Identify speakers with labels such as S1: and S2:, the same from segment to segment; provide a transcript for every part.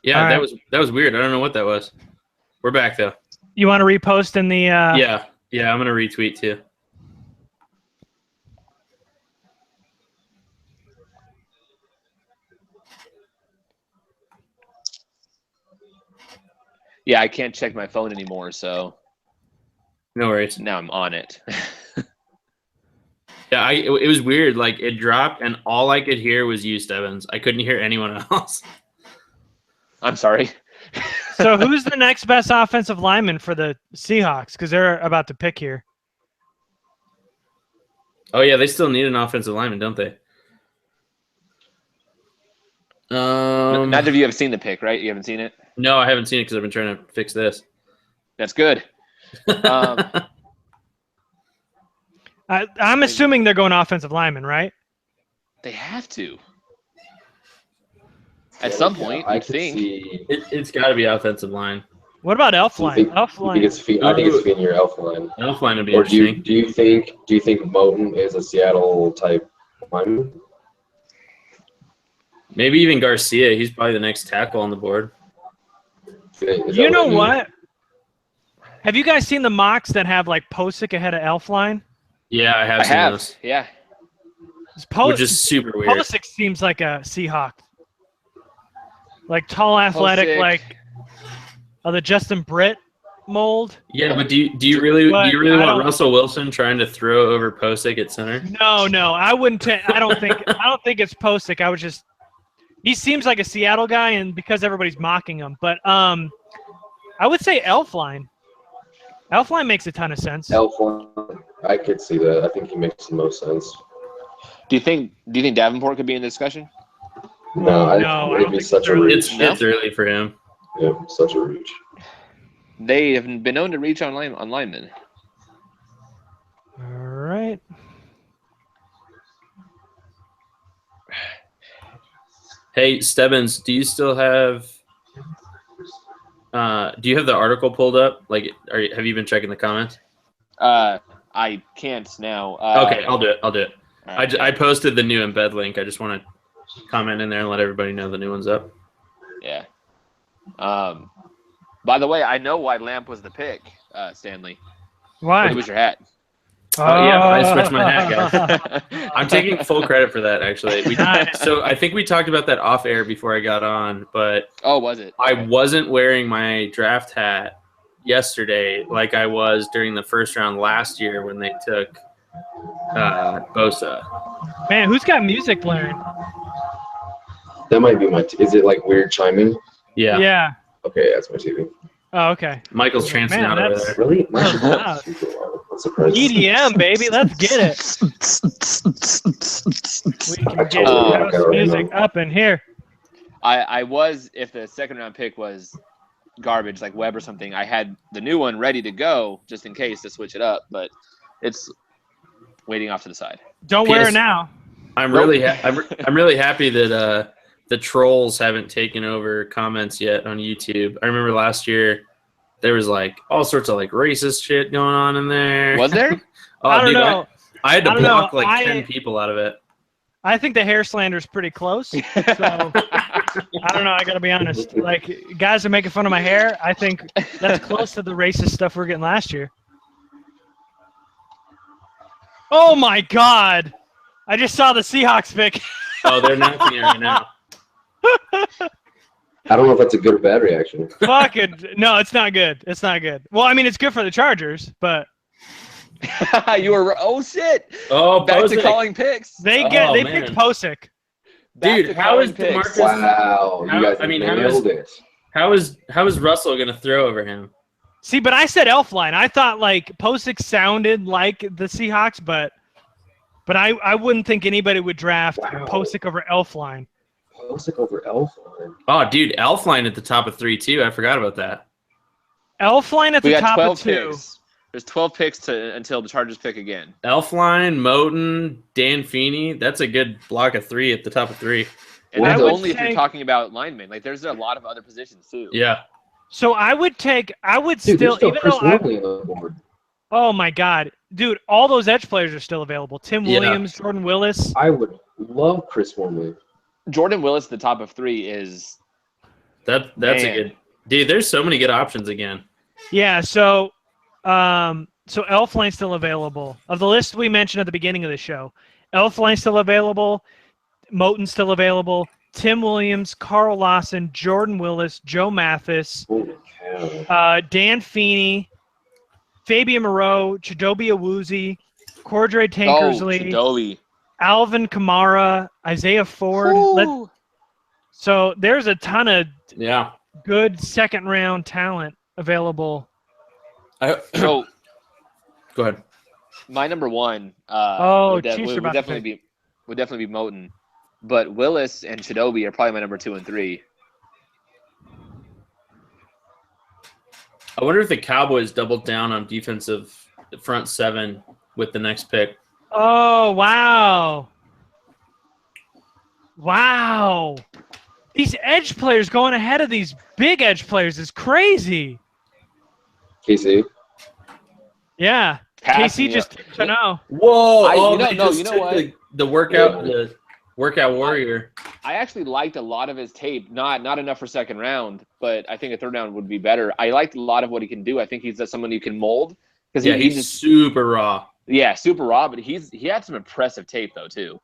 S1: Yeah,
S2: All
S1: that was weird. I don't know what that was. We're back though.
S2: You want to repost in the?
S1: Yeah, I'm gonna retweet too.
S3: Yeah, I can't check my phone anymore, so
S1: No worries.
S3: now I'm on it.
S1: Yeah, it was weird. Like it dropped, and all I could hear was you, Stebbins. I couldn't hear anyone else.
S3: I'm sorry.
S2: So who's the next best offensive lineman for the Seahawks? Because they're about to pick here.
S1: Oh yeah, they still need an offensive lineman, don't they?
S3: Neither of you have seen the pick, right? You haven't seen it?
S1: No, I haven't seen it because I've been trying to fix this.
S3: That's good.
S2: I'm assuming they're going offensive lineman, right?
S3: They have to. At some point, I think.
S1: It's got to be offensive line.
S2: What about elf line? Elf
S4: line. I think it's feeding your elf line.
S1: Elf line would be
S4: or
S1: interesting.
S4: Do you think Moten is a Seattle type lineman?
S1: Maybe even Garcia. He's probably the next tackle on the board.
S2: You know what? Have you guys seen the mocks that have like Posick ahead of elf line?
S1: Yeah, I have seen those.
S3: Yeah.
S1: Which is super weird.
S2: Posick seems like a Seahawk. Like tall, athletic,
S3: Posick.
S2: like the Justin Britt mold.
S1: Yeah, but do you really want Russell Wilson trying to throw over Posick at center?
S2: No, I wouldn't. I don't think it's Posick. I was just. He seems like a Seattle guy, and because everybody's mocking him, but I would say elf line. Elf line makes a ton of sense.
S4: Elf line, I could see that. I think he makes the most sense.
S3: Do you think Davenport could be in the discussion?
S4: No, it'd be such a reach.
S1: It's early for him.
S4: Yeah, such a reach.
S3: They have been known to reach on linemen.
S2: All right.
S1: Hey, Stebbins, do you still have? Do you have the article pulled up? Like, have you been checking the comments?
S3: I can't now.
S1: Okay, I'll do it. Right, I posted the new embed link. I just want to comment in there and let everybody know the new one's up.
S3: Yeah. By the way, I know why Lamp was the pick, Stanley.
S2: Why?
S3: It was your hat.
S1: Oh yeah, I switched my hat, guys. I'm taking full credit for that, actually. So I think we talked about that off air before I got on, but
S3: was it?
S1: I wasn't wearing my draft hat yesterday like I was during the first round last year when they took Bosa.
S2: Man, who's got music blaring?
S4: That might be my. Is it like weird chiming?
S1: Yeah.
S2: Yeah.
S4: Okay, that's my TV.
S2: Oh, okay.
S1: Michael's trancing out over there.
S4: Really?
S2: EDM, baby. Let's get it. We can get house music up in here.
S3: I was, if the second round pick was garbage like Webb or something, I had the new one ready to go just in case to switch it up, but it's waiting off to the side.
S2: Don't wear it now.
S1: I'm really happy that the trolls haven't taken over comments yet on YouTube. I remember last year there was like all sorts of like racist shit going on in there.
S3: Was there?
S2: I don't know.
S1: I had to block like 10 people out of it.
S2: I think the hair slander is pretty close. So I don't know. I got to be honest. Like guys are making fun of my hair. I think that's close to the racist stuff we're getting last year. Oh my God! I just saw the Seahawks pick.
S1: Oh, they're announcing it right now.
S4: I don't know if that's a good or bad reaction.
S2: Fucking no, it's not good. It's not good. Well, I mean, it's good for the Chargers, but
S3: you were shit.
S1: Oh,
S3: back
S1: Posick.
S3: to calling picks.
S2: They picked Posick.
S1: Dude, how is DeMarcus?
S4: Wow, you guys nailed it.
S1: How is Russell gonna throw over him?
S2: See, but I said elf line. I thought like Posick sounded like the Seahawks, but I wouldn't think anybody would draft Posick over elf line.
S4: Posick over elf line.
S1: Oh, dude, elf line at the top of 3 too. I forgot about that.
S2: Elf line at the top of 2.
S3: Picks. There's 12 picks until the Chargers pick again.
S1: Elf line, Moten, Dan Feeney. That's a good block of 3 at the top of 3.
S3: And that's only if you're talking about linemen. Like there's a lot of other positions too.
S1: Yeah.
S2: So I would still even though oh my God, dude, all those edge players are still available. Tim Williams, Jordan Willis.
S4: I would love Chris Wormley.
S3: Jordan Willis, the top of 3 is
S1: That's a
S3: Man.
S1: good dude. There's so many good options again.
S2: Yeah, so Elfline's still available. Of the list we mentioned at the beginning of the show, Elfline's still available, Moton's still available, Tim Williams, Carl Lawson, Jordan Willis, Joe Mathis,
S4: Holy cow.
S2: Dan Feeney, Fabian Moreau, Chidobe Awuzie, Cordray
S3: Oh,
S2: Tankersley,
S3: Chidobe.
S2: Alvin Kamara, Isaiah Ford.
S3: Woo.
S2: So there's a ton of
S1: Yeah.
S2: good second-round talent available.
S3: So
S1: Go ahead.
S3: my number one
S2: Oh, Chiefs are
S3: would
S2: about to
S3: definitely be Moton, but Willis and Chidobe are probably my number 2 and 3.
S1: I wonder if the Cowboys doubled down on defensive front seven with the next pick.
S2: Oh, wow. Wow. These edge players going ahead of these big edge players is crazy.
S4: KC.
S2: Yeah.
S3: Passing
S2: KC just to know.
S1: Whoa!
S3: you know what?
S1: The workout warrior.
S3: I actually liked a lot of his tape. Not enough for second round, but I think a third round would be better. I liked a lot of what he can do. I think he's someone you can mold because
S1: He's
S3: just
S1: super raw.
S3: yeah, super raw. But he had some impressive tape though too.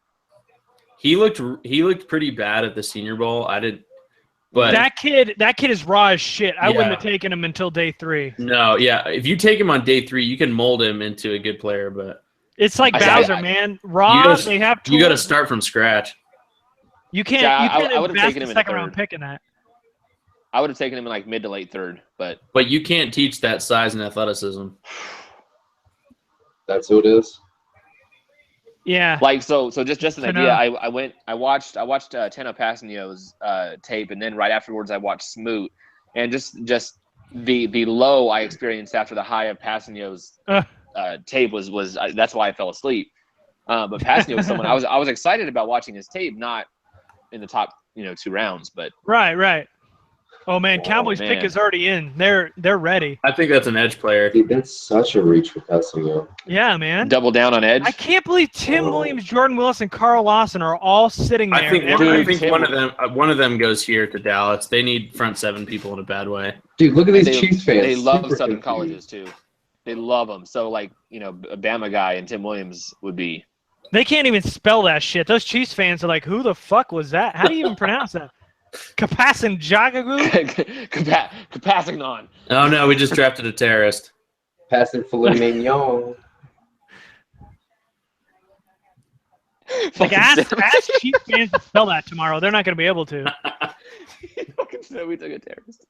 S1: He looked pretty bad at the Senior Bowl. But
S2: That kid is raw as shit. I wouldn't
S1: Yeah.
S2: have taken him until day 3.
S1: no, yeah. If you take him on day 3, you can mold him into a good player. But
S2: It's like
S3: I-
S2: Bowser, man. Raw,
S1: gotta-
S2: they have
S1: you got to
S2: tools.
S1: start from scratch.
S2: You can't.
S3: Yeah,
S2: You can't
S3: I would've
S2: invest
S3: taken
S2: a
S3: him in
S2: second round
S3: third.
S2: pick in that.
S3: I would have taken him in like mid to late third, but
S1: But you can't teach that size and athleticism.
S4: That's who it is.
S2: Yeah.
S3: like so just an
S2: I
S3: idea.
S2: know.
S3: I watched Teno Passanio's tape, and then right afterwards I watched Smoot, and just the low I experienced after the high of Passanio's tape was that's why I fell asleep. But Passanio was someone I was excited about watching his tape, not in the top 2 rounds, but
S2: Right. Oh man,
S3: Oh,
S2: Cowboys
S3: man.
S2: pick is already in. They're ready.
S1: I think that's an edge player.
S4: Dude, that's such a reach for Passanio.
S2: Yeah, man.
S3: double down on edge.
S2: I can't believe Tim Williams, Jordan Willis, and Carl Lawson are all sitting there.
S1: I think
S3: Dude,
S1: one of them goes here to Dallas. They need front seven people in a bad way.
S4: Dude, look at these
S3: They-
S4: Chiefs fans.
S3: They love
S4: Super
S3: Southern
S4: confused.
S3: colleges too. They love them. So like a Bama guy and Tim Williams would be.
S2: They can't even spell that shit. Those Chiefs fans are like, "Who the fuck was that? How do you even pronounce that?" Kapasin Jagagu?
S3: Passing on.
S1: Oh no, we just drafted a terrorist.
S4: Passing filet mignon.
S2: Like, ask Chiefs fans to spell that tomorrow. They're not going to be able to.
S3: Fucking said we took a terrorist.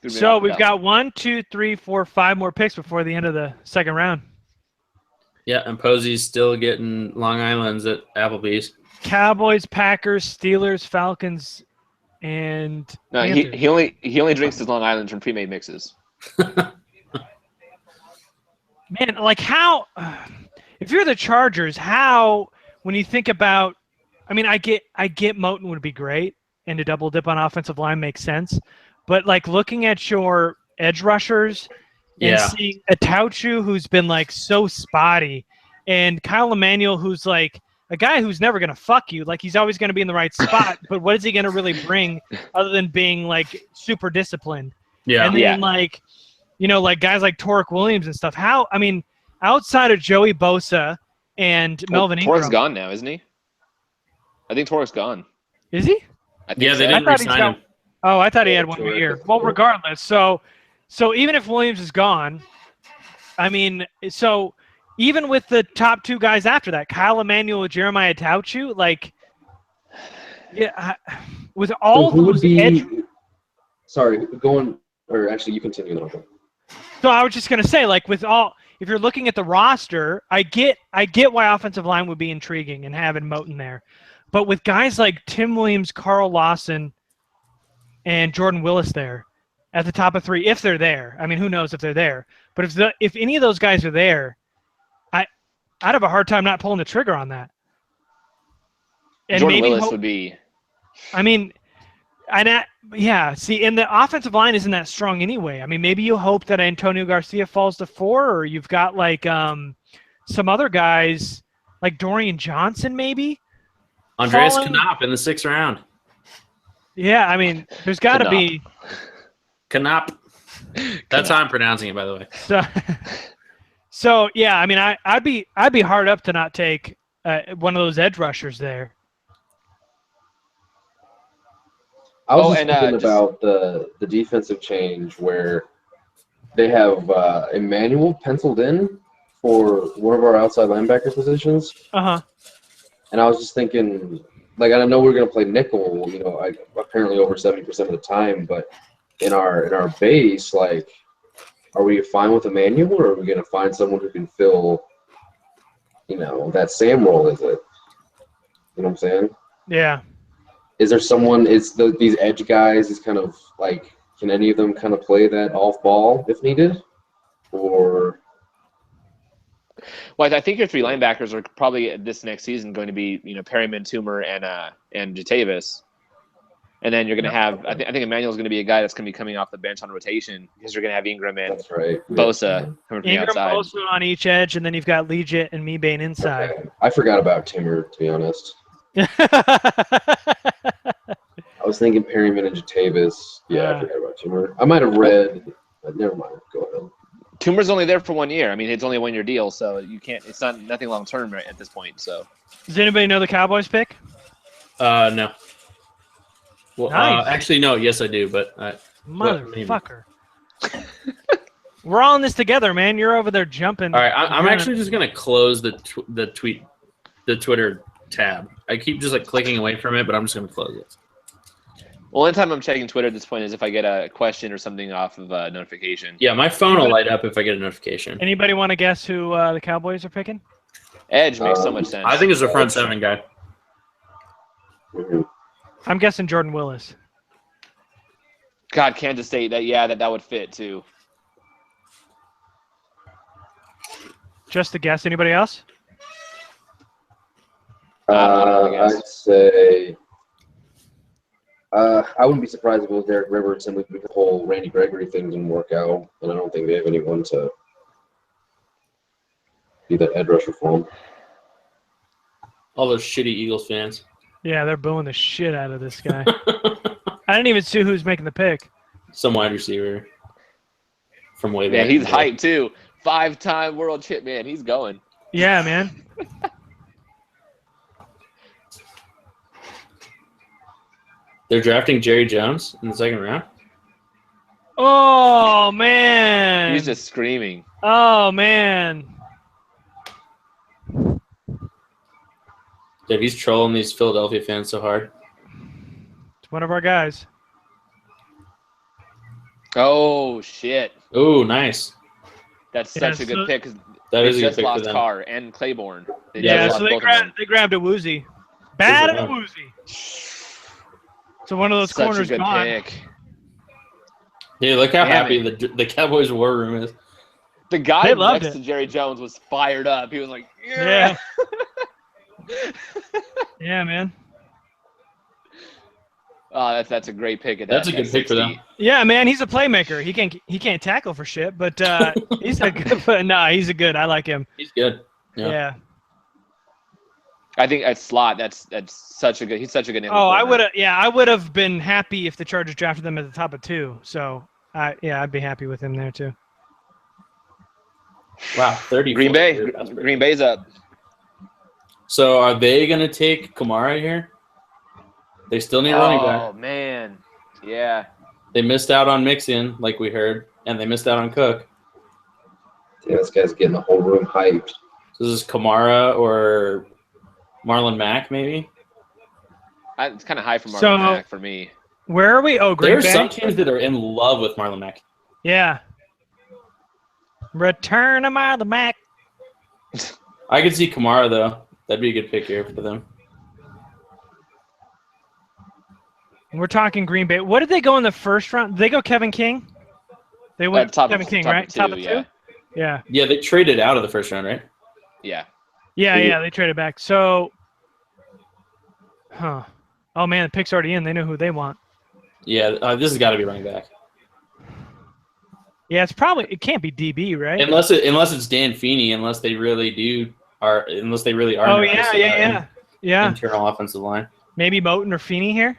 S2: So we've got 1, 2, 3, 4, 5 more picks before the end of the second round.
S1: Yeah, and Posey's still getting Long Island's at Applebee's.
S2: Cowboys, Packers, Steelers, Falcons, and
S3: No,
S2: Panthers.
S3: he only drinks his Long Island from pre-made mixes.
S2: Man, like how if you're the Chargers, how when you think about I mean, I get Moton would be great and to double dip on offensive line makes sense. But like looking at your edge rushers and
S1: Yeah.
S2: seeing a Tauchu who's been like so spotty and Kyle Emanuel who's like a guy who's never gonna fuck you, like he's always gonna be in the right spot, but what is he gonna really bring other than being like super disciplined?
S1: Yeah.
S2: And then
S3: Yeah.
S2: like, like guys like Torek Williams and stuff. How I mean, outside of Joey Bosa and Melvin
S3: Torek's
S2: Ingram,
S3: gone now, isn't he? I think Torek's gone.
S2: is he?
S3: I think
S1: Yeah, they
S3: so.
S1: didn't
S2: I thought he's
S1: resign him.
S2: Oh, I thought he had
S4: Yeah,
S2: 1 more
S4: Torek
S2: year.
S4: is
S2: Well,
S4: cool.
S2: regardless, so even if Williams is gone, I mean, so even with the top 2 guys after that, Kyle Emanuel, Jeremiah Tauchu, like, yeah, with all
S4: So who would
S2: those
S4: be?
S2: edge.
S4: Sorry, going or actually, you continue. Then I'll go.
S2: So I was just gonna say, like, with all, if you're looking at the roster, I get why offensive line would be intriguing and having Moton there, but with guys like Tim Williams, Carl Lawson, and Jordan Willis there at the top of 3, if they're there. I mean, who knows if they're there? But if any of those guys are there, I'd have a hard time not pulling the trigger on that. And
S3: Jordan
S2: maybe
S3: Willis would be.
S2: I mean, yeah. See, and the offensive line isn't that strong anyway. I mean, maybe you hope that Antonio Garcia falls to 4, or you've got like some other guys like Dorian Johnson, maybe.
S1: Andreas
S2: Falling-
S1: Knopp in the 6th round.
S2: Yeah, I mean, there's got to be.
S1: Knopp. That's how I'm pronouncing it, by the way.
S2: So yeah, I mean, I'd be hard up to not take one of those edge rushers there.
S4: I was
S3: Oh,
S4: just
S3: and,
S4: thinking
S3: just-
S4: about the defensive change where they have Emmanuel penciled in for one of our outside linebacker positions,
S2: Uh-huh.
S4: and I was just thinking, like, I know we're going to play nickel, apparently over 70% of the time, but in our base, like, are we fine with Emmanuel, or are we going to find someone who can fill, that Sam role? Is it? You know what I'm saying?
S2: Yeah.
S4: Is there someone? These edge guys is kind of like, can any of them kind of play that off ball if needed, or?
S3: Well, I think your 3 linebackers are probably this next season going to be, Perryman, Toomer, and Jatavis. And then you're going to have, I think Emmanuel's going to be a guy that's going to be coming off the bench on rotation because you're going to have Ingram and
S4: That's right.
S3: Bosa coming from the
S2: Ingram,
S3: outside.
S2: Bosa on each edge, and then you've got Legit and Mebane inside.
S4: Okay. I forgot about Timmer, to be honest. I was thinking Perryman and Jatavis. Yeah, I forgot about Timmer. I might have read, but never mind. Go ahead.
S3: Toomer's only there for 1 year. I mean, it's only a 1-year deal, so you can't. It's nothing long term right at this point. So,
S2: Does anybody know the Cowboys pick?
S1: No. Well,
S2: Nice.
S1: actually, no. Yes, I do, but
S2: Motherfucker. We're all in this together, man. You're over there jumping.
S1: all right. I'm actually just gonna close the Twitter tab. I keep just like clicking away from it, but I'm just gonna close it.
S3: well, only time I'm checking Twitter at this point is if I get a question or something off of a notification.
S1: Yeah, my phone will light up if I get a notification.
S2: Anybody want to guess who the Cowboys are picking?
S3: Edge makes so much sense.
S1: I think it's a front 7 guy.
S4: Mhm.
S2: I'm guessing Jordan Willis.
S3: God, Kansas State. That would fit too.
S2: Just a guess. Anybody else?
S4: I'd say I wouldn't be surprised if it was Derek Rivers and we could whole Randy Gregory thing didn't work out, and I don't think they have anyone to be that edge rusher for him.
S1: All those shitty Eagles fans.
S2: Yeah, they're booing the shit out of this guy. I didn't even see who's making the pick.
S1: Some wide receiver from way back.
S3: Yeah, he's hyped too. 5-time world chip man. He's going.
S2: Yeah, man.
S1: They're drafting Jerry Jones in the 2nd round.
S2: Oh, man.
S3: He's just screaming.
S2: Oh, man.
S1: Dude, he's trolling these Philadelphia fans so hard.
S2: It's one of our guys.
S3: Oh shit.
S1: Oh, nice.
S3: That's
S2: Yeah,
S3: such a good
S2: so-
S3: pick. 'Cause
S1: That
S3: they
S1: is a good
S3: just
S1: pick for
S3: lost
S1: them.
S3: Carr and Claiborne. They
S1: Yeah,
S3: just
S2: so
S3: lost both of them.
S2: they grabbed a Woozy. Bad
S1: Good
S2: at a
S1: for them.
S2: Woozy. So one of those
S3: Such a
S2: corners
S3: good
S2: gone.
S3: pick.
S1: Dude, look how
S3: Damn
S1: happy the Cowboys war room is.
S3: The guy
S2: They loved
S3: next
S2: it.
S3: to Jerry Jones was fired up. He was like,
S2: Yeah. Yeah, man.
S3: Oh, that's a great pick.
S1: That's a good pick for them.
S2: Yeah, man, he's a playmaker. He can't tackle for shit, but he's a good. He's a good. I like him.
S1: He's good.
S2: Yeah.
S3: I think at slot, that's such a good. He's such a good. nickel
S2: Oh, I
S3: corner.
S2: would have. Yeah, I would have been happy if the Chargers drafted them at the top of 2. So, I'd be happy with him there too.
S1: Wow, 30.
S3: Green Bay. Green Bay's up.
S1: So are they going to take Kamara here? They still need a running back.
S3: Oh man, yeah.
S1: They missed out on Mixon, like we heard, and they missed out on Cook.
S4: Yeah, this guy's getting the whole room hyped.
S1: So this is Kamara or Marlon Mack, maybe?
S3: It's kind of high for Marlon
S2: So-
S3: Mack for me.
S2: Where are we? Oh, Green
S1: There are
S2: Bay.
S1: some teams that are in love with Marlon Mack.
S2: Yeah. Return of Marlon Mack.
S1: I could see Kamara, though. That'd be a good pick here for them.
S2: We're talking Green Bay. What did they go in the first round? Did they go Kevin King? They went
S3: Top
S2: Kevin
S3: of,
S2: King,
S3: top
S2: right?
S3: Of
S2: Top
S3: two,
S2: of 2?
S3: yeah.
S2: Yeah.
S1: Yeah, they traded out of the first round, right?
S3: Yeah.
S2: Yeah, they traded back. So, oh man, the pick's already in. They know who they want.
S1: Yeah, this has got to be running back.
S2: Yeah, it can't be DB, right?
S1: Unless it's Dan Feeney, unless they really do are unless they really are.
S2: Oh
S1: nervous
S2: yeah.
S1: about
S2: Yeah.
S1: internal offensive line.
S2: Maybe Moten or Feeney here.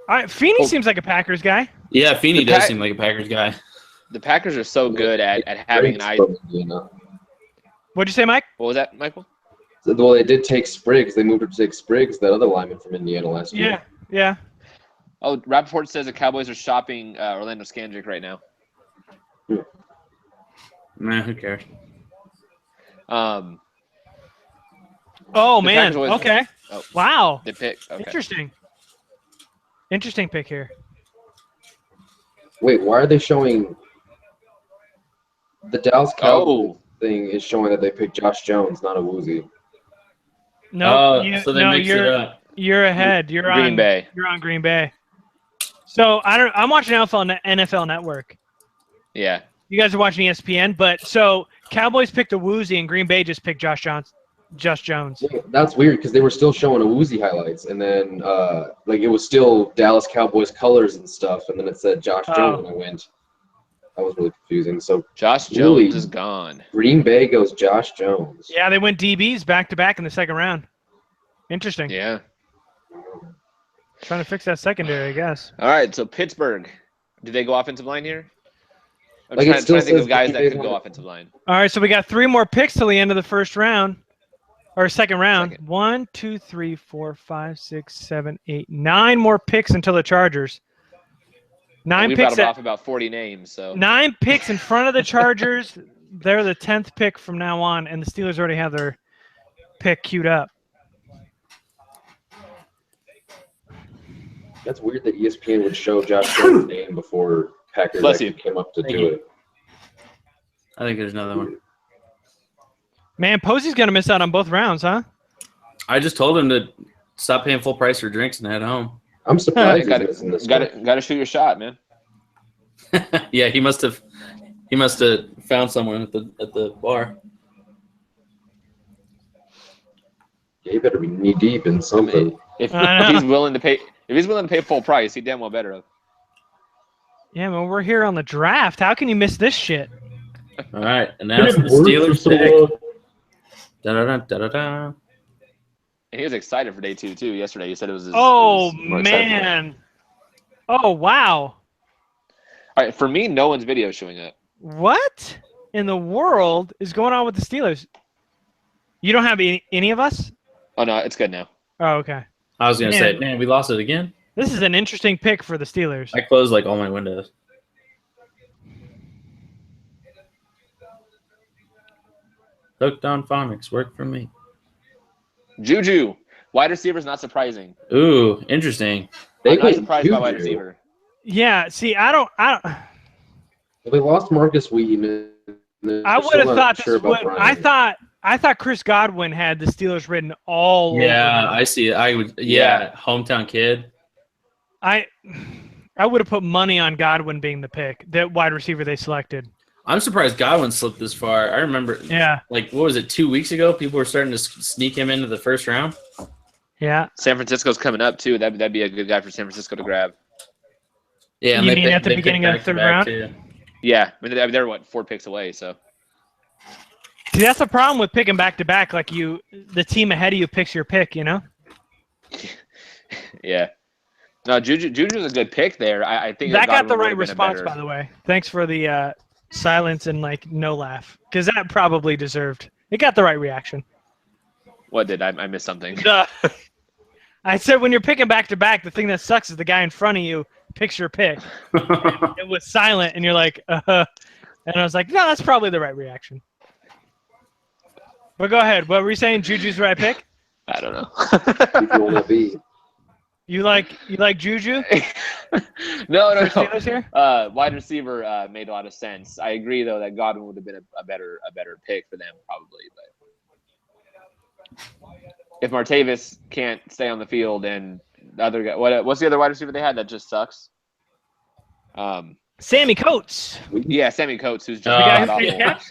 S2: All right, Feeney seems like a Packers guy.
S1: Yeah, Feeney
S3: The
S1: does
S3: Pack-
S1: seem like a Packers guy.
S3: The Packers are so good at having an eye.
S4: Spriggs from Indiana.
S2: What'd you say, Mike?
S3: What was that, Michael?
S4: Well, they did take Spriggs. They moved to take Spriggs, that other lineman from Indiana last year.
S2: Yeah.
S3: Oh, Rappaport says the Cowboys are shopping Orlando Scandrick right now.
S1: Nah, who cares?
S2: Oh
S3: The
S2: man.
S3: Packers always-
S2: Okay.
S3: Oh,
S2: Wow.
S3: they pick. Okay.
S2: Interesting pick here.
S4: Wait, why are they showing the Dallas Cowboys
S3: Oh,
S4: thing is showing that they picked Josh Jones, not a Woozy.
S2: No,
S1: So they mixed it up.
S2: You're ahead. You're
S3: Green
S2: on
S3: Bay.
S2: You're on Green Bay. So I'm watching NFL Network.
S3: Yeah.
S2: You guys are watching ESPN, but so Cowboys picked a Woozy and Green Bay just picked Josh Jones.
S4: That's weird because they were still showing a Woozy highlights, and then like it was still Dallas Cowboys colors and stuff, and then it said Josh Jones, and I went. That was really confusing. So
S3: Josh
S4: Really?
S3: Jones is gone.
S4: Green Bay goes Josh Jones.
S2: Yeah, they went DBs back to back in the second round. Interesting.
S3: Yeah.
S2: Trying to fix that secondary, I guess.
S3: All right. So Pittsburgh, do they go offensive line here? I'm
S4: Like, it
S3: trying
S4: still
S3: to think
S4: says
S3: of guys
S4: Green
S3: that
S4: Bay
S3: could go
S4: won.
S3: offensive line.
S2: All right, so we got 3 more picks till the end of the first round. Or second round.
S3: Second.
S2: 1, 2, 3, 4, 5, 6, 7, 8, 9 more picks until the Chargers.
S3: We
S2: Picks
S3: rattled
S2: at,
S3: off about 40 names. So
S2: 9 picks in front of the Chargers. They're the 10th pick from now on, and the Steelers already have their pick queued up.
S4: That's weird that ESPN would show Josh Jones' name before Packers
S3: Bless
S4: actually
S3: you.
S4: came up to
S1: Thank
S4: do
S1: you.
S4: it.
S1: I think there's another one.
S2: Man, Posey's going to miss out on both rounds, huh?
S1: I just told him to stop paying full price for drinks and head home.
S4: I'm surprised
S3: got
S4: he's missing this
S3: got
S4: one.
S3: to shoot your shot, man.
S1: Yeah, he must have found someone at the bar.
S4: Yeah, he better be knee deep in something.
S3: If
S2: I know.
S3: he's willing to pay full price, he damn well better have.
S2: Yeah, man, we're here on the draft. How can you miss this shit?
S1: All right, and now it's the Steelers pick. Da-da-da-da-da-da.
S3: And he was excited for day 2 too. Yesterday, he said it was.
S2: Oh,
S3: more exciting.
S2: man. Oh, wow.
S3: All right, for me, no one's video showing up.
S2: What in the world is going on with the Steelers? You don't have any of us?
S3: Oh no, it's good now.
S2: Oh, okay.
S1: I was gonna
S2: Man.
S1: say, man, we lost it again.
S2: This is an interesting pick for the Steelers.
S1: I closed like all my windows. Hooked on phonics work for me.
S3: Juju, wide receiver is not surprising.
S1: Ooh, interesting.
S4: They
S3: I'm not
S4: went
S3: surprised by wide
S4: Juju.
S3: receiver.
S2: Yeah, see, I don't.
S4: Well, they lost Marcus Wheaton.
S2: I would have thought this would. I thought Chris Godwin had the Steelers written all
S1: Yeah,
S2: over.
S1: I see it. I would.
S3: Yeah.
S1: Yeah, hometown kid.
S2: I would have put money on Godwin being the pick, that wide receiver they selected.
S1: I'm surprised Godwin slipped this far. I remember,
S2: Yeah,
S1: like, what was it, 2 weeks ago? People were starting to sneak him into the first round.
S2: yeah.
S3: San Francisco's coming up too. That'd be a good guy for San Francisco to grab.
S1: Yeah,
S2: You
S1: and
S2: mean at the
S1: they
S2: beginning
S1: picked
S2: of the third
S1: back-to-back,
S2: round?
S1: too.
S3: Yeah, I mean they're what 4 picks away. So
S2: See, that's the problem with picking back to back. Like the team ahead of you picks your pick. You know.
S3: yeah. No, Juju's a good pick there. I think
S2: That got
S3: Godwin
S2: the
S3: would
S2: right
S3: have been a
S2: response,
S3: better-
S2: by the way. Thanks for the silence and like no laugh, because that probably deserved. It got the right reaction.
S3: What did I miss something?
S2: I said when you're picking back to back, the thing that sucks is the guy in front of you picks your pick. It was silent, and you're like, and I was like, no, that's probably the right reaction. But go ahead. What were you saying? Juju's the right pick?
S3: I don't know.
S4: Who will that be?
S2: You like Juju?
S3: no.
S2: For Steelers here?
S3: Wide receiver made a lot of sense. I agree though that Godwin would have been a better pick for them probably. But if Martavis can't stay on the field and the other guy, what's the other wide receiver they had that just sucks?
S2: Sammy Coates.
S3: Yeah, Sammy Coates, who's just
S1: The guy
S3: god
S2: who
S3: awful.
S2: played catch?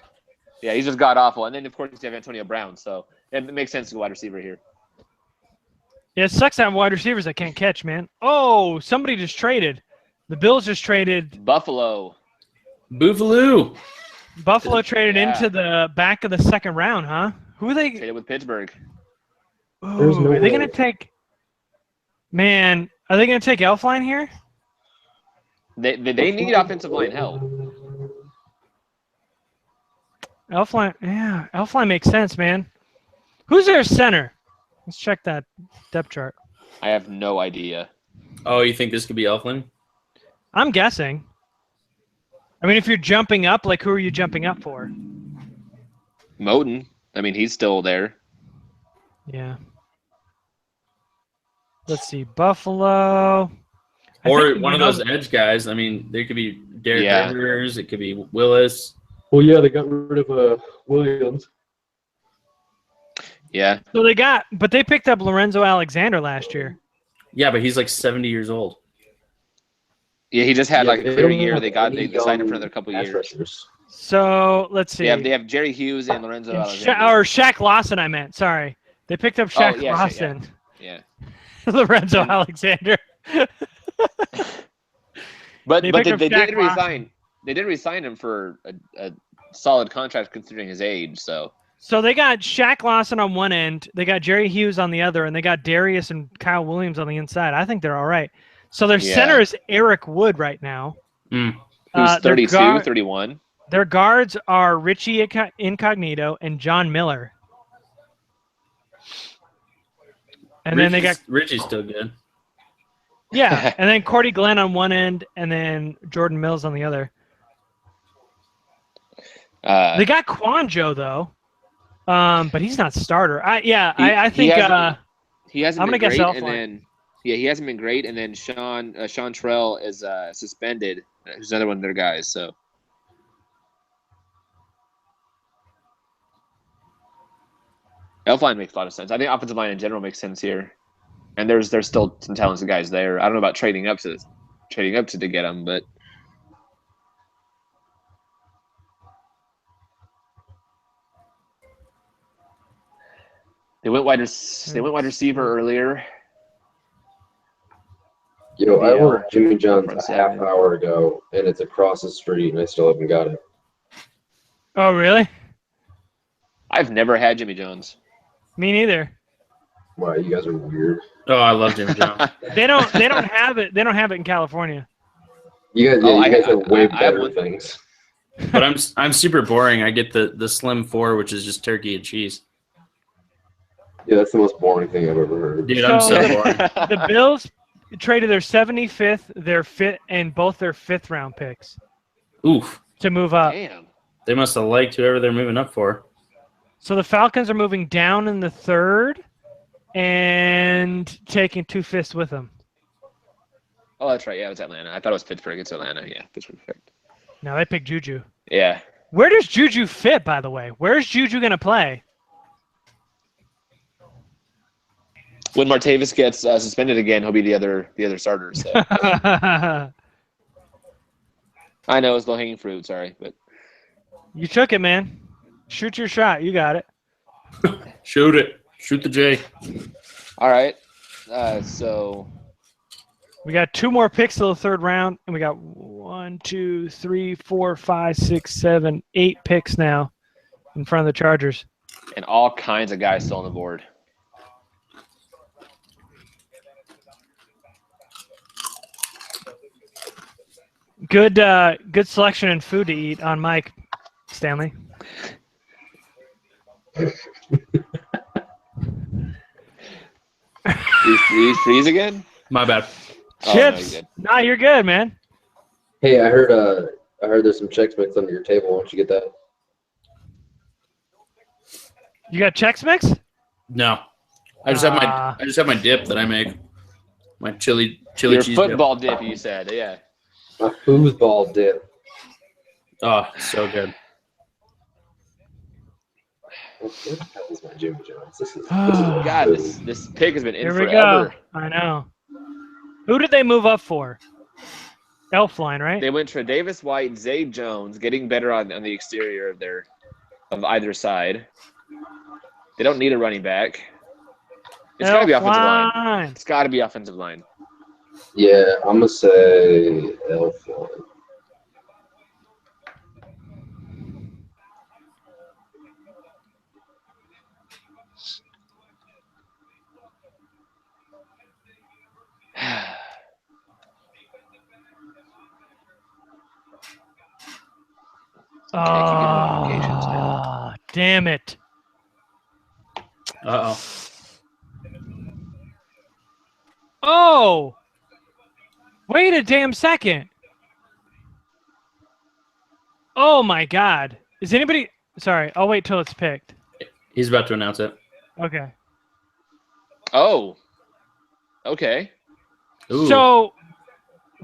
S3: Yeah, he's just god awful. And then of course you have Antonio Brown, so it makes sense to go wide receiver here.
S2: Yeah, it sucks to have wide receivers that can't catch, man. Oh, somebody just traded. The Bills just traded.
S3: Buffalo.
S1: Buffalo.
S2: Buffalo traded
S3: Yeah.
S2: into the back of the second round, huh? Who are they?
S3: Traded with Pittsburgh.
S4: There's
S2: Ooh,
S4: no
S2: are they
S4: way.
S2: gonna take? Man, are they gonna take Elfline here?
S3: They need offensive line help.
S2: Elfline, yeah, Elfline makes sense, man. Who's their center? Let's check that depth chart.
S3: I have no idea.
S1: Oh, you think this could be Elflin?
S2: I'm guessing. I mean, if you're jumping up, like who are you jumping up for?
S3: Moten. I mean, he's still there.
S2: Yeah. Let's see, Buffalo. I
S1: Or
S2: think
S1: one of
S2: Nova-
S1: those edge guys. I mean, there could be Derek
S3: Yeah.
S1: Rivers. It could be Willis.
S4: Well, yeah, they got rid of Williams.
S3: Yeah.
S2: So but they picked up Lorenzo Alexander last year.
S1: Yeah, but he's like 70 years old.
S3: Yeah, he just had
S4: Yeah,
S3: like a
S4: they
S3: clear
S4: don't
S3: year.
S4: have
S3: They
S4: any
S3: signed him for
S4: young
S3: another couple
S4: pass
S3: years.
S4: rushers.
S2: So let's see.
S3: They have Jerry Hughes and Lorenzo
S2: And
S3: Alexander.
S2: or Shaq Lawson, I meant. Sorry, they picked up Shaq
S3: yeah,
S2: Lawson.
S3: Yeah.
S2: Lorenzo
S3: And-
S2: Alexander.
S3: But
S2: They
S3: they
S2: picked up
S3: did
S2: Shaq
S3: resign.
S2: Lawson.
S3: They did resign him for a solid contract considering his age. So
S2: So they got Shaq Lawson on one end, they got Jerry Hughes on the other, and they got Darius and Kyle Williams on the inside. I think they're all right. So their
S3: Yeah.
S2: center is Eric Wood right now.
S1: Mm.
S3: who's
S2: Their
S3: 32, 31.
S2: Their guards are Richie Incognito and John Miller. And then they got
S1: Richie's still good.
S2: yeah, and then Cordy Glenn on one end, and then Jordan Mills on the other. They got Quanjo though, but he's not starter. I think
S3: He hasn't
S2: I'm
S3: been
S2: gonna guess
S3: great,
S2: Elfline.
S3: and then he hasn't been great, and then Sean Trell is suspended. Who's another one of their guys? So Elfline makes a lot of sense. I think offensive line in general makes sense here, and there's still some talented guys there. I don't know about trading up to get them, but they went wide receiver earlier.
S4: Yo, I
S3: Yeah.
S4: ordered Jimmy John's
S3: Front
S4: a half
S3: seven.
S4: hour ago, and it's across the street, and I still haven't got it.
S2: oh really?
S3: I've never had Jimmy John's.
S2: Me neither.
S4: Wow, you guys are weird.
S1: Oh, I love Jimmy John's.
S2: They don't have it. They don't have it in California.
S4: You guys,
S3: Oh,
S4: you guys have way
S3: I have
S4: better
S3: one.
S4: things.
S1: But I'm super boring. I get the Slim 4, which is just turkey and cheese.
S4: Yeah, that's the most boring thing I've ever heard.
S1: Dude, I'm so boring.
S2: The Bills traded their 75th, their fifth, and both their fifth-round picks
S1: Oof.
S2: to move up.
S3: Damn.
S1: They must have liked whoever they're moving up for.
S2: So the Falcons are moving down in the third and taking 2 fifths with them.
S3: Oh, that's right. Yeah, it's Atlanta. I thought it was Pittsburgh. It's Atlanta. Yeah, Pittsburgh. Perfect.
S2: Now they pick Juju.
S3: Yeah.
S2: Where does Juju fit, by the way? Where's Juju going to play?
S3: When Martavis gets suspended again, he'll be the other starter. So I know it's low hanging fruit. Sorry, but
S2: You took it, man. Shoot your shot. You got it.
S1: Shoot it. Shoot the J.
S3: all right. So
S2: We got 2 more picks till the third round, and we got 1, 2, 3, 4, 5, 6, 7, 8 picks now in front of the Chargers.
S3: and all kinds of guys still on the board.
S2: Good selection and food to eat on Mike, Stanley.
S3: You freeze again?
S1: My bad.
S3: Oh, no,
S2: Chips.
S3: you're good.
S2: Nah, you're good, man.
S4: Hey, I heard there's some Chex Mix under your table. Why don't you get that?
S2: You got Chex Mix?
S1: No. I just have my dip that I make. My chili
S3: Your
S1: cheese
S3: football dip, you said. Yeah.
S4: My foosball dip.
S1: dip. Oh, so good.
S4: What the hell is my Jimmy John's? This is
S3: God, this pick has been in
S2: Here we
S3: forever.
S2: go. I know. Who did they move up for? Elfline, right?
S3: They went to Davis White, Zay Jones, getting better on the exterior of either side. They don't need a running back. It's got to be offensive line.
S2: Elfline.
S3: It's got to be offensive line.
S4: Yeah, I'm gonna say Elfline.
S3: I keep getting notifications, man.
S2: Damn it.
S1: Uh-oh.
S2: Oh! Wait a damn second. Oh my god. Is anybody... Sorry, I'll wait till it's picked.
S1: He's about to announce it.
S2: Okay.
S3: Oh. Okay.
S1: Ooh.
S2: So,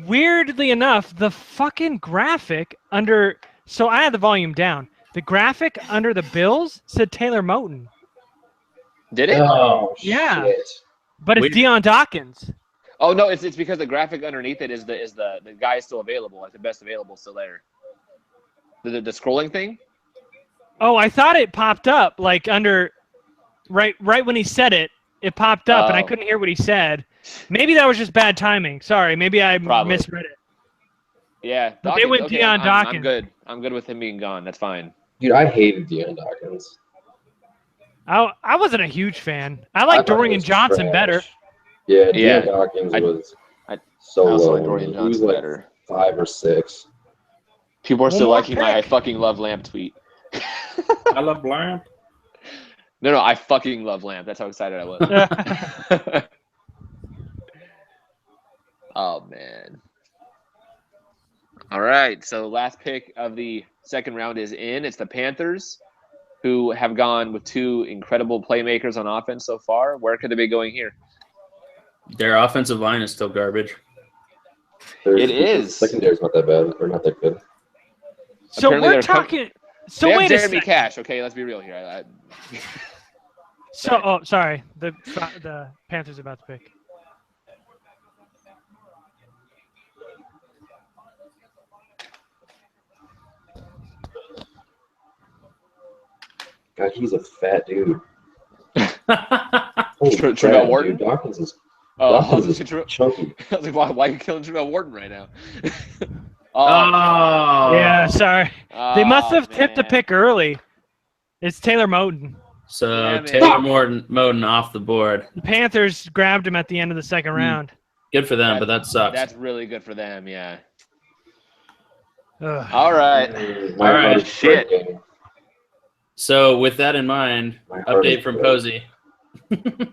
S2: weirdly enough, the fucking graphic under... So I had the volume down. The graphic under the Bills said Taylor Moton.
S3: Did it?
S4: Oh,
S2: Yeah.
S4: shit.
S2: But it's
S1: Weird.
S2: Deion Dawkins.
S3: Oh no, it's because the graphic underneath it is the guy is still available, like the best available still there. The scrolling thing?
S2: Oh, I thought it popped up like under... Right when he said it, it popped up and I
S3: Oh.
S2: couldn't hear what he said. Maybe that was just bad timing. Sorry, maybe I
S3: Probably.
S2: misread it.
S3: Yeah.
S2: But they went Deion
S3: I'm
S2: Dawkins.
S3: good. I'm good with him being gone. That's fine.
S4: Dude, I hated Deion Dawkins.
S2: I wasn't a huge fan. I like
S4: thought he
S2: Dorian
S4: was
S2: Johnson
S4: trash.
S2: better.
S4: Yeah,
S3: Yeah.
S4: Deion Dawkins
S3: I-
S4: was
S3: I
S4: so
S3: I also
S4: low.
S3: like Dorian
S4: He
S3: Johnson
S4: was like
S3: better.
S4: 5 or 6.
S3: People are
S2: One
S3: still
S2: more
S3: liking my I
S2: pick.
S3: fucking love Lamp tweet.
S1: I love Lamp.
S3: No, I fucking love Lamp. That's how excited I was. Oh man. All right, so last pick of the second round is in. It's the Panthers, who have gone with 2 incredible playmakers on offense so far. Where could they be going here?
S1: Their offensive line is still garbage.
S3: It is.
S4: Secondary's not that bad, or not that good.
S2: So
S3: Apparently
S2: we're
S3: they're
S2: talking. So
S3: they have
S2: wait a
S3: Jeremy
S2: second.
S3: Cash. Okay, let's be real here.
S2: So sorry. The Panthers are about to pick.
S4: God, he's a fat dude.
S1: I
S4: Holy
S3: Travell
S4: crap,
S3: Wharton?
S4: dude. Dawkins is
S3: Oh,
S4: chunky.
S3: I was like, why are you killing Travell Wharton right now?
S1: Oh.
S2: Yeah, sorry. They must have tipped the
S3: man.
S2: pick early. It's Taylor Moton.
S1: So
S3: Damn it.
S1: Taylor Moton off the board.
S2: The Panthers grabbed him at the end of the second round.
S1: Good for them, but that sucks.
S3: That's really good for them, yeah.
S2: Ugh.
S3: All right.
S4: My
S1: All right,
S4: heart is
S3: shit.
S4: breaking.
S1: So with that in mind,
S4: My heart
S1: update
S4: is
S1: from
S4: breaking.
S1: Posey.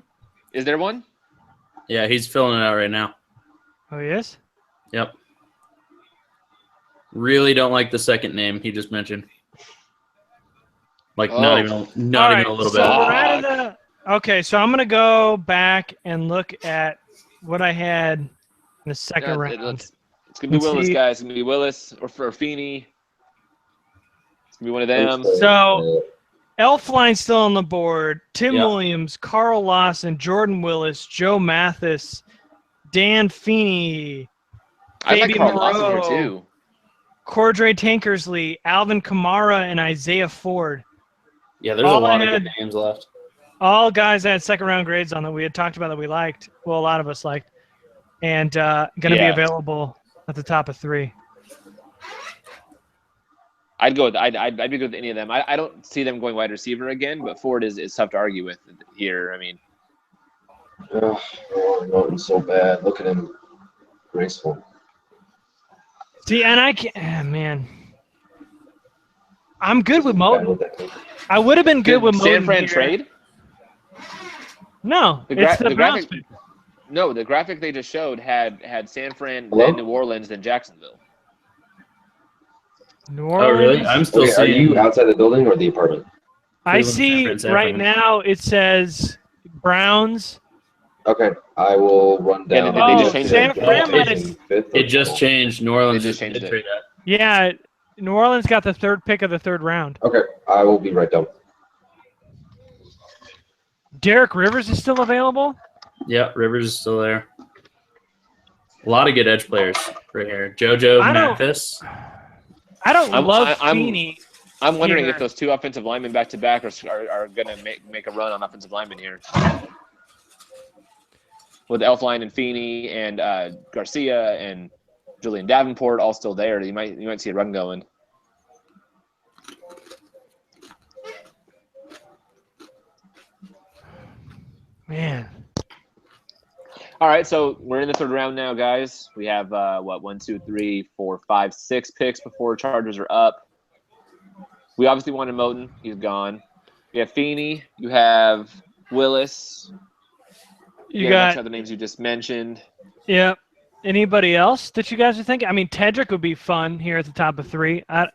S3: Is there one?
S1: Yeah, he's filling it out right now.
S2: Oh, yes?
S1: Yep. Really don't like the second name he just mentioned. Like not even
S2: All
S1: even
S2: right,
S1: a little
S2: so
S1: bit.
S2: we're out of the... Okay, so I'm going to go back and look at what I had in the second round.
S3: It's going to be
S2: Let's
S3: Willis,
S2: see.
S3: guys. It's going to be Willis or Feeney. It's going to be one of them.
S2: So- Elfline's still on the board. Tim
S1: Yeah.
S2: Williams, Carl Lawson, Jordan Willis, Joe Mathis, Dan Feeney,
S3: I like
S2: Fabian
S3: Carl Lawson here,
S2: Moreau,
S3: too.
S2: Cordray Tankersley, Alvin Kamara, and Isaiah Ford.
S1: Yeah, there's a
S2: all I
S1: lot of
S2: had-
S1: good names left.
S2: All guys that had second round grades on that we had talked about that we liked. Well, a lot of us liked. And going to be
S3: Yeah.
S2: available at the top of 3.
S3: I'd go with I'd be good with any of them. I don't see them going wide receiver again, but Ford is tough to argue with here. I mean,
S4: Oh, Norton's so bad. Look at him. Graceful.
S2: See, and I can't, man. I'm good with
S4: Bad
S2: Moton.
S4: with that.
S2: I would have been good
S3: did
S2: with Moton
S3: San Fran
S2: here.
S3: trade?
S2: No,
S3: The gra-
S2: it's the
S3: the
S2: Browns
S3: graphic-
S2: pick.
S3: No, the graphic they just showed had San Fran,
S4: Hello?
S3: then New Orleans, then Jacksonville.
S2: New
S1: Oh,
S2: Orleans.
S1: really? I'm still
S4: Okay, are
S1: seeing.
S4: you outside the building or the apartment?
S2: I
S1: Cleveland,
S2: see
S1: San Fran,
S2: right
S1: San Fran.
S2: now it says Browns.
S4: Okay, I will run
S3: Yeah,
S4: down.
S3: they just
S2: Oh,
S3: changed
S2: San
S3: it.
S2: Fran might have.
S4: Fifth
S1: It just changed. New Orleans
S3: They just changed
S1: did
S3: it.
S1: trade that.
S2: Yeah, New Orleans got the 3rd pick of the 3rd round.
S4: Okay, I will be right down.
S2: Derek Rivers is still available.
S1: Yeah, Rivers is still there. A lot of good edge players right here. JoJo
S2: I don't-
S1: Mathis.
S2: I don't love
S3: I'm-
S2: Feeney.
S3: I'm wondering
S2: Here.
S3: if those 2 offensive linemen back to back are going to make a run on offensive linemen here. With Elfline and Feeney and Garcia and Julian Davenport all still there, you might see a run going.
S2: Man,
S3: All right, so we're in the 3rd round now, guys. We have 1, 2, 3, 4, 5, 6 picks before Chargers are up. We obviously wanted Moten. He's gone. You have Feeney. You have Willis.
S2: You
S3: got a bunch
S2: got
S3: of other names you just mentioned.
S2: yeah. Anybody else that you guys are thinking? I mean, Tedrick would be fun here at the top of 3. I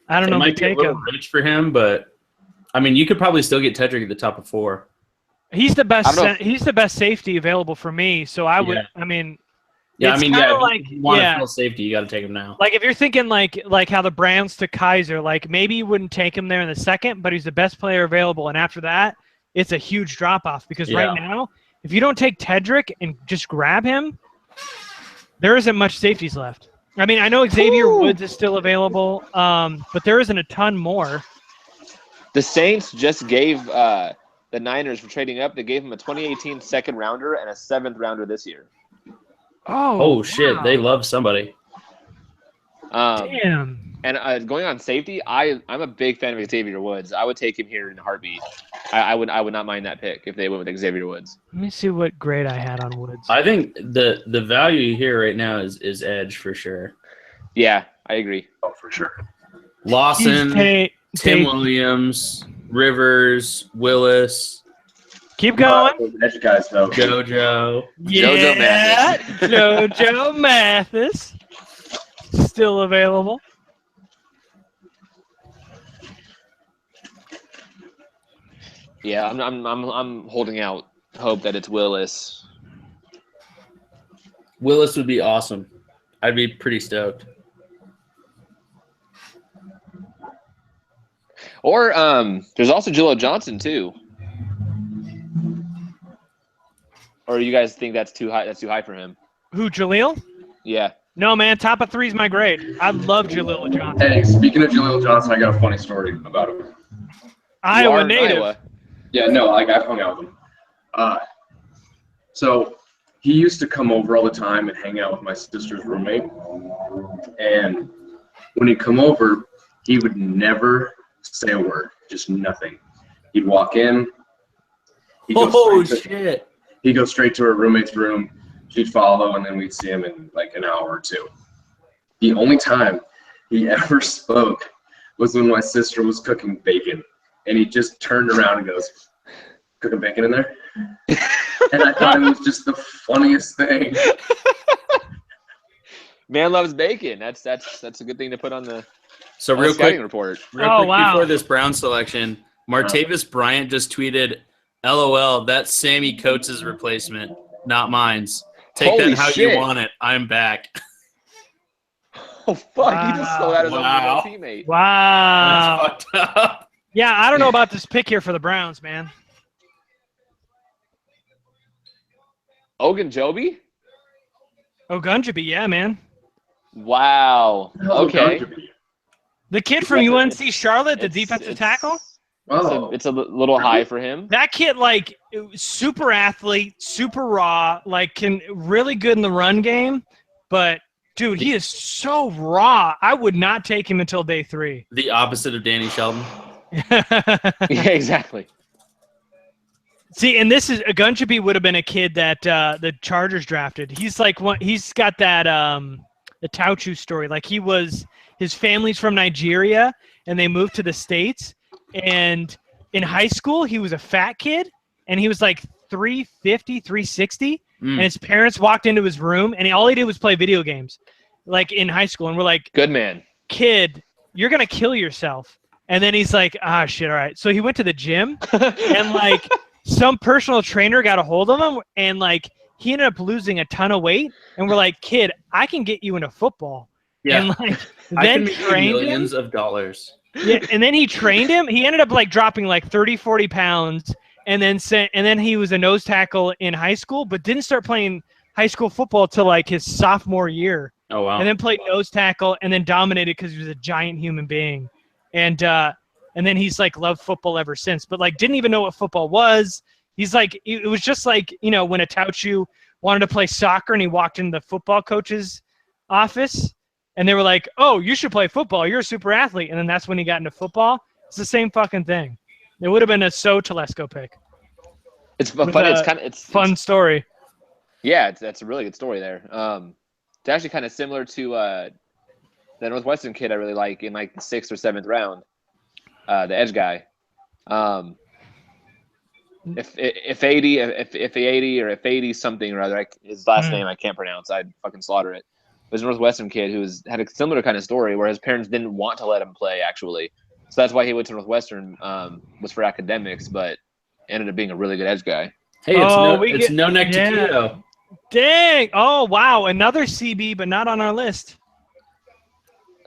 S2: don't
S1: It
S2: know if
S1: might
S2: we
S1: be a
S2: take
S1: little
S2: him.
S1: rich for him, but I mean, you could probably still get Tedrick at the top of 4.
S2: He's the
S3: I
S2: best.
S3: don't know if-
S2: He's the best safety available for me. So I would.
S1: Yeah.
S2: I mean,
S1: Yeah,
S2: it's
S1: I mean,
S2: kinda
S1: yeah.
S2: like
S1: If you want to
S2: yeah.
S1: fill safety, you got to take him now.
S2: Like if you're thinking like how the Browns took Kaiser, like maybe you wouldn't take him there in the second, but he's the best player available, and after that, it's a huge drop off because
S1: Yeah.
S2: right now, if you don't take Tedrick and just grab him, there isn't much safeties left. I mean, I know Xavier Woods is still available, but there isn't a ton more.
S3: The Saints just gave the Niners for trading up. They gave him a 2018 second rounder and a 7th rounder this year.
S1: Oh shit,
S2: wow.
S1: they love somebody.
S2: Damn.
S3: And going on safety, I'm a big fan of Xavier Woods. I would take him here in a heartbeat. I would not mind that pick if they went with Xavier Woods.
S2: Let me see what grade I had on Woods.
S1: I think the value here right now is edge for sure.
S3: Yeah, I agree.
S4: Oh, for sure.
S1: Lawson, Tim
S2: Tate.
S1: Williams, Rivers, Willis,
S2: Keep going.
S4: Those edge guys, though.
S1: JoJo.
S3: JoJo
S2: Yeah,
S3: Mathis.
S2: JoJo Mathis. Still available.
S3: Yeah, I'm holding out hope that it's Willis.
S1: Willis would be awesome. I'd be pretty stoked.
S3: Or there's also Jaleel Johnson too. Or you guys think that's too high? That's too high for him.
S2: Who, Jaleel?
S3: Yeah.
S2: No, man. Top of 3 is my grade. I love Jaleel Johnson.
S5: Hey, speaking of Jaleel Johnson, I got a funny story about him.
S3: You
S2: Iowa
S3: are in
S2: native.
S3: Iowa.
S5: Yeah, no, like I've hung out with him. So he used to come over all the time and hang out with my sister's roommate. And when he'd come over, he would never say a word, just nothing. He'd walk in. He'd go straight to her roommate's room. She'd follow, and then we'd see him in like an hour or two. The only time he ever spoke was when my sister was cooking bacon. And he just turned around and goes, "Cooking bacon in there?" And I thought it was just the funniest thing.
S3: Man loves bacon. That's a good thing to put on the
S1: So
S3: on
S1: real
S3: the scouting
S1: quick,
S3: report.
S2: Wow.
S1: before this Brown selection, Martavis Bryant just tweeted, "LOL, that's Sammy Coates' replacement, not mine's. Take
S3: Holy
S1: that how
S3: shit.
S1: you want it. I'm back."
S3: Oh fuck! He just stole out his
S1: Wow.
S3: own teammate.
S2: Wow.
S1: That's fucked up.
S2: Yeah, I don't know about this pick here for the Browns, man.
S3: Ogunjobi?
S2: Ogunjobi, yeah, man.
S3: Wow. Okay.
S2: The kid from UNC Charlotte, the defensive tackle.
S5: Oh,
S3: It's a little high for him.
S2: That kid, like, super athlete, super raw, like, can really good in the run game. But, dude, he is so raw. I would not take him until day 3.
S1: The opposite of Danny Shelton.
S3: Yeah, exactly.
S2: See, and this is Ogunjobi would have been a kid that the Chargers drafted. He's like he's got that the Tauchu story. Like his family's from Nigeria and they moved to the States. And in high school, he was a fat kid and he was like 350, 360. And his parents walked into his room and all he did was play video games, like in high school. And we're like,
S3: Good man.
S2: "Kid, you're gonna kill yourself." And then he's like, "Ah, shit, all right." So he went to the gym and like. Some personal trainer got a hold of him, and like he ended up losing a ton of weight. And we're like, "Kid, I can get you into football."
S1: Yeah.
S2: And like
S1: I
S2: then
S1: can make you
S2: trained
S1: millions
S2: him.
S1: of dollars.
S2: Yeah, and then he trained him. He ended up like dropping like 30, 40 pounds, and then he was a nose tackle in high school, but didn't start playing high school football till like his sophomore year.
S1: Oh wow.
S2: And then played nose tackle, and then dominated because he was a giant human being. And then he's like loved football ever since, but like didn't even know what football was. He's like, it was just like, you know, when a Tauchu wanted to play soccer and he walked into the football coach's office and they were like, "Oh, you should play football. You're a super athlete." And then that's when he got into football. It's the same fucking thing. It would have been a Telesco pick.
S3: It's fun. It's
S2: Fun story.
S3: Yeah, that's a really good story there. It's actually kind of similar to the Northwestern kid I really like in like the 6th or 7th round. the edge guy. If 80 or if 80 something or other, his last name I can't pronounce. I'd fucking slaughter it. There's a Northwestern kid had a similar kind of story where his parents didn't want to let him play actually, so that's why he went to Northwestern. Was for academics, but ended up being a really good edge guy.
S1: Hey, it's no neck to Keto.
S2: Dang! Oh wow, another CB, but not on our list.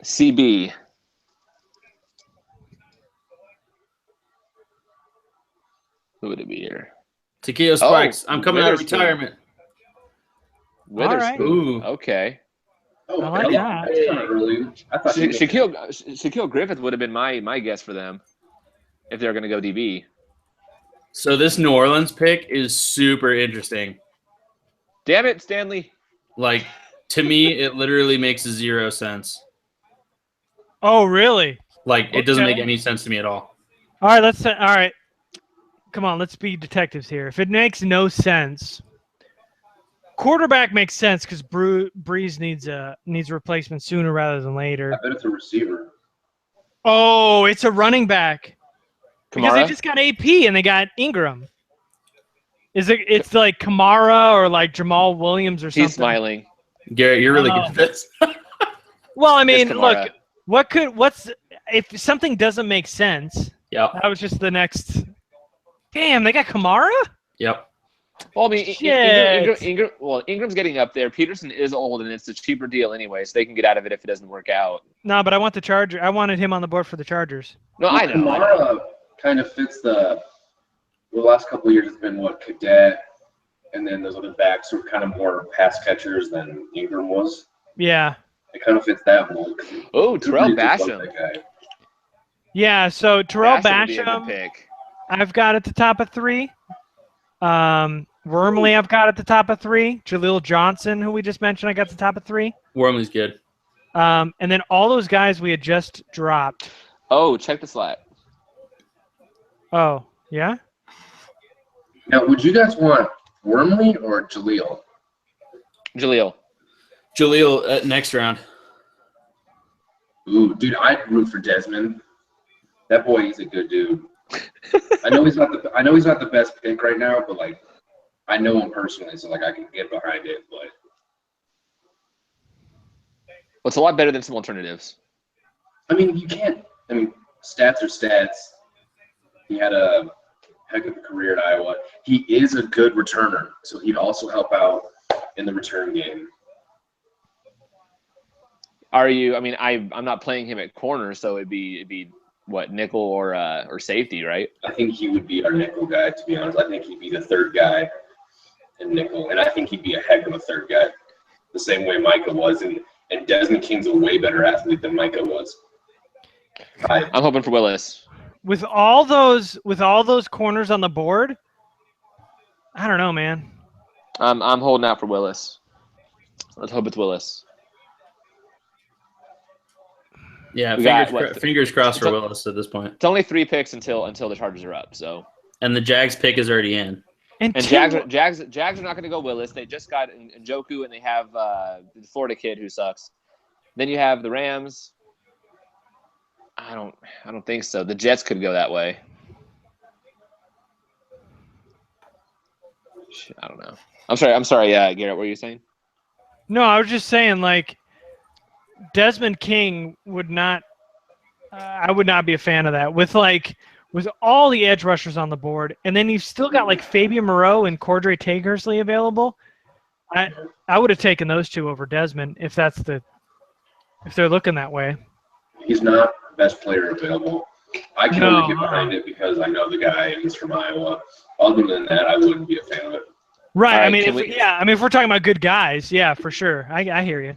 S3: CB. Who would it be here?
S1: Taquillo Spikes. I'm coming out of retirement.
S3: Witherspoon.
S1: Ooh.
S3: Okay.
S4: Oh,
S2: I like that.
S4: That's kind of early. I thought
S3: Shaquille Griffith would have been my guess for them if they're going to go DB.
S1: So this New Orleans pick is super interesting.
S3: Damn it, Stanley.
S1: Like, to me, it literally makes 0 sense.
S2: Oh, really?
S1: Like, it doesn't make any sense to me at all.
S2: All right, all right. Come on, let's be detectives here. If it makes no sense, quarterback makes sense because Breeze needs a replacement sooner rather than later.
S4: I bet it's a receiver.
S2: Oh, it's a running back. Because they
S3: Kamara?
S2: just got AP and they got Ingram. It's like Kamara or like Jamal Williams or something?
S3: He's smiling.
S1: Garrett, you're really good at this.
S2: Well, I mean,
S3: Kamara.
S2: look, if something doesn't make sense?
S1: Yep.
S2: That was just the next. Damn, they got Kamara?
S1: Yep.
S3: Well, I mean,
S2: Shit.
S3: Ingram's getting up there. Peterson is old, and it's a cheaper deal anyway, so they can get out of it if it doesn't work out.
S2: No, but I want the Charger. I wanted him on the board for the Chargers.
S3: No, I know.
S4: Kamara kind of fits the last couple of years has been what Cadet, and then those other backs were kind of more pass catchers than Ingram was.
S2: Yeah.
S4: It kind of fits that mold.
S3: Oh, Terrell Basham.
S4: That guy.
S2: Yeah, so Terrell
S3: would be a good
S2: Basham,
S3: pick.
S2: I've got at the top of 3. Wormley, I've got at the top of 3. Jaleel Johnson, who we just mentioned, I got at the top of 3.
S1: Wormley's good.
S2: And then all those guys we had just dropped.
S3: Oh, check the slot.
S2: Oh, yeah?
S4: Now, would you guys want Wormley or Jaleel?
S3: Jaleel.
S1: Jaleel next round.
S4: Ooh, dude, I'd root for Desmond. That boy, he's a good dude. I know he's not the best pick right now, but like, I know him personally, so like I can get behind it. But
S3: Well, it's a lot better than some alternatives.
S4: I mean, you can't. I mean, stats are stats. He had a heck of a career at Iowa. He is a good returner, so he'd also help out in the return game.
S3: Are you? I mean, I'm not playing him at corner, so it'd be what, nickel or safety, right?
S4: I think he would be our nickel guy, to be honest. I think he'd be the third guy in nickel, and I think he'd be a heck of a third guy, the same way Micah was. And Desmond King's a way better athlete than Micah was.
S3: I'm hoping for Willis.
S2: With all those corners on the board, I don't know, man.
S3: I'm holding out for Willis. Let's hope it's Willis.
S1: Yeah, fingers crossed for Willis at this point.
S3: It's only 3 picks until the Chargers are up. So.
S1: And the Jags pick is already in.
S3: And Jags are not going to go Willis. They just got Njoku, and they have the Florida kid who sucks. Then you have the Rams. I don't think so. The Jets could go that way. I don't know. I'm sorry. Garrett, what were you saying?
S2: No, I was just saying, like, Desmond King would not. I would not be a fan of that. With all the edge rushers on the board, and then you've still got like Fabian Moreau and Cordray Takersley available. I would have taken those two over Desmond if they're looking that way.
S4: He's not the best player available. I can only get behind it because I know the guy and he's from Iowa. Other than that, I wouldn't be a fan of it.
S2: Right.
S3: Right,
S2: I mean, if we're talking about good guys, yeah, for sure. I hear you.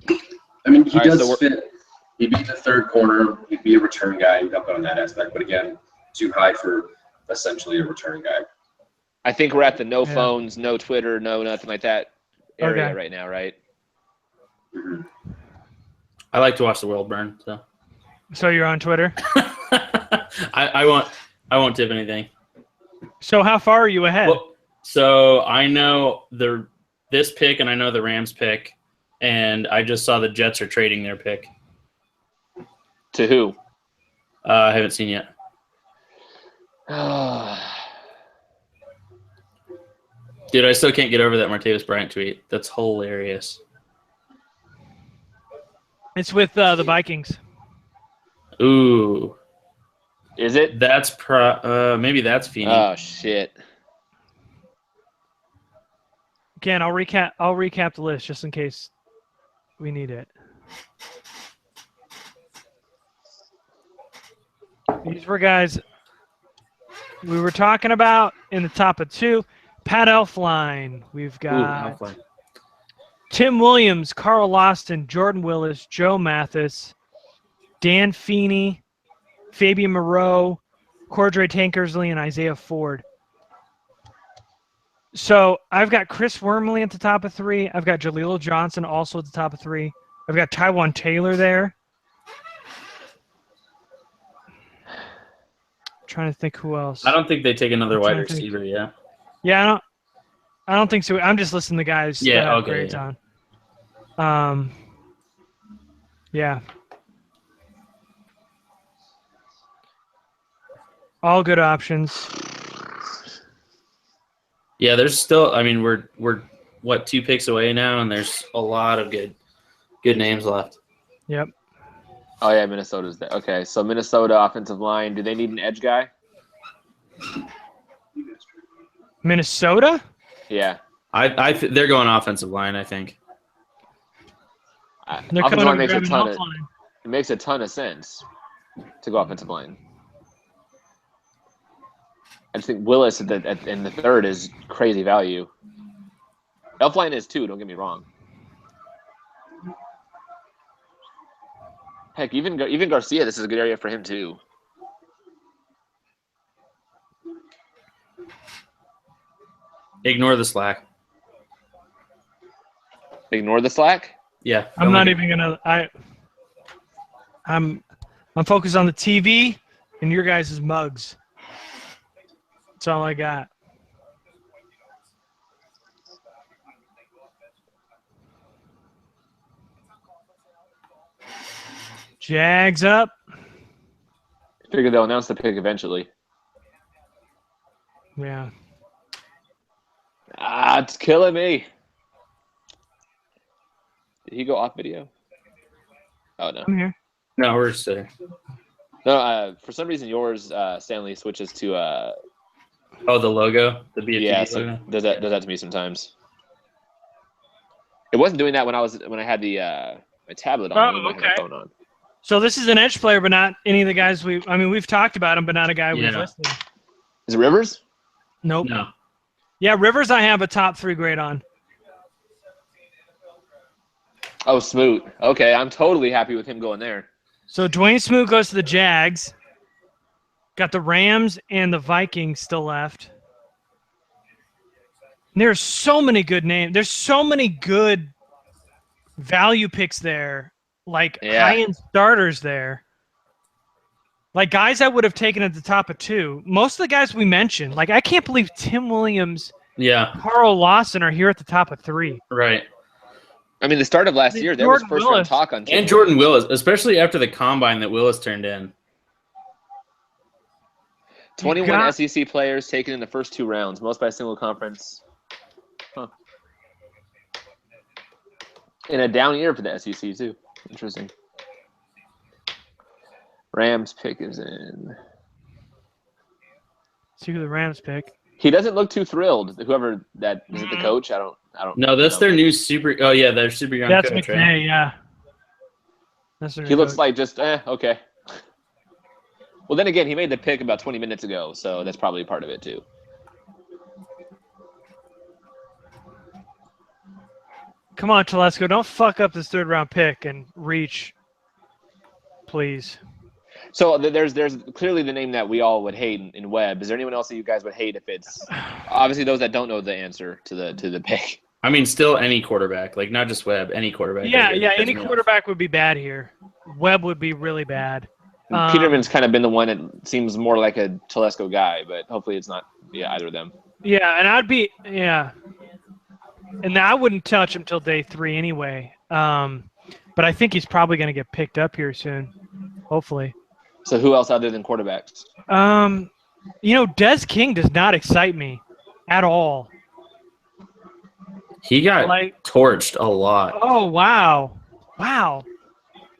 S4: I mean, he does fit. He'd be the third corner. He'd be a return guy. He'd help out on that aspect. But again, too high for essentially a return guy.
S3: I think we're at the no phones, no Twitter, no nothing like that area right now, right?
S4: Mm-hmm.
S1: I like to watch the world burn.
S2: So you're on Twitter?
S1: I won't tip anything.
S2: So how far are you ahead?
S1: Well, so I know this pick, and I know the Rams pick, and I just saw the Jets are trading their pick.
S3: To who?
S1: I haven't seen yet. Dude, I still can't get over that Martavis Bryant tweet. That's hilarious.
S2: It's with the Vikings.
S1: Ooh,
S3: Is it?
S1: that's maybe that's Feeney.
S3: Oh shit.
S2: Again, I'll recap the list just in case we need it. These were guys we were talking about in the top of 2. Pat Elflein. We've got
S1: Elflein.
S2: Tim Williams, Carl Lawson, Jordan Willis, Joe Mathis, Dan Feeney, Fabian Moreau, Cordray Tankersley, and Isaiah Ford. So I've got Chris Wormley at the top of 3. I've got Jaleel Johnson also at the top of 3. I've got Tywan Taylor there. Trying to think who else.
S1: I don't think they take another
S2: I'm
S1: wide
S2: trying to think.
S1: receiver. Yeah.
S2: Yeah, I don't think so. I'm just listing the guys
S1: Yeah,
S2: that have
S1: okay,
S2: grades
S1: yeah.
S2: on. Yeah. All good options.
S1: Yeah, there's still. I mean, we're what 2 picks away now, and there's a lot of good names left.
S2: Yep.
S3: Oh yeah, Minnesota's there. Okay, so Minnesota offensive line. Do they need an edge guy?
S2: Minnesota?
S3: Yeah.
S1: They're going offensive line. I think.
S2: They're
S3: Offensive
S2: coming
S3: line
S2: up
S3: makes a
S2: grabbing
S3: ton of
S2: Elflein.
S3: it makes a ton of sense to go offensive line. I just think Willis in the third is crazy value. Elflein is too. Don't get me wrong. Heck, even Garcia, this is a good area for him too.
S1: Ignore the slack.
S3: Ignore the slack.
S1: Yeah.
S2: I'm not even gonna. I'm focused on the TV and your guys' mugs. That's all I got. Jags up.
S3: Figure they'll announce the pick eventually.
S2: Yeah.
S3: It's killing me. Did he go off video? Oh no.
S2: I'm here.
S1: No, we're still.
S3: No. For some reason, yours Stanley switches to
S1: Oh, the logo, the Bftb
S3: yeah.
S1: logo.
S3: So does that to me sometimes. It wasn't doing that when I had the my tablet on.
S2: Oh,
S3: when I had my
S2: okay.
S3: phone on.
S2: So this is an edge player, but not any of the guys we've talked about him, but not a guy we've
S1: Yeah.
S2: listed.
S3: Is it Rivers?
S2: Nope.
S1: No.
S2: Yeah, Rivers I have a top 3 grade on.
S3: Oh, Smoot. Okay, I'm totally happy with him going there.
S2: So Dwayne Smoot goes to the Jags. Got the Rams and the Vikings still left. There's so many good names. There's so many good value picks there, like
S3: Yeah.
S2: high-end starters there. Like guys I would have taken at the top of 2. Most of the guys we mentioned, like I can't believe Tim Williams,
S1: Yeah.
S2: Carl Lawson are here at the top of 3.
S1: Right.
S3: I mean, the start of last year, there was
S2: Jordan
S3: first round
S2: Willis.
S3: talk on Tim
S1: And Jordan Willis, especially after the combine that Willis turned in.
S3: 21
S2: got-
S3: SEC players taken in the first 2 rounds, most by a single conference. Huh. In a down year for the SEC too. Interesting. Rams pick is in.
S2: See who the Rams pick.
S3: He doesn't look too thrilled. Whoever that is, it the coach? I don't.
S1: No, that's
S3: know.
S1: their new super. Oh yeah, their super young
S2: That's
S1: coach.
S2: McVay,
S1: Right?
S2: yeah. That's their
S3: He looks
S2: coach.
S3: like just okay. Well, then again, he made the pick about 20 minutes ago, so that's probably part of it too.
S2: Come on, Telesco, don't fuck up this 3rd round pick and reach, please.
S3: So there's clearly the name that we all would hate in Webb. Is there anyone else that you guys would hate if it's obviously those that don't know the answer to the pick?
S1: I mean, still any quarterback, like not just Webb, any quarterback.
S2: Yeah,
S1: Doesn't
S2: yeah.
S1: piss
S2: Any
S1: me off.
S2: quarterback would be bad here. Webb would be really bad.
S3: Peterman's kind of been the one that seems more like a Telesco guy, but hopefully it's not either of them.
S2: Yeah, and and I wouldn't touch him till day 3 anyway. But I think he's probably going to get picked up here soon, hopefully.
S3: So who else other than quarterbacks?
S2: You know, Des King does not excite me at all.
S1: He got
S2: Like,
S1: torched a lot.
S2: oh wow, wow.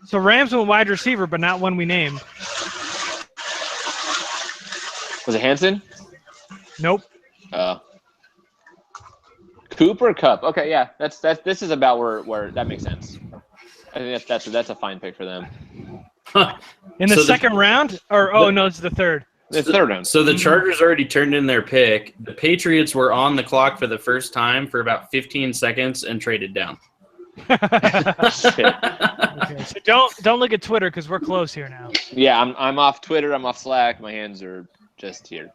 S2: So Rams went wide receiver, but not one we named.
S3: Was it Hanson?
S2: Nope.
S3: Cooper Cup. Okay, yeah, that's this is about where that makes sense. I think that's a fine pick for them.
S2: In the
S1: So
S2: second round, or no, it's the third.
S3: The third round.
S1: So the Chargers already turned in their pick. The Patriots were on the clock for the first time for about 15 seconds and traded down.
S2: Okay, so don't look at Twitter because we're close here now.
S3: Yeah, I'm off Twitter. I'm off Slack. My hands are just here.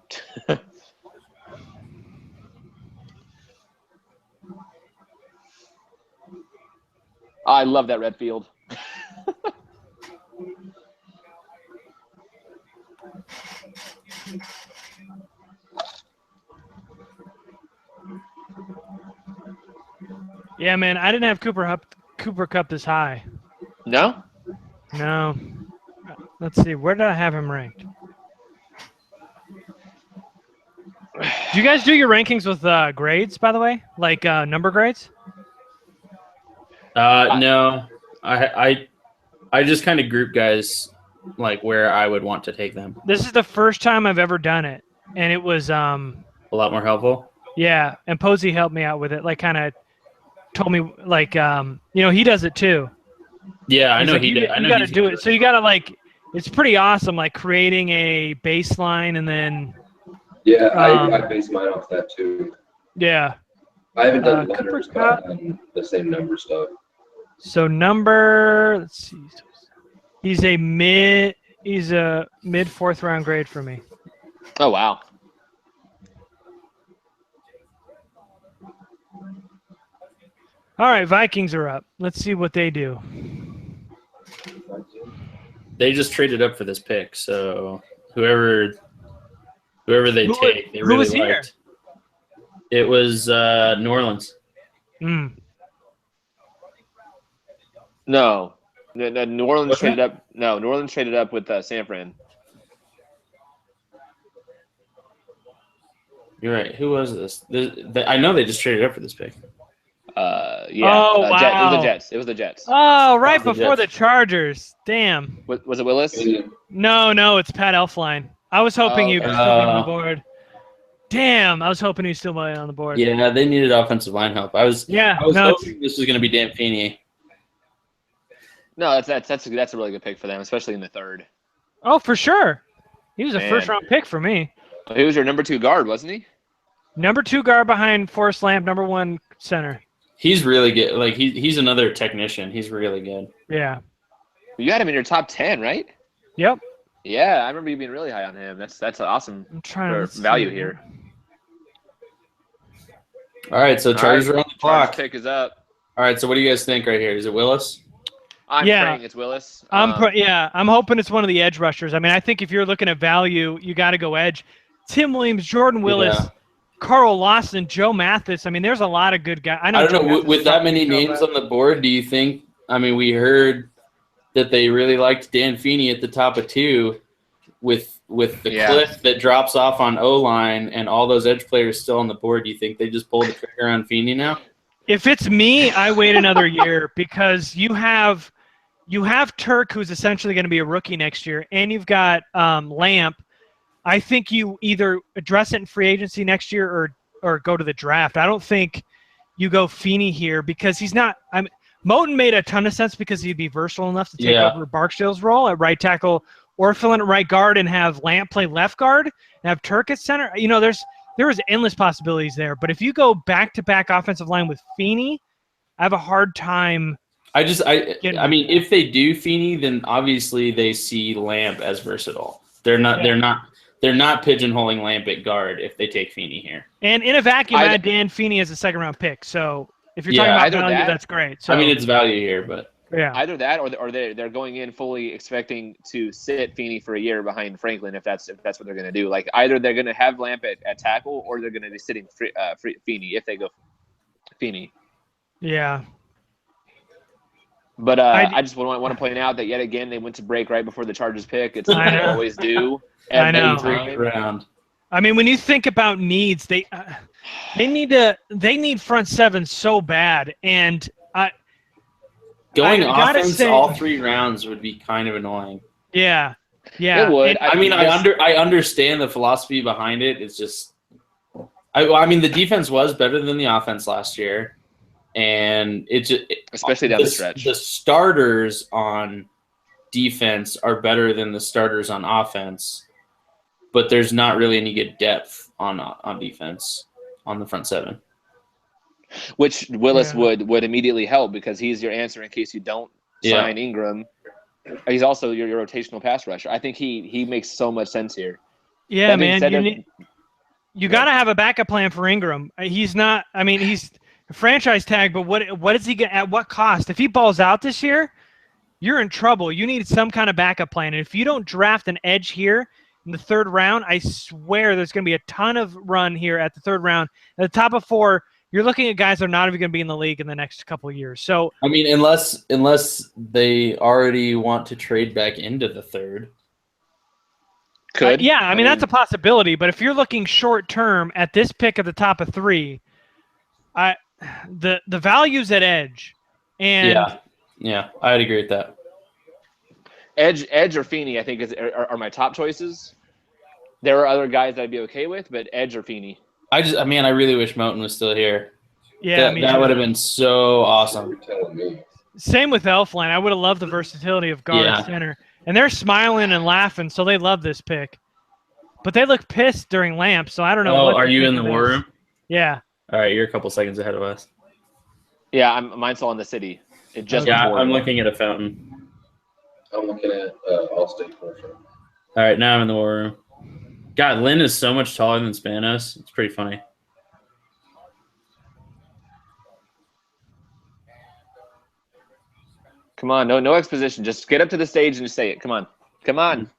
S3: I love that red field.
S2: Yeah, man, I didn't have Cooper Cup this high.
S3: No?
S2: No. Let's see. Where did I have him ranked? Do you guys do your rankings with grades, by the way? Like number grades?
S1: No, I just kind of group guys like where I would want to take them.
S2: This is the first time I've ever done it, and it was
S1: A lot more helpful.
S2: yeah. And Posey helped me out with it. Like, kind of told me like he does it too.
S1: Yeah, I
S2: He's
S1: know
S2: like,
S1: he did. I
S2: You
S1: know
S2: got to
S1: he's
S2: do it. So you got to like. It's pretty awesome. Like creating a baseline and then
S4: Yeah, I base mine off that too.
S2: yeah.
S4: I haven't done
S2: Cooper
S4: letters, but
S2: Cup.
S4: I've done the same number stuff.
S2: So number, let's see, he's a mid fourth round grade for me.
S3: Oh, wow.
S2: All right, Vikings are up. Let's see what they do.
S1: They just traded up for this pick, so whoever they take, they
S2: who
S1: really
S2: was here?
S1: liked. It was New Orleans.
S2: Mm.
S3: No. New Orleans
S1: What's
S3: traded up. No, New Orleans traded up with San Fran.
S1: You're right. Who was this? I know they just traded up for this pick.
S3: Yeah.
S2: Oh,
S3: It was
S2: wow.
S3: the Jets. It was the Jets.
S2: Oh, right
S1: The
S2: before
S1: Jets.
S2: the Chargers. Damn.
S3: Was it Willis?
S2: No, it's Pat Elflein. I was hoping
S3: Oh,
S2: he
S3: okay.
S2: was still on the board. Damn, I was hoping he was still on the board.
S1: Yeah, they needed offensive line help. I was
S2: Yeah,
S1: hoping this was going to be Dan Feeney.
S3: No, that's a really good pick for them, especially in the third.
S2: Oh, for sure. He was a
S3: Man.
S2: first round pick for me.
S3: He was your number 2 guard, wasn't he?
S2: Number 2 guard behind Forrest Lamp, number 1 center.
S1: He's really good. Like he's another technician. He's really good.
S2: Yeah.
S3: You had him in your top 10, right?
S2: Yep.
S3: Yeah, I remember you being really high on him. That's an awesome
S2: I'm trying to
S3: value
S2: see.
S3: here.
S1: All right, so Chargers are on the clock.
S3: Chargers pick is up.
S1: All right, so what do you guys think right here? Is it Willis?
S3: I'm
S2: Yeah.
S3: praying it's Willis.
S2: I'm hoping it's one of the edge rushers. I mean, I think if you're looking at value, you got to go edge. Tim Williams, Jordan Willis,
S1: Yeah.
S2: Carl Lawson, Joe Mathis. I mean, there's a lot of good guys.
S1: I don't know. With that many names on the board, do you think? I mean, we heard that they really liked Dan Feeney at the top of 2, with the cliff that drops off on O-line and all those edge players still on the board. Do you think they just pulled the trigger on Feeney now?
S2: If it's me, I wait another year because you have Turk, who's essentially going to be a rookie next year, and you've got Lamp. I think you either address it in free agency next year or go to the draft. I don't think you go Feeney here because he's not. Moton made a ton of sense because he'd be versatile enough to take over Barksdale's role at right tackle or fill in at right guard and have Lamp play left guard and have Turk at center. You know, there was endless possibilities there. But if you go back-to-back offensive line with Feeney, I have a hard time.
S1: I mean, if they do Feeney, then obviously they see Lamp as versatile. They're not pigeonholing Lamp at guard if they take Feeney here.
S2: And in a vacuum, I had Dan Feeney as a second-round pick. So if you're talking about value, that's great. So,
S1: I mean, it's value here, but
S2: yeah,
S3: either that or they're going in fully expecting to sit Feeney for a year behind Franklin if that's what they're going to do. Like either they're going to have Lamp at tackle or they're going to be sitting Feeney if they go Feeney.
S2: Yeah.
S3: But I just want to point out that yet again they went to break right before the Chargers pick. It's what they always do.
S2: I know.
S1: round.
S2: I mean, when you think about needs, they need front seven so bad, and
S1: Going
S2: I gotta
S1: offense
S2: say-
S1: all 3 rounds would be kind of annoying.
S2: yeah.
S3: It would.
S2: And-
S1: I mean, I understand the philosophy behind it. It's just, I mean, the defense was better than the offense last year, and it just
S3: especially down the stretch.
S1: The starters on defense are better than the starters on offense, but there's not really any good depth on defense on the front seven.
S3: Which Willis
S2: Yeah.
S3: would immediately help because he's your answer in case you don't sign Ingram. He's also your rotational pass rusher. I think he makes so much sense here.
S2: Yeah,
S3: That being
S2: man.
S3: said,
S2: You got to have a backup plan for Ingram. He's not. I mean, he's a franchise tag, but what is he get at? What cost? If he balls out this year, you're in trouble. You need some kind of backup plan. And if you don't draft an edge here in the 3rd round, I swear there's going to be a ton of run here at the 3rd round. At the top of 4, you're looking at guys that are not even going to be in the league in the next couple of years. So
S1: I mean, unless they already want to trade back into the 3rd.
S3: could.
S2: yeah, I mean that's a possibility. But if you're looking short term at this pick at the top of 3, the value's at edge, and
S1: yeah, I'd agree with that.
S3: Edge or Feeney, I think are my top choices. There are other guys I'd be okay with, but Edge or Feeney.
S1: I really wish Moten was still here.
S2: yeah,
S1: that would have been so awesome.
S4: You're telling me.
S2: Same with Elfline. I would have loved the versatility of guard
S1: Yeah.
S2: center. And they're smiling and laughing, so they love this pick. But they look pissed during Lamp, so I don't know.
S1: Oh, are you in the war room?
S2: Yeah.
S1: All right, you're a couple seconds ahead of us.
S3: Yeah, mine's still in the city. It just
S1: Yeah,
S3: went
S1: I'm
S3: horrible.
S1: looking at a fountain.
S4: I'm looking at Allstate commercial.
S1: All right, now I'm in the war room. God, Lynn is so much taller than Spanos. It's pretty funny.
S3: Come on, no exposition. Just get up to the stage and just say it. Come on.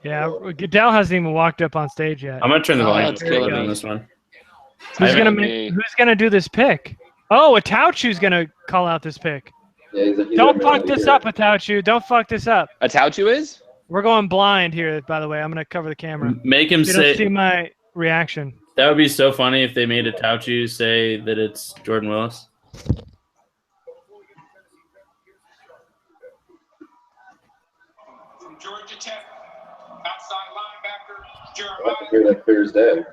S2: Yeah, Goodell hasn't even walked up on stage yet.
S1: I'm gonna turn the volume
S3: it's
S1: up
S3: killing
S1: on
S3: me.
S1: this one.
S2: Who's
S1: I
S2: gonna
S3: haven't-
S2: who's gonna do this pick? Oh, Atauchu's gonna call out this pick.
S4: Yeah, he's
S2: Don't
S4: our
S2: fuck
S4: man
S2: this
S4: here.
S2: up, Atauchu. Don't fuck this up.
S3: Atauchu is?
S2: We're going blind here, by the way. I'm gonna cover the camera.
S1: Make him
S2: You don't see
S1: say
S2: my reaction.
S1: that would be so funny if they made a Tauchu say that it's Jordan Willis.
S6: From Georgia Tech, outside linebacker
S4: I
S6: Jeremiah.
S4: can hear that clear as day.
S6: Outside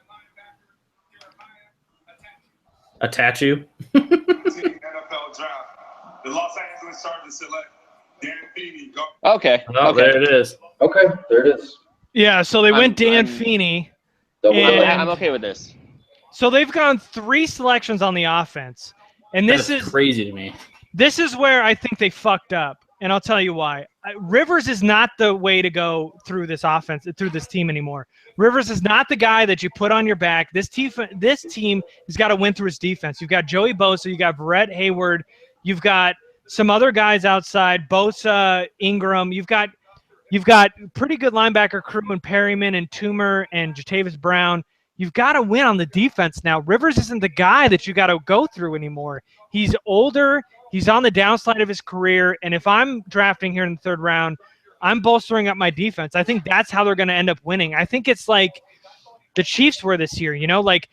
S6: linebacker Jeremiah.
S1: A Tatu?
S6: NFL draft. The Los Angeles Chargers select Dan Feeney.
S3: Okay.
S1: Oh,
S3: okay.
S1: there it is.
S4: Okay, there it is.
S2: Yeah, so they went Dan
S3: I'm-
S2: Feeney.
S4: Double
S2: And-
S4: down.
S3: I'm okay with this.
S2: So they've gone 3 selections on the offense. And this
S1: That's
S2: is
S1: crazy to me.
S2: This is where I think they fucked up, and I'll tell you why. Rivers is not the way to go through this offense, through this team anymore. Rivers is not the guy that you put on your back. This team has got to win through its defense. You've got Joey Bosa, you got Brett Hayward, you've got some other guys outside, Bosa, Ingram. You've got pretty good linebacker crew in Perryman and Toomer and Jatavis Brown. You've got to win on the defense now. Rivers isn't the guy that you got to go through anymore. He's older. He's on the downside of his career. And if I'm drafting here in the 3rd round, I'm bolstering up my defense. I think that's how they're going to end up winning. I think it's like the Chiefs were this year, like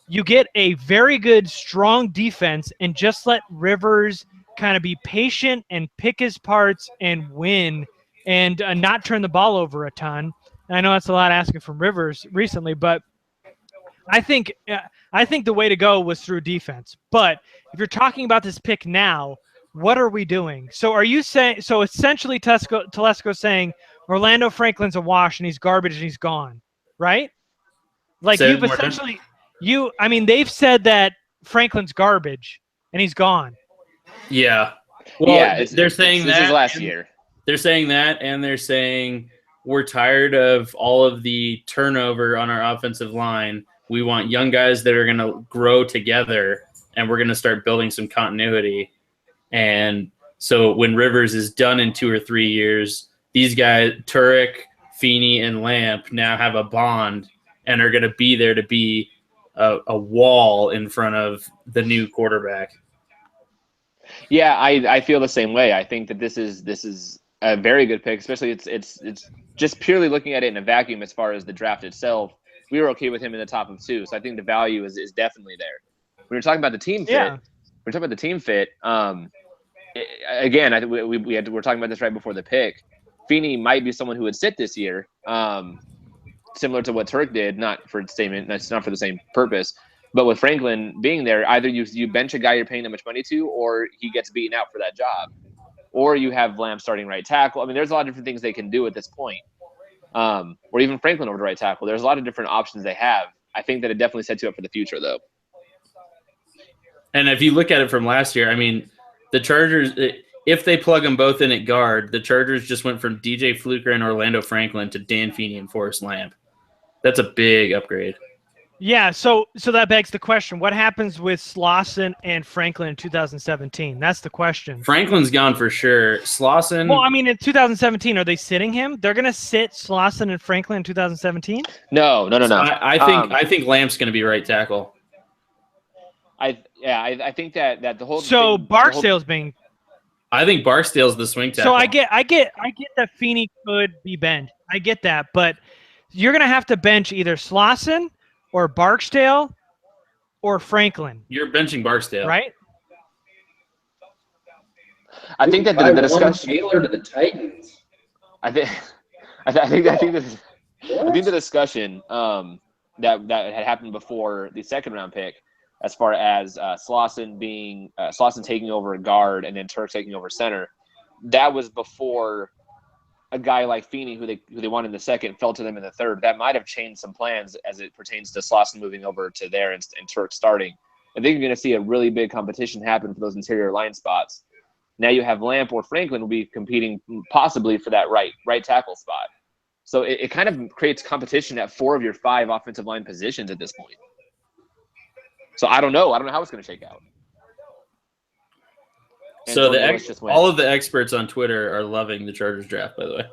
S2: you get a very good, strong defense and just let Rivers kind of be patient and pick his parts and win and not turn the ball over a ton. And I know that's a lot asking from Rivers recently, but I think the way to go was through defense. But if you're talking about this pick now, what are we doing? So are you saying? So essentially, Telesco's saying Orlando Franklin's a wash and he's garbage and he's gone, right? Like
S1: Say it
S2: you've
S1: one more time.
S2: essentially I mean, they've said that Franklin's garbage and he's gone.
S1: Yeah. Well,
S3: yeah,
S1: they're saying
S3: this
S1: that
S3: is last
S1: and-
S3: year.
S1: They're saying that, and they're saying we're tired of all of the turnover on our offensive line. We want young guys that are going to grow together, and we're going to start building some continuity. And so when Rivers is done in 2 or 3 years, these guys, Turek, Feeney, and Lamp, now have a bond and are going to be there to be a wall in front of the new quarterback.
S3: Yeah, I feel the same way. I think that this is a very good pick, especially it's just purely looking at it in a vacuum as far as the draft itself, we were okay with him in the top of 2. So I think the value is definitely there. When you're talking about the team fit,
S2: Yeah.
S3: we're talking about the team fit. Again, I think we're talking about this right before the pick. Feeney might be someone who would sit this year, similar to what Turk did, not for the same purpose. But with Franklin being there, either you bench a guy you're paying that much money to, or he gets beaten out for that job, or you have Lamb starting right tackle. I mean, there's a lot of different things they can do at this point, or even Franklin over to right tackle. There's a lot of different options they have. I think that it definitely sets you up for the future, though.
S1: And if you look at it from last year, I mean, the Chargers, if they plug them both in at guard, the Chargers just went from DJ Fluker and Orlando Franklin to Dan Feeney and Forrest Lamp. That's a big upgrade.
S2: Yeah, so that begs the question: what happens with Slauson and Franklin in 2017? That's the question.
S1: Franklin's gone for sure. Slauson.
S2: Well, I mean, in 2017, are they sitting him? They're gonna sit Slauson and Franklin in 2017?
S3: No.
S1: I think Lamp's going to be right tackle.
S3: I think that the whole
S2: So
S3: thing,
S2: Barksdale's being.
S1: I think Barksdale's the swing tackle.
S2: So I get that Feeney could be benched. I get that, but you're gonna have to bench either Slauson or Barksdale or Franklin.
S1: You're benching Barksdale,
S2: right?
S3: I think that the discussion
S4: Taylor to the Titans.
S3: I think the discussion that had happened before the second round pick, as far as Slauson taking over a guard and then Turk taking over center, that was before a guy like Feeney, who they wanted in the second, fell to them in the third. That might have changed some plans as it pertains to Slauson moving over to there and Turk starting. I think you're going to see a really big competition happen for those interior line spots. Now you have Lamp or Franklin will be competing possibly for that right tackle spot. So it kind of creates competition at 4 of your 5 offensive line positions at this point. So I don't know how it's going to shake out. And
S1: So all of the experts on Twitter are loving the Chargers draft, by the way.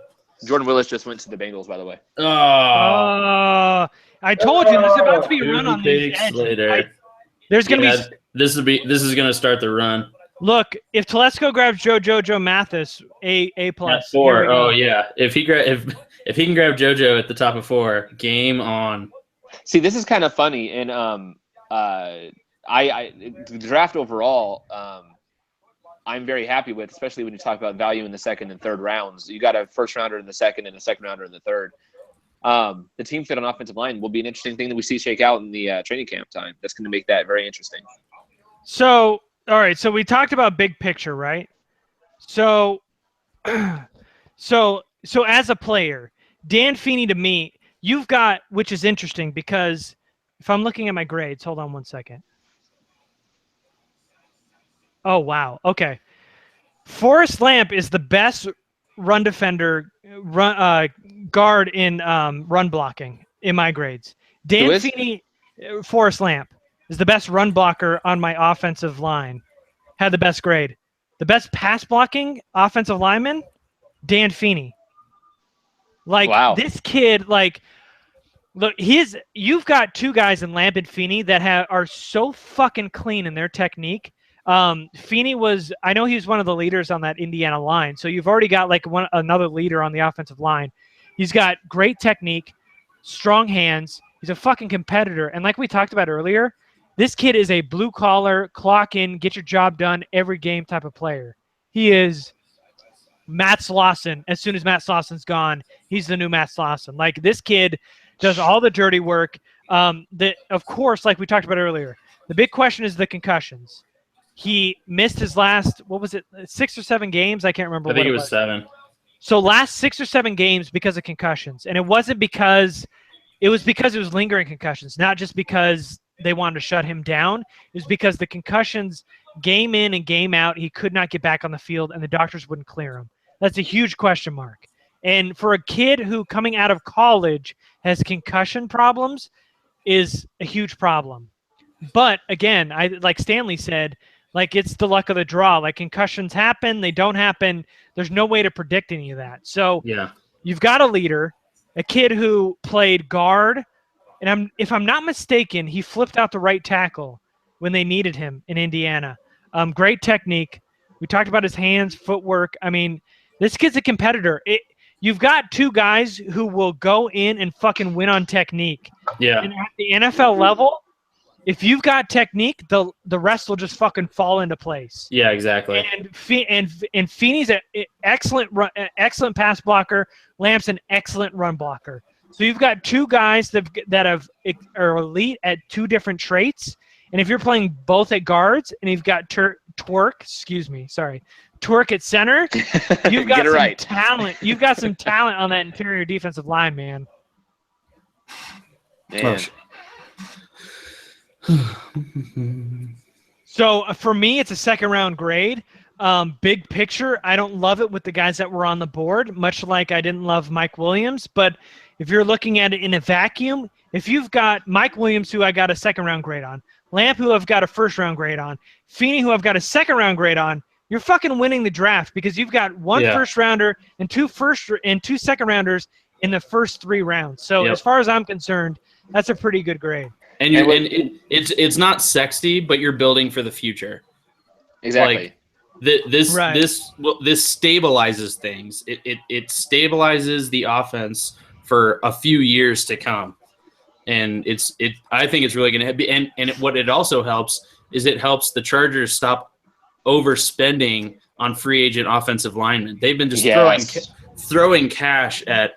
S3: Jordan Willis just went to the Bengals, by the way.
S2: I told you there's about to be a run on these edges. There's going to be.
S1: This is going to start the run.
S2: Look, if Telesco grabs Jojo Mathis, A plus.
S1: 4. Oh yeah, if he can grab JoJo at the top of 4, game on.
S3: See, this is kind of funny, and the draft overall, I'm very happy with, especially when you talk about value in the second and third rounds. You got a first rounder in the second and a second rounder in the third. The team fit on offensive line will be an interesting thing that we see shake out in the training camp time. That's going to make that very interesting.
S2: So, all right. So we talked about big picture, right? So as a player, Dan Feeney to me, you've got, which is interesting because if I'm looking at my grades, hold on one second. Oh, wow. Okay. Forrest Lamp is the best run defender, guard in run blocking in my grades. Dan Feeney, Forrest Lamp is the best run blocker on my offensive line. Had the best grade. The best pass blocking offensive lineman, Dan Feeney. Wow. This kid, look, you've got 2 guys in Lamp and Feeney that are so fucking clean in their technique. Feeney I know he was one of the leaders on that Indiana line. So you've already got another leader on the offensive line. He's got great technique, strong hands. He's a fucking competitor. And like we talked about earlier, this kid is a blue collar, clock in, get your job done every game type of player. He is Matt Slauson. As soon as Matt Slauson's gone, he's the new Matt Slauson. This kid does all the dirty work. Of course, like we talked about earlier, the big question is the concussions. He missed his last, 6 or 7 games? I can't remember.
S1: I think it was 7.
S2: So last 6 or 7 games because of concussions. And it was because it was lingering concussions, not just because they wanted to shut him down. It was because the concussions, game in and game out, he could not get back on the field and the doctors wouldn't clear him. That's a huge question mark. And for a kid who coming out of college has concussion problems is a huge problem. But again, like Stanley said, it's the luck of the draw. Concussions happen, they don't happen. There's no way to predict any of that. So
S1: yeah,
S2: you've got a leader, a kid who played guard, and if I'm not mistaken, he flipped out the right tackle when they needed him in Indiana. Great technique. We talked about his hands, footwork. I mean, this kid's a competitor. you've got two guys who will go in and fucking win on technique.
S1: Yeah.
S2: And at the NFL level, if you've got technique, the rest will just fucking fall into place.
S1: Yeah, exactly.
S2: And Feeney's an excellent pass blocker. Lamp's an excellent run blocker. So you've got two guys that are elite at two different traits. And if you're playing both at guards and you've got Twerk at center, you've got some
S3: right.
S2: talent. You've got some talent on that interior defensive line, man.
S3: Man.
S2: So for me, it's a second-round grade. Big picture, I don't love it with the guys that were on the board, much like I didn't love Mike Williams. But if you're looking at it in a vacuum, if you've got Mike Williams, who I got a second-round grade on, Lamp, who I've got a first-round grade on, Feeney, who I've got a second-round grade on, you're fucking winning the draft because you've got one first-rounder and two second-rounders in the first 3 rounds. So as far as I'm concerned, that's a pretty good grade.
S1: And it's not sexy, but you're building for the future.
S3: Exactly.
S1: Like, this stabilizes things. It stabilizes the offense for a few years to come, and I think it's really going to be. And what it also helps is it helps the Chargers stop overspending on free agent offensive linemen. They've been just throwing cash at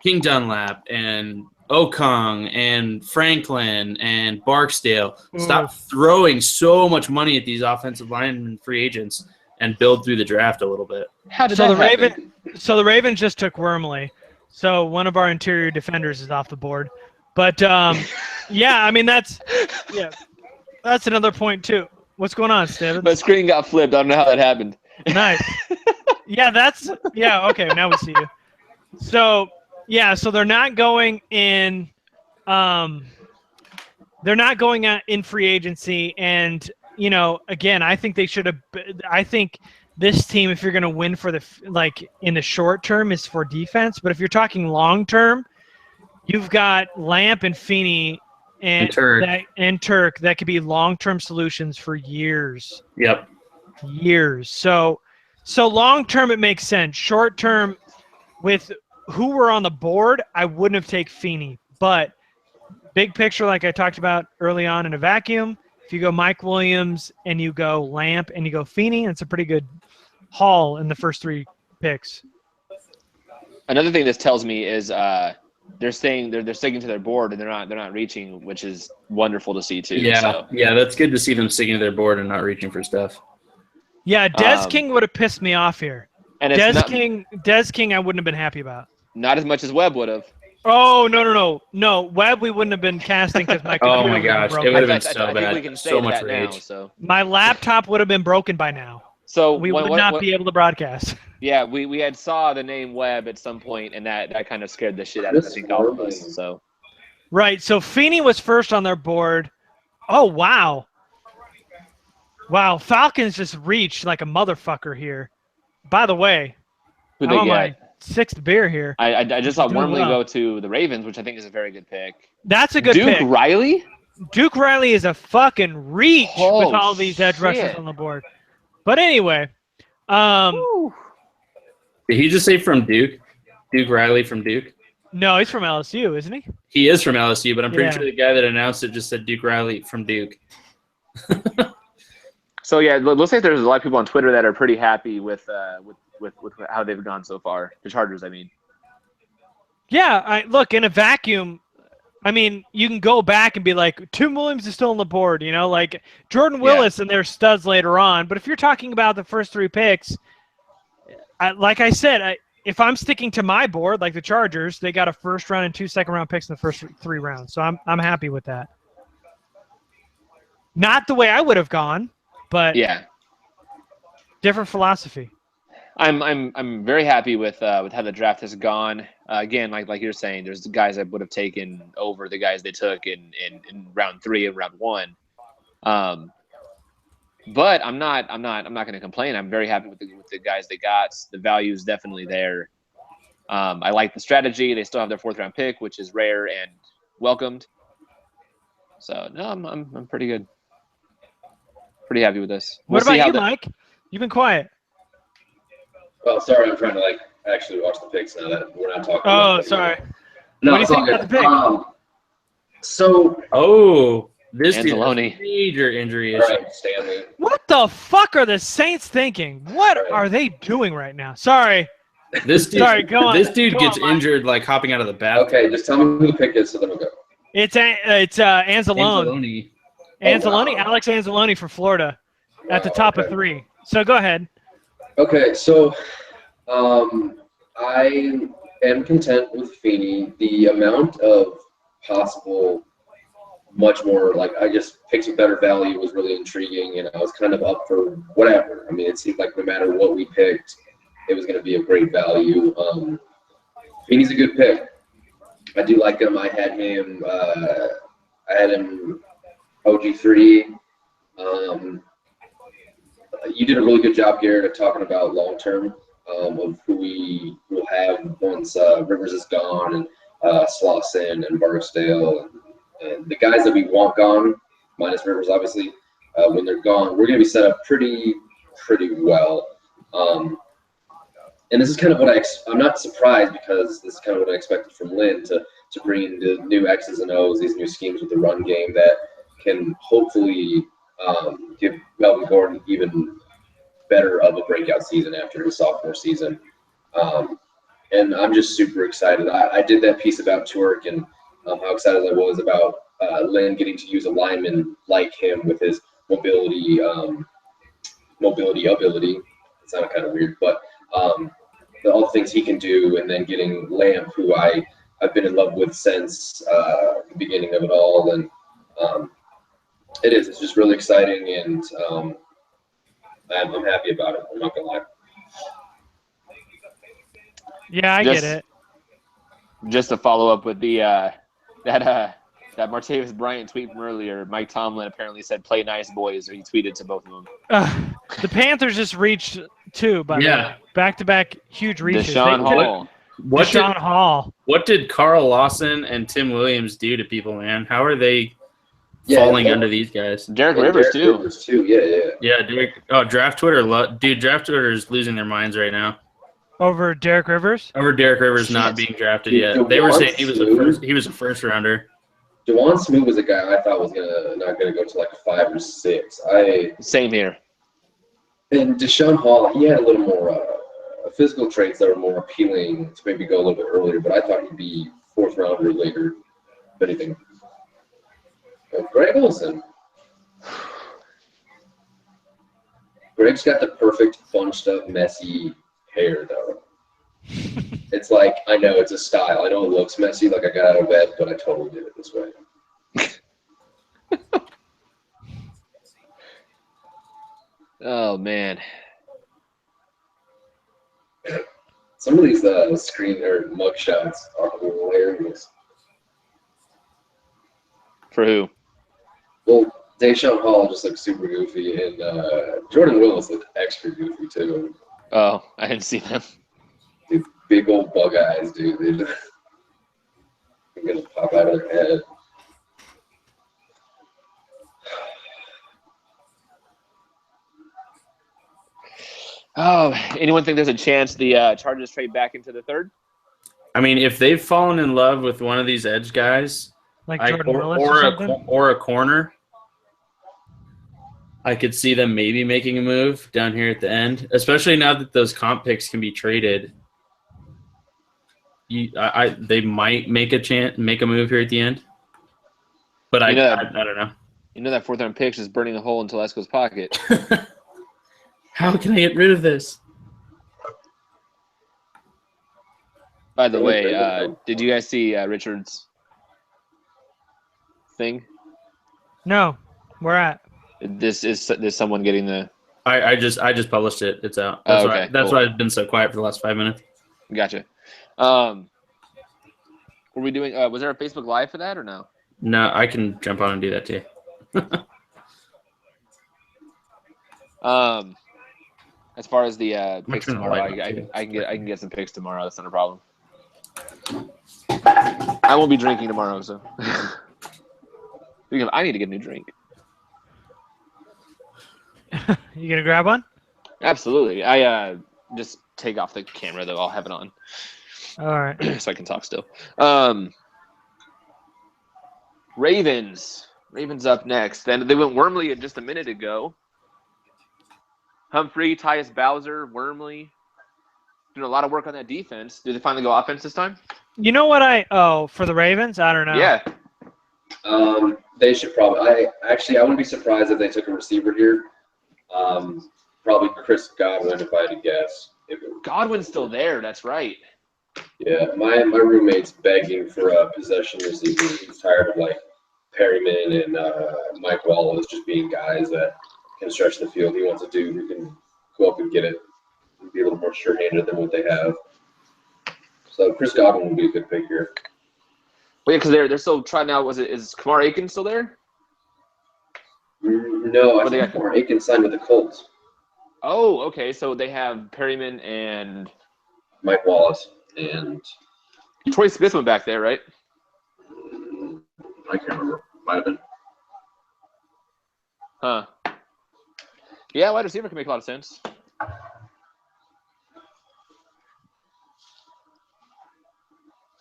S1: King Dunlap and Okong and Franklin and Barksdale. Stop throwing so much money at these offensive linemen free agents and build through the draft a little bit.
S3: How did that happen?
S2: So the Ravens just took Wormley. So one of our interior defenders is off the board. But yeah, I mean that's another point too. What's going on, Steven?
S3: My screen got flipped. I don't know how that happened.
S2: Nice. Okay, now we see you. So they're not going in in free agency, and again, I think they should have. I think this team, if you're going to win for in the short term, is for defense. But if you're talking long term, you've got Lamp and Feeney and Turk that could be long term solutions for years.
S1: Yep.
S2: Years. So long term, it makes sense. Short term, with who were on the board, I wouldn't have taken Feeney. But big picture, like I talked about early on in a vacuum, if you go Mike Williams and you go Lamp and you go Feeney, it's a pretty good haul in the first 3 picks.
S3: Another thing this tells me is they're sticking to their board and they're not reaching, which is wonderful to see too.
S1: Yeah, that's good to see them sticking to their board and not reaching for stuff.
S2: Yeah, Des King would have pissed me off here.
S3: And
S2: Des King, I wouldn't have been happy about.
S3: Not as much as Webb would have.
S2: Oh no! Webb, we wouldn't have been casting because my computer
S1: oh my gosh, it would have been so bad.
S3: We can say
S1: so much
S3: that
S1: rage.
S3: now, so.
S2: My laptop would have been broken by now.
S3: So
S2: we would not be able to broadcast.
S3: Yeah, we had saw the name Webb at some point, and that kind of scared the shit out of all of us. So.
S2: Right. So Feeney was first on their board. Oh wow. Wow, Falcons just reached like a motherfucker here. By the way,
S3: who
S2: I'm
S3: they
S2: on
S3: get?
S2: my 6th beer here.
S3: I just saw
S2: Doing
S3: Wormley
S2: well.
S3: go to the Ravens, which I think is a very good pick.
S2: That's a good pick.
S3: Duke Riley?
S2: Duke Riley is a fucking reach
S3: Oh,
S2: with all these edge rushers
S3: shit.
S2: on the board. But anyway,
S1: Did he just say from Duke? Duke Riley from Duke?
S2: no, he's from LSU, isn't he?
S1: He is from LSU, but I'm pretty
S2: Yeah.
S1: sure the guy that announced it just said Duke Riley from Duke.
S3: So yeah, it looks like there's a lot of people on Twitter that are pretty happy with how they've gone so far. The Chargers, I mean.
S2: Yeah, look, in a vacuum, I mean, you can go back and be like, Tim Williams is still on the board, like Jordan Willis and their studs later on. But if you're talking about the first 3 picks, like I said, if I'm sticking to my board, like the Chargers, they got a first round and 2 second-round picks in the first 3 rounds. So I'm happy with that. Not the way I would have gone, but
S3: Yeah.
S2: different philosophy.
S3: I'm very happy with how the draft has gone. Again, like you're saying, there's the guys I would have taken over the guys they took in round 3 and round 1. But I'm not going to complain. I'm very happy with the guys they got. The value is definitely there. I like the strategy. They still have their 4th round pick, which is rare and welcomed. So no, I'm pretty good. Pretty happy with this.
S2: What about you, Mike? You've been quiet.
S4: Well, sorry, I'm trying to actually watch the picks now that we're not talking.
S2: Oh,
S4: about it
S2: sorry.
S4: anymore. No,
S2: What do you
S4: it's all
S2: think about
S4: good.
S2: the pick?
S4: So,
S1: Oh, this dude has
S3: Anzalone.
S1: major injury
S4: all
S1: issue.
S4: right, Stanley.
S2: What the fuck are the Saints thinking? What are they doing right now? Sorry.
S1: This dude,
S2: Sorry, go on.
S1: This dude
S2: Go
S1: gets
S2: on, Mike.
S1: injured like hopping out of the bathroom.
S4: Okay, just tell me who the pick is, so then we'll go.
S2: It's Anzalone.
S1: Anzalone.
S2: Anzalone,
S4: Oh, wow.
S2: Alex Anzalone for Florida at the
S4: Wow,
S2: top of
S4: okay.
S2: 3. So go ahead.
S4: Okay, so I am content with Feeney. The amount of possible, much more like I just picked a better value was really intriguing, and I was kind of up for whatever. I mean, it seemed like no matter what we picked, it was going to be a great value. Feeney's a good pick. I do like him. I had him OG3. You did a really good job, Garrett, of talking about long term of who we will have once Rivers is gone and Slauson and Barksdale and the guys that we want gone, minus Rivers, obviously. When they're gone, we're going to be set up pretty well. And this is kind of what I'm not surprised because this is kind of what I expected from Lynn to bring in the new X's and O's, these new schemes with the run game that can hopefully give Melvin Gordon even better of a breakout season after his sophomore season. And I'm just super excited. I did that piece about Turk and how excited I was about Lynn getting to use a lineman like him with his mobility ability. It sounded kind of weird, but all the things he can do, and then getting Lamp, who I've been in love with since the beginning of it all, and it's just really exciting, and I'm happy about it. I'm not gonna lie.
S2: Yeah, I get it.
S3: Just to follow up with the that Martavis Bryant tweet from earlier, Mike Tomlin apparently said "play nice, boys," or he tweeted to both of them.
S2: The Panthers just reached 2, by the way. Back-to-back huge reaches.
S3: Deshaun Hall.
S2: Deshaun Hall.
S1: What did Carl Lawson and Tim Williams do to people, man? How are they falling under these guys?
S3: Derek Rivers too.
S4: Rivers too. Yeah.
S1: Yeah, Derek. Oh, Draft Twitter. Draft Twitter is losing their minds right now.
S2: Over Derek Rivers?
S1: Over Derek Rivers not being drafted yet. They were saying he was a first rounder.
S4: Dewan Smoot was a guy I thought was not gonna go to like 5 or 6.
S3: Same here.
S4: And Deshaun Hall, he had a little more physical traits that were more appealing to maybe go a little bit earlier, but I thought he'd be 4th rounder later, if anything. Greg Olsen. Greg's got the perfect bunched up, messy hair, though. It's like, I know it's a style. I know it looks messy, like I got out of bed, but I totally did it this way.
S3: Oh, man.
S4: Some of these screen or mug shots are hilarious.
S3: For who?
S4: Well, Deshaun Hall just looks super goofy, and Jordan Willis looked extra goofy, too.
S3: Oh, I didn't see them.
S4: Dude, big old bug eyes, dude. They're gonna pop out of their head.
S3: Oh, anyone think there's a chance the Chargers trade back into the 3rd?
S1: I mean, if they've fallen in love with one of these edge guys,
S2: like Jordan Willis or something?
S1: Or a corner, I could see them maybe making a move down here at the end, especially now that those comp picks can be traded. They might make a move here at the end, but I don't know.
S3: You know that 4th round pick is burning a hole in Telesco's pocket.
S1: How can I get rid of this?
S3: By the way, did you guys see Richard's thing?
S2: No. Where at?
S3: There's someone getting the.
S1: I just published it. It's out. That's why I've been so quiet for the last 5 minutes.
S3: Gotcha. Were we doing? Was there a Facebook Live for that or no?
S1: No, I can jump on and do that too.
S3: As far as the picks tomorrow, I can get some picks tomorrow. That's not a problem. I won't be drinking tomorrow, so I need to get a new drink.
S2: You gonna grab one?
S3: Absolutely. I just take off the camera though. I'll have it on
S2: All right.
S3: so I can talk still. Ravens. Ravens up next. Then they went Wormley just a minute ago. Humphrey, Tyus Bowser, Wormley. Doing a lot of work on that defense. Did they finally go offense this time?
S2: You know what for the Ravens? I don't know.
S3: Yeah.
S4: They should probably. I wouldn't be surprised if they took a receiver here. Probably Chris Godwin, if I had to guess.
S3: Godwin's still there. That's right.
S4: Yeah, my roommate's begging for a possession receiver. He's tired of like Perryman and Mike Wallace just being guys that can stretch the field. He wants a dude who can go up and get it and be a little more sure-handed than what they have. So Chris Godwin would be a good pick here.
S3: Well, yeah, because they're still trying out. Is Kamar Aiken still there?
S4: No, I think Kamar Aiken signed with the Colts.
S3: Oh, okay. So they have Perryman and
S4: Mike Wallace and
S3: Troy Smith went back there, right?
S4: I can't remember. Might have been.
S3: Huh. Yeah, wide receiver can make a lot of sense.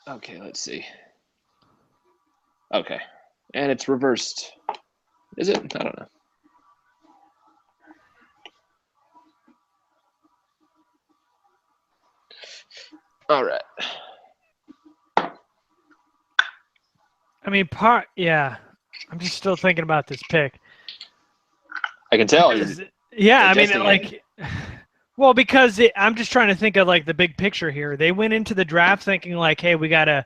S3: Okay, let's see. Okay. And it's reversed. Is it? I don't know. All right.
S2: I mean, yeah. I'm just still thinking about this pick.
S3: I can tell.
S2: Yeah, I mean,
S3: digesting
S2: like, well, because I'm just trying to think of like the big picture here. They went into the draft thinking like, hey, we gotta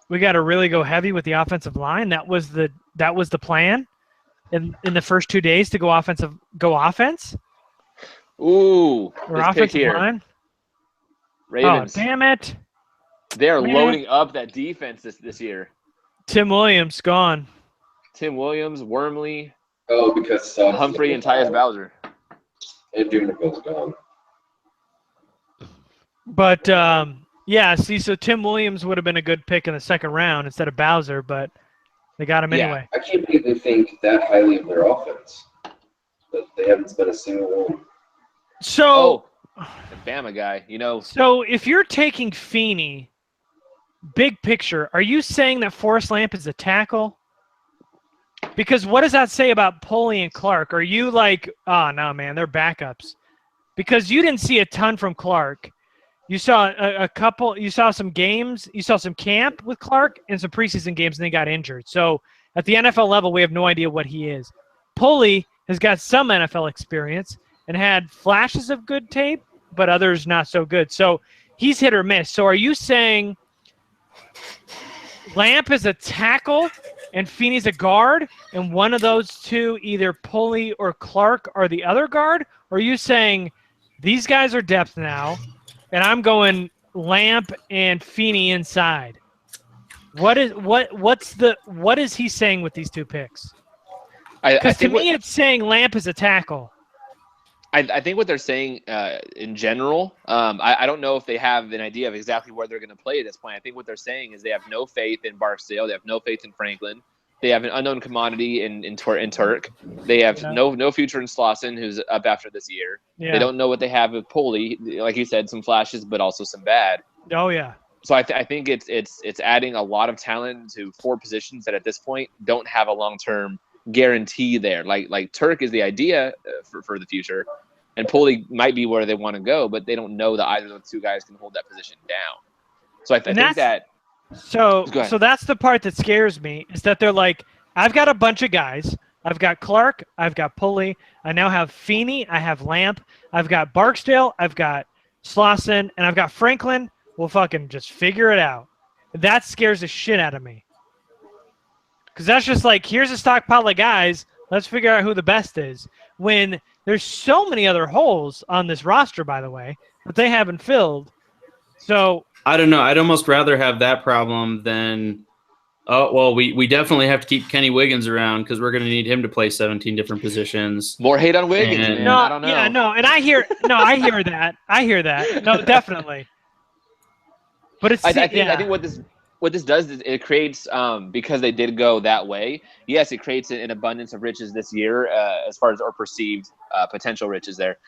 S2: really go heavy with the offensive line. That was the plan in the first 2 days to go offense.
S3: Ooh,
S2: Or
S3: this pick
S2: offensive
S3: here.
S2: line.
S3: Ravens.
S2: Oh, damn it!
S3: They're
S2: Man.
S3: loading up that defense this year.
S2: Tim Williams gone.
S3: Tim Williams, Wormley,
S4: Oh, because
S3: Humphrey, and Tyus Bowser.
S4: And Dumerville's gone.
S2: But yeah, see, so Tim Williams would have been a good pick in the second round instead of Bowser, but they got him
S3: Yeah.
S2: anyway.
S4: I can't believe they think that highly of their offense, but they haven't spent a single one.
S2: So,
S3: The Bama guy, you know.
S2: so if you're taking Feeney, big picture, are you saying that Forrest Lamp is a tackle? Because what does that say about Pulley and Clark? Are you like, oh, no, man, they're backups? Because you didn't see a ton from Clark. You saw a couple – you saw some games. You saw some camp with Clark and some preseason games, and they got injured. So at the NFL level, we have no idea what he is. Pulley has got some NFL experience and had flashes of good tape, but others not so good. So he's hit or miss. So are you saying Lamp is a tackle and Feeney's a guard, and one of those two, either Pulley or Clark, are the other guard? Or are you saying these guys are depth now, and I'm going Lamp and Feeney inside? What is he saying with these two picks? Because to me, it's saying Lamp is a tackle.
S3: I think what they're saying in general, I don't know if they have an idea of exactly where they're going to play at this point. I think what they're saying is they have no faith in Barksdale. They have no faith in Franklin. They have an unknown commodity in Turk. They have no future in Slauson, who's up after this year.
S2: Yeah.
S3: They don't know what they have with Pulley. Like you said, some flashes, but also some bad.
S2: Oh, yeah.
S3: So I think it's adding a lot of talent to four positions that at this point don't have a long-term guarantee there. Like Turk is the idea for the future, and Pulley might be where they want to go, but they don't know that either of the two guys can hold that position down. So I think that.
S2: So that's the part that scares me, is that they're like, I've got a bunch of guys. I've got Clark. I've got Pulley. I now have Feeney. I have Lamp. I've got Barksdale. I've got Slauson, and I've got Franklin. We'll fucking just figure it out. That scares the shit out of me. Because that's just like, here's a stockpile of guys. Let's figure out who the best is. When there's so many other holes on this roster, by the way, that they haven't filled. So
S1: I don't know. I'd almost rather have that problem than, we definitely have to keep Kenny Wiggins around because we're going to need him to play 17 different positions.
S3: More hate on Wiggins, man.
S2: No,
S3: I don't know.
S2: Yeah, no, and I hear that. I hear that. No, definitely. But it's
S3: I think what this does is it creates, because they did go that way. Yes, it creates an abundance of riches this year, as far as or perceived potential riches there.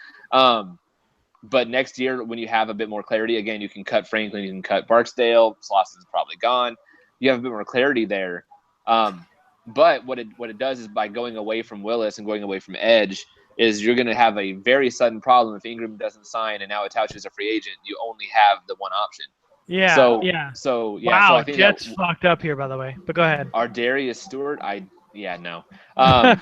S3: But next year, when you have a bit more clarity, again, you can cut Franklin, you can cut Barksdale. Slosson's probably gone. You have a bit more clarity there. But what it does is by going away from Willis and going away from Edge, is you're going to have a very sudden problem if Ingram doesn't sign and now Itachi is a free agent. You only have the one option.
S2: Yeah.
S3: So
S2: yeah.
S3: yeah. So
S2: Wow,
S3: I think
S2: Jets
S3: that
S2: fucked up here, by the way. But go ahead.
S3: our Darius Stewart, no. I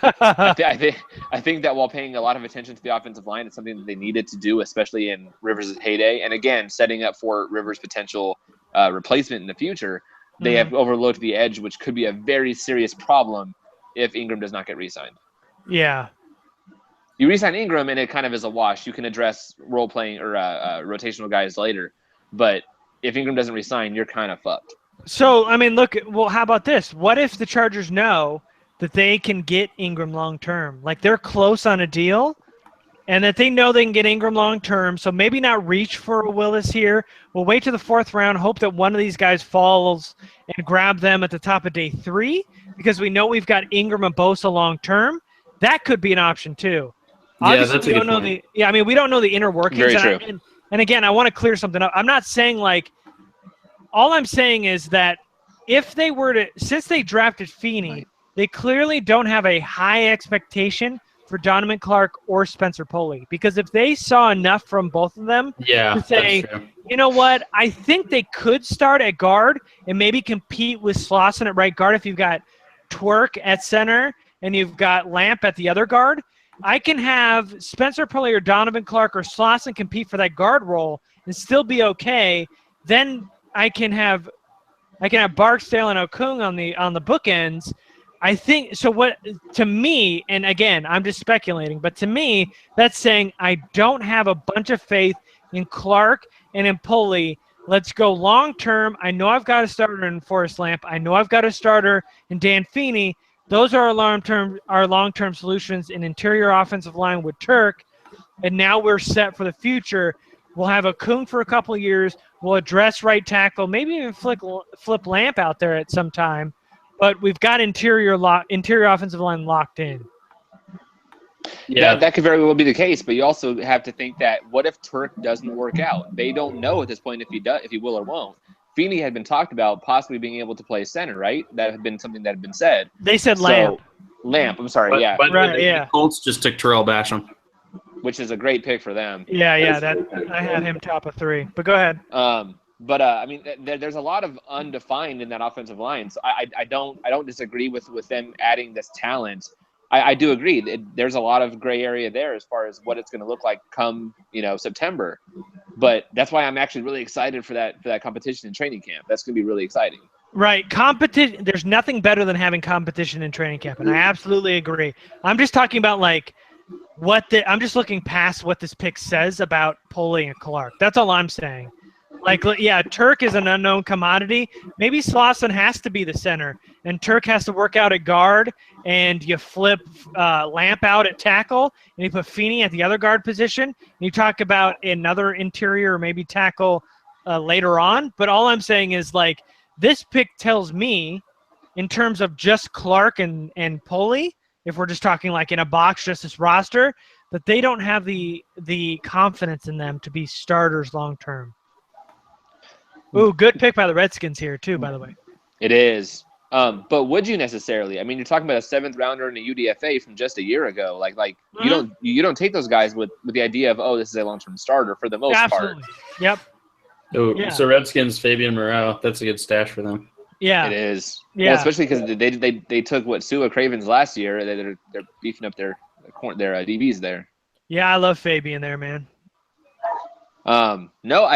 S3: think that while paying a lot of attention to the offensive line, it's something that they needed to do, especially in Rivers' heyday. And again, setting up for Rivers' potential replacement in the future, they have overlooked the edge, which could be a very serious problem if Ingram does not get re-signed.
S2: Yeah.
S3: You re-sign Ingram, and it kind of is a wash. You can address role-playing or rotational guys later. But if Ingram doesn't re-sign, you're kind of fucked.
S2: So, I mean, look, well, how about this? What if the Chargers know that they can get Ingram long-term? Like, they're close on a deal, and that they know they can get Ingram long-term, so maybe not reach for a Willis here. We'll wait to the 4th round, hope that one of these guys falls and grab them at the top of day 3, because we know we've got Ingram and Bosa long-term. That could be an option, too. Obviously,
S1: that's a good point.
S2: we don't know the inner workings.
S3: Very true.
S2: And again, I want to clear something up. I'm not saying, like, all I'm saying is that if they were to, since they drafted Feeney, they clearly don't have a high expectation for Donovan Clark or Spencer Pulley. Because if they saw enough from both of them to say, you know what, I think they could start at guard and maybe compete with Slauson at right guard if you've got Twerk at center and you've got Lamp at the other guard. I can have Spencer Pulley or Donovan Clark or Slauson compete for that guard role and still be okay. Then I can have Barksdale and Okung on the bookends. I think so. What to me, and again, I'm just speculating, but to me, that's saying I don't have a bunch of faith in Clark and in Pulley. Let's go long term. I know I've got a starter in Forrest Lamp. I know I've got a starter in Dan Feeney. Those are our long-term solutions in interior offensive line with Turk, and now we're set for the future. We'll have a Okung for a couple of years. We'll address right tackle, maybe even flip Lamp out there at some time. But we've got interior offensive line locked in.
S1: Yeah,
S3: that could very well be the case. But you also have to think that what if Turk doesn't work out? They don't know at this point if he will or won't. Feeney had been talked about possibly being able to play center, right? That had been something that had been said.
S2: They said Lamp.
S3: Lamp, I'm sorry, yeah.
S1: But
S2: Right,
S1: the Colts just took Terrell Basham.
S3: Which is a great pick for them.
S2: Yeah, I had him top of 3. But go ahead.
S3: I mean, there's a lot of undefined in that offensive line. So I don't disagree with them adding this talent. I do agree. There's a lot of gray area there as far as what it's going to look like come September. But that's why I'm actually really excited for that competition in training camp. That's going to be really exciting.
S2: Right. Competition. There's nothing better than having competition in training camp, and I absolutely agree. I'm just talking about like I'm just looking past what this pick says about Pulley and Clark. That's all I'm saying. Like, yeah, Turk is an unknown commodity. Maybe Slauson has to be the center, and Turk has to work out at guard, and you flip Lamp out at tackle, and you put Feeney at the other guard position, and you talk about another interior or maybe tackle later on. But all I'm saying is, like, this pick tells me, in terms of just Clark and Pulley, if we're just talking like in a box, just this roster, that they don't have the confidence in them to be starters long term. Ooh, good pick by the Redskins here too, by the way.
S3: It is. But would you necessarily? I mean, you're talking about a 7th rounder in a UDFA from just a year ago. Like you don't take those guys with the idea of, oh, this is a long-term starter for the most part.
S2: Yep.
S1: Oh,
S2: Yeah.
S1: So Redskins, Fabian Moreau, that's a good stash for them.
S2: Yeah.
S3: It is.
S2: Yeah.
S3: Well, especially because they took what Sua Cravens last year. They're beefing up their DBs there.
S2: Yeah, I love Fabian there, man.
S3: No,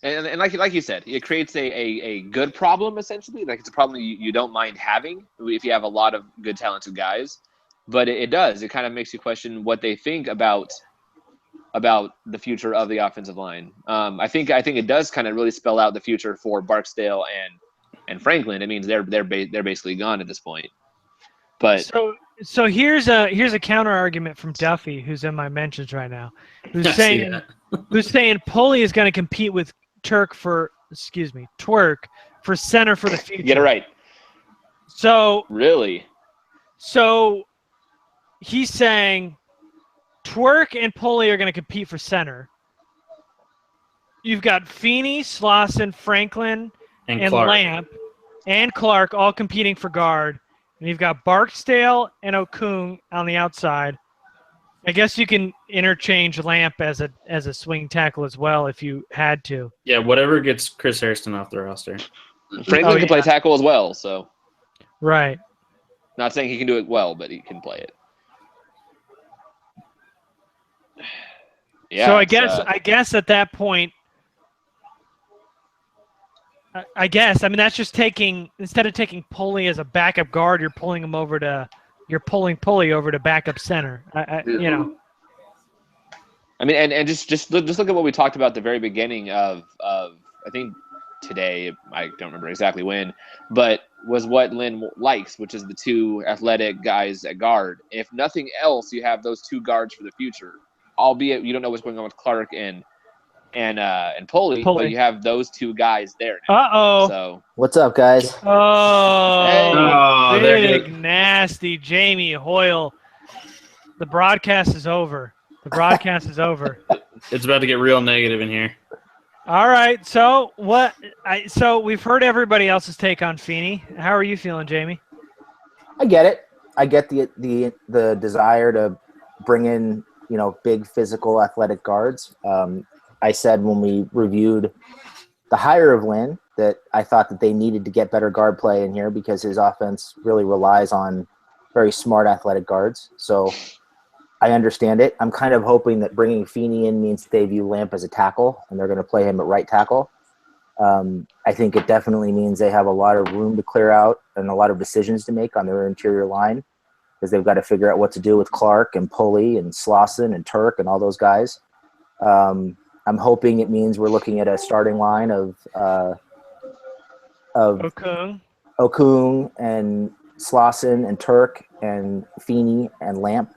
S3: And like you said, it creates a good problem, essentially. Like, it's a problem you don't mind having if you have a lot of good, talented guys. But it does. It kind of makes you question what they think about the future of the offensive line. I think it does kind of really spell out the future for Barksdale and Franklin. It means they're basically gone at this point. But
S2: so here's a counter argument from Duffy, who's in my mentions right now, who's saying Pulley is going to compete with Twerk for center for the future.
S3: Get it right.
S2: So
S3: really,
S2: he's saying Twerk and Pulley are going to compete for center, you've got Feeney, Slauson, Franklin, and
S1: Clark.
S2: Lamp, and Clark all competing for guard. And you've got Barksdale and Okung on the outside. I guess you can interchange Lamp as a swing tackle as well if you had to.
S1: Yeah, whatever gets Chris Hairston off the roster.
S3: Franklin can play tackle as well, so
S2: Right.
S3: not saying he can do it well, but he can play it. Yeah.
S2: So I guess at that point, that's just taking, instead of taking Pulley as a backup guard, you're pulling Pulley over to backup center. You know.
S3: I mean, and just look at what we talked about at the very beginning of I think today, I don't remember exactly when, but was what Lynn likes, which is the two athletic guys at guard. If nothing else, you have those two guards for the future. Albeit you don't know what's going on with Clark and Pulley, but you have those two guys there now.
S2: Uh-oh.
S3: So
S7: What's up, guys?
S2: Oh,
S1: Hey.
S2: big, nasty Jamie Hoyle. The broadcast is over. The broadcast is over.
S1: It's about to get real negative in here.
S2: All right, so so we've heard everybody else's take on Feeney. How are you feeling, Jamie?
S7: I get it. I get the desire to bring in, big physical athletic guards. I said when we reviewed the hire of Lynn that I thought that they needed to get better guard play in here because his offense really relies on very smart athletic guards. So I understand it. I'm kind of hoping that bringing Feeney in means they view Lamp as a tackle and they're going to play him at right tackle. I think it definitely means they have a lot of room to clear out and a lot of decisions to make on their interior line because they've got to figure out what to do with Clark and Pulley and Slauson and Turk and all those guys. I'm hoping it means we're looking at a starting line of
S2: Okung
S7: and Slauson and Turk and Feeney and Lamp.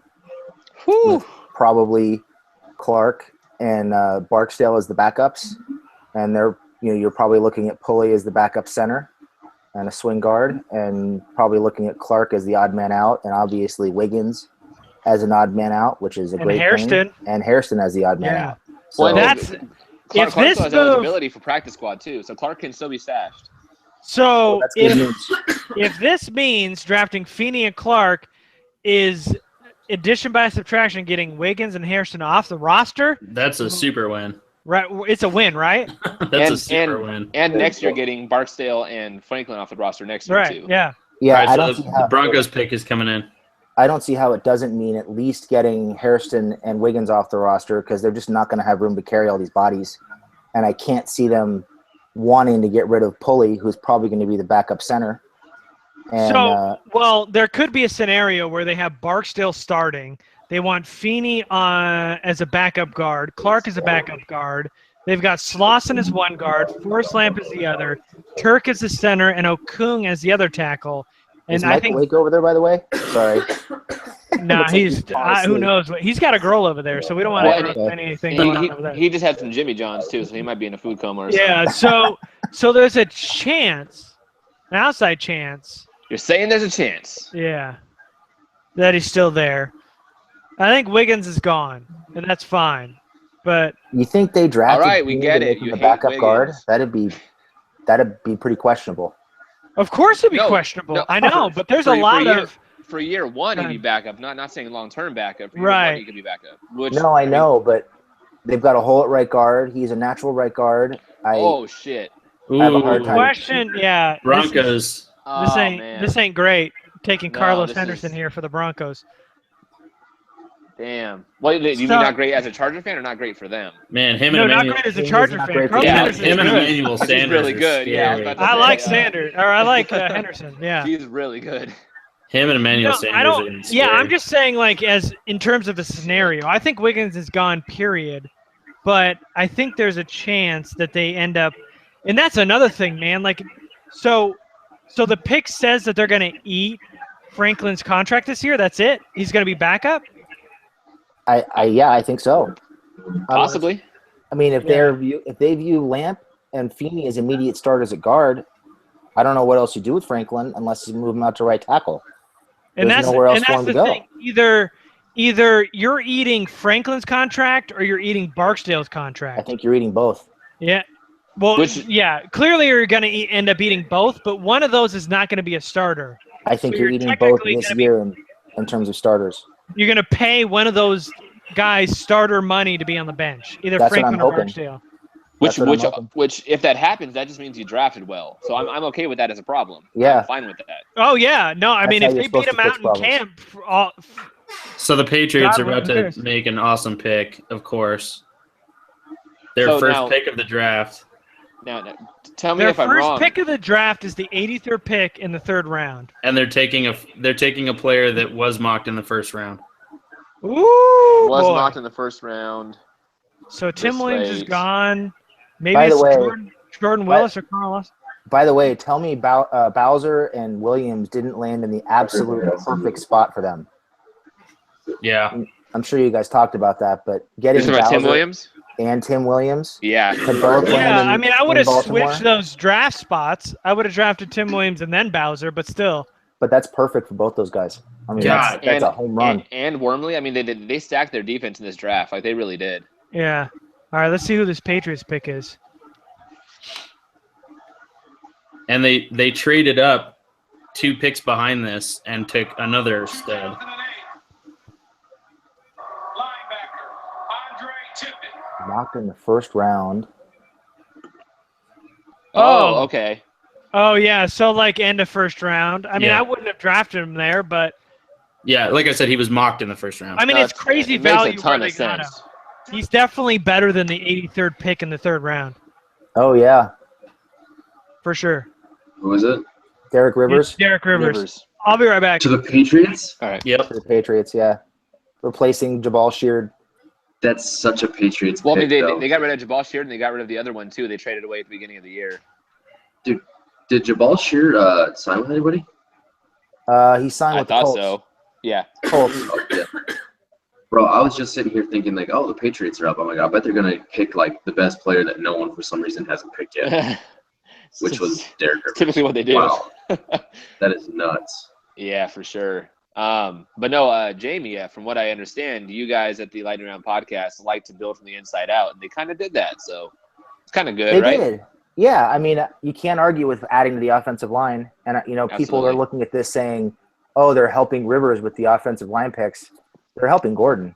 S3: whew,
S7: Probably Clark and Barksdale as the backups, and you're probably looking at Pulley as the backup center and a swing guard, and probably looking at Clark as the odd man out, and obviously Wiggins as an odd man out, which is a great
S2: Hairston.
S7: thing, and Hairston as the odd man
S2: Yeah.
S7: out. So
S3: Well,
S2: That's
S3: Clark
S2: if
S3: still
S2: this
S3: has
S2: move.
S3: eligibility for practice squad too, so Clark can still be stashed.
S2: So
S7: that's good
S2: if
S7: news.
S2: if this means drafting Feeney and Clark is addition by subtraction, getting Wiggins and Hairston off the roster,
S1: That's a super win.
S2: right? It's a win, right?
S1: That's a super win.
S3: And next year getting Barksdale and Franklin off the roster next year
S2: Right.
S3: too.
S2: Yeah.
S7: Yeah,
S1: All right,
S7: I
S1: so
S7: don't see how
S1: the Broncos pick is coming in.
S7: I don't see how it doesn't mean at least getting Hairston and Wiggins off the roster because they're just not going to have room to carry all these bodies. And I can't see them wanting to get rid of Pulley, who's probably going to be the backup center. And,
S2: well, there could be a scenario where they have Barksdale starting. They want Feeney as a backup guard, Clark as a backup guard. They've got Slauson as one guard, Forrest Lamp as the other, Turk as the center, and Okung as the other tackle. And
S7: is
S2: I
S7: Michael
S2: think
S7: Wake over there, by the way? Sorry.
S2: nah, he's who knows what he's got a girl over there, so we don't want
S3: Well,
S2: to anything going on over there.
S3: He just had some Jimmy Johns too, so he might be in a food coma or something.
S2: Yeah, so there's a chance, an outside chance,
S3: You're saying there's a chance.
S2: yeah, that he's still there. I think Wiggins is gone, and that's fine. But
S7: You think they drafted
S3: All right, we
S7: Feeney
S3: get
S7: to
S3: it.
S7: make him
S3: You
S7: the
S3: hate
S7: backup guard?
S3: Wiggins.
S7: That'd be pretty questionable.
S2: of course it'd be
S3: No,
S2: questionable.
S3: no,
S2: I know, but there's a
S3: for
S2: lot
S3: year,
S2: of
S3: for year one he'd be backup. Not saying long term backup. For year
S2: Right.
S3: one, he could be backup. Which,
S7: No, I know, but they've got a hole at right guard. He's a natural right guard.
S3: Oh shit.
S7: I have a hard
S1: Ooh,
S7: time.
S2: question. Yeah,
S1: Broncos.
S2: This
S3: Oh,
S2: ain't
S3: man.
S2: this ain't great. Taking
S3: No,
S2: Carlos
S3: this
S2: Henderson
S3: is-
S2: here for the Broncos.
S3: Damn. Well, do you mean
S2: So-
S3: not great as a Charger fan or not great for them?
S1: Man, him
S2: No,
S1: and
S2: not
S1: Emmanuel.
S2: great as a
S7: He's
S2: Charger
S7: not
S2: fan.
S7: great for
S2: Carlos
S3: them.
S2: Henderson is
S1: Him and
S2: good.
S1: Emmanuel
S3: He's
S1: Sanders.
S3: really
S1: is
S3: good, yeah, I was
S1: scary.
S3: about to
S2: I
S3: say,
S2: like
S3: yeah.
S2: Sanders, or I like Henderson. Yeah.
S3: He's really good.
S1: Him and Emmanuel
S2: No,
S1: Sanders.
S2: I
S1: are
S2: don't.
S1: gonna be
S2: Yeah,
S1: scary.
S2: I'm just saying, like, as in terms of the scenario, I think Wiggins is gone. Period. But I think there's a chance that they end up, and that's another thing, man. Like, so the pick says that they're going to eat Franklin's contract this year. That's it. He's going to be backup.
S7: I think so.
S3: Possibly.
S7: I mean, if they view Lamp and Feeney as immediate starters at guard, I don't know what else you do with Franklin unless you move him out to right tackle.
S2: And
S7: There's
S2: that's
S7: nowhere else
S2: and
S7: for
S2: that's
S7: him to
S2: the
S7: go.
S2: thing. Either you're eating Franklin's contract or you're eating Barksdale's
S7: I
S2: contract.
S7: think you're eating both.
S2: Yeah. Well,
S3: Which-
S2: yeah. Clearly, you're going to end up eating both, but one of those is not going to be a starter.
S7: I think
S2: So
S7: you're
S2: you're
S7: eating both
S2: technically
S7: this
S2: gonna be-
S7: year in terms of starters.
S2: You're going to pay one of those guys starter money to be on the bench, either
S7: That's what I'm
S2: Franklin or
S7: hoping.
S2: Barksdale.
S7: That's what I'm hoping.
S3: Which, if that happens, that just means you drafted well. So I'm okay with that as a problem.
S7: Yeah.
S3: I'm fine with that.
S2: Oh yeah, no, I
S7: That's
S2: mean
S7: how
S2: if
S7: you're
S2: they beat
S7: supposed
S2: him
S7: to
S2: out
S7: fix
S2: in
S7: problems.
S2: camp,
S1: So the Patriots
S2: God,
S1: are about
S2: who
S1: to
S2: cares?
S1: make an awesome pick, of course. Their
S3: So
S1: first
S3: now-
S1: pick of the draft.
S3: Now tell me
S2: their
S3: if I'm
S2: first
S3: wrong.
S2: pick of the draft is the 83rd pick in the 3rd round.
S1: And they're taking a player that was mocked in the first round.
S2: Ooh,
S3: was
S2: boy.
S3: mocked in the first round.
S2: So Tim
S3: this
S2: Williams is
S3: late.
S2: gone. Maybe
S7: By the
S2: it's
S7: way-
S2: Jordan
S7: by-
S2: Willis or Carlos.
S7: By the way, tell me Bowser and Williams didn't land in the absolute perfect spot for them.
S1: Yeah.
S7: I'm sure you guys talked about that, but getting
S3: You're talking about Tim
S7: Bowser
S3: Williams?
S7: and Tim Williams
S3: Yeah.
S7: to both land
S2: Yeah,
S7: in,
S2: I mean I would
S7: in
S2: have
S7: Baltimore,
S2: switched those draft spots. I would have drafted Tim Williams and then Bowser, but still.
S7: but that's perfect for both those guys. I mean,
S1: God.
S7: that's a home run.
S3: And Wormley. I mean, they stacked their defense in this draft. Like they really did.
S2: Yeah. All right, let's see who this Patriots pick is.
S1: And they traded up 2 picks behind this and took another stud.
S6: Linebacker, Andre Tippett.
S7: Knocked in the first round.
S2: Oh.
S3: Okay.
S2: Oh yeah, so like end of first round. I mean,
S1: Yeah.
S2: I wouldn't have drafted him there, but
S1: Yeah, like I said, he was mocked in the first round.
S2: I mean,
S3: No,
S2: it's crazy
S3: it makes
S2: value
S3: a
S2: where
S3: ton
S2: they
S3: of
S2: got him.
S3: sense.
S2: He's definitely better than the 83rd pick in the 3rd round,
S7: Oh yeah,
S2: for sure.
S5: Who is it?
S7: Derek Rivers
S2: Derek Rivers.
S3: Rivers.
S2: I'll be right back.
S5: To the Patriots?
S3: All right.
S1: Yep.
S7: for the Patriots. Yeah, replacing Jabal Sheard.
S5: That's such a Patriots
S3: Well, I
S5: pick,
S3: mean,
S5: though.
S3: they got rid of Jabal Sheard and they got rid of the other one too. They traded away at the beginning of the year.
S5: Did Jabal Sheard sign with anybody?
S7: He signed
S3: I
S7: with the
S3: thought
S7: Colts.
S3: so. Yeah.
S7: Colts.
S5: Oh, yeah. Bro, I was just sitting here thinking like, oh, the Patriots are up. Oh my god, I bet they're gonna pick like the best player that no one for some reason hasn't picked yet, which was Derek Rivers.
S3: typically what they do.
S5: Wow, that is nuts.
S3: Yeah, for sure. But no, Jamie, from what I understand, you guys at the Lightning Round podcast like to build from the inside out, and they kind of did that. So it's kind of good,
S7: They
S3: right?
S7: did. Yeah, I mean, you can't argue with adding to the offensive line. And, people
S3: Absolutely.
S7: are looking at this saying, oh, they're helping Rivers with the offensive line picks. They're helping Gordon.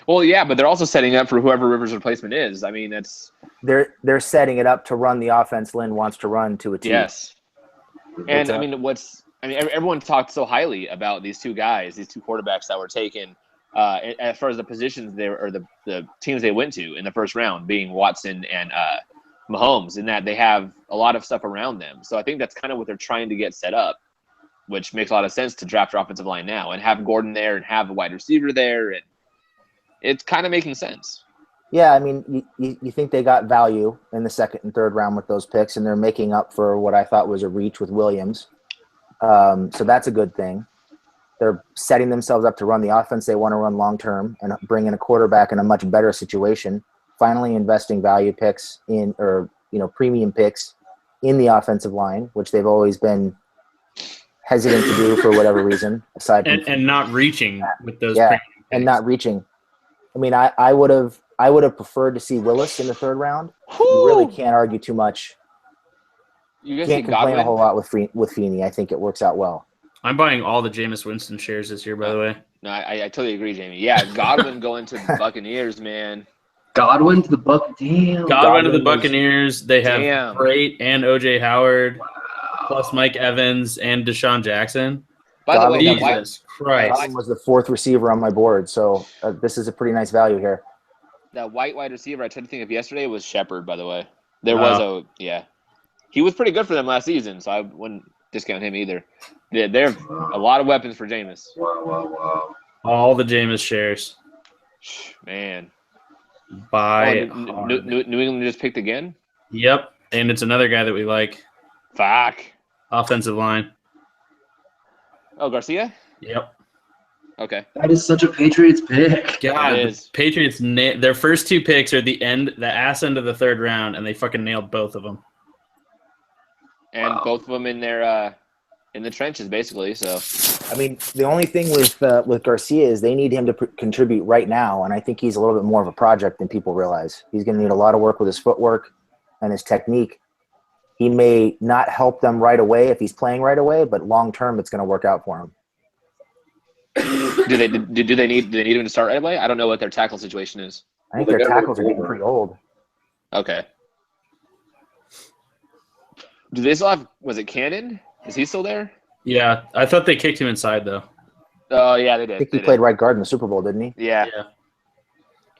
S3: Well, yeah, but they're also setting up for whoever Rivers' replacement is. I mean, that's
S7: They're setting it up to run the offense Lynn wants to run to a T.
S3: yes. And I
S7: It's
S3: mean, everyone talked so highly about these two guys, these two quarterbacks that were taken. As far as the positions or the teams they went to in the first round, being Watson and Mahomes, in that they have a lot of stuff around them. So I think that's kind of what they're trying to get set up, which makes a lot of sense to draft your offensive line now and have Gordon there and have a wide receiver there, and it's kind of making sense.
S7: Yeah, I mean, you think they got value in the 2nd and 3rd round with those picks, and they're making up for what I thought was a reach with Williams. So that's a good thing. They're setting themselves up to run the offense they want to run long term and bring in a quarterback in a much better situation. Finally, investing value picks premium picks in the offensive line, which they've always been hesitant to do for whatever reason. Aside from
S1: And not reaching with those.
S7: Yeah,
S1: premium
S7: and
S1: picks.
S7: not reaching. I mean, I would have preferred to see Willis in the 3rd round. You really can't argue too much.
S3: You guys
S7: Can't
S3: see
S7: complain a whole
S3: Godwin?
S7: lot with Feeney. I think it works out well.
S1: I'm buying all the Jameis Winston shares this year, by the way.
S3: No, I totally agree, Jamie. Yeah, Godwin going to the Buccaneers, man.
S5: Godwin to the Buck. Damn.
S1: Godwin to the
S7: was-
S1: Buccaneers. They have
S3: Damn.
S1: Great and OJ Howard, plus Mike Evans and Deshaun Jackson.
S3: By the way,
S7: Godwin-
S3: that white,
S1: Jesus Christ.
S7: Godwin was the 4th receiver on my board, so this is a pretty nice value here.
S3: that white wide receiver I tried to think of yesterday was Shepard, by the way. There was he was pretty good for them last season, so I wouldn't discount him either. Yeah, there are a lot of weapons for Jameis.
S5: Wow.
S1: All the Jameis shares.
S3: Man.
S1: Buy
S3: Oh,
S1: hard.
S3: New England just picked again?
S1: Yep. And it's another guy that we like.
S3: Fuck.
S1: Offensive line.
S3: Oh, Garcia?
S1: Yep.
S3: Okay.
S5: That is such a Patriots pick.
S1: God,
S3: It
S1: the
S3: is.
S1: Patriots, their first 2 picks are the ass end of the 3rd round, and they fucking nailed both of them.
S3: And
S5: Wow.
S3: both of them in their in the trenches, basically. So
S7: I mean, the only thing with Garcia is they need him to contribute right now, and I think he's a little bit more of a project than people realize. He's going to need a lot of work with his footwork. and his technique, he may not help them right away if he's playing right away, but long term, it's going to work out for him.
S3: Do they need him to start right away? I don't know what their tackle situation is.
S7: I think
S4: Well, they
S7: their
S4: got rid of
S7: tackles are getting
S4: Boomer.
S7: pretty old.
S3: Okay. Do they still have? Was it Cannon? Is he still there?
S1: Yeah, I thought they kicked him inside though.
S3: Oh yeah, they
S7: I
S3: did.
S7: think he
S3: They
S7: played
S3: did.
S7: right guard in the Super Bowl, didn't he?
S3: Yeah.
S1: Yeah.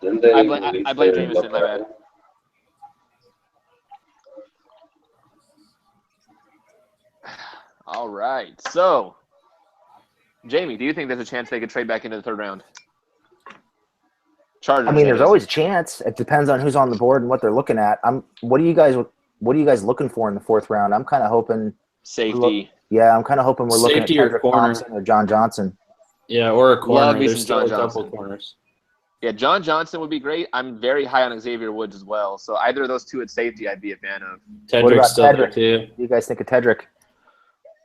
S4: Didn't they
S3: I blame
S4: release
S3: Jameson,
S4: their left
S3: my bad.
S4: tackle?
S3: All right. So, Jamie, do you think there's a chance they could trade back into the third round? Chargers.
S7: I mean,
S3: that
S7: there's
S3: is.
S7: always a chance. It depends on who's on the board and what they're looking at. What are you guys looking for in the fourth round? I'm kind of hoping.
S3: Safety.
S7: Yeah, I'm kind of hoping we're looking
S1: Safety
S7: at
S1: or
S7: Kendrick
S1: corner.
S7: Thompson or John Johnson.
S1: Yeah, or a corner.
S3: Love me
S1: There's
S3: some
S1: still
S3: John
S1: a couple
S3: Johnson.
S1: corners.
S3: Yeah, John Johnson would be great. I'm very high on Xavier Woods as well. So either of those two at safety, I'd be a fan of.
S7: What about
S1: Tedrick's still there
S7: Tedrick?
S1: too.
S7: What do you guys think of Tedrick?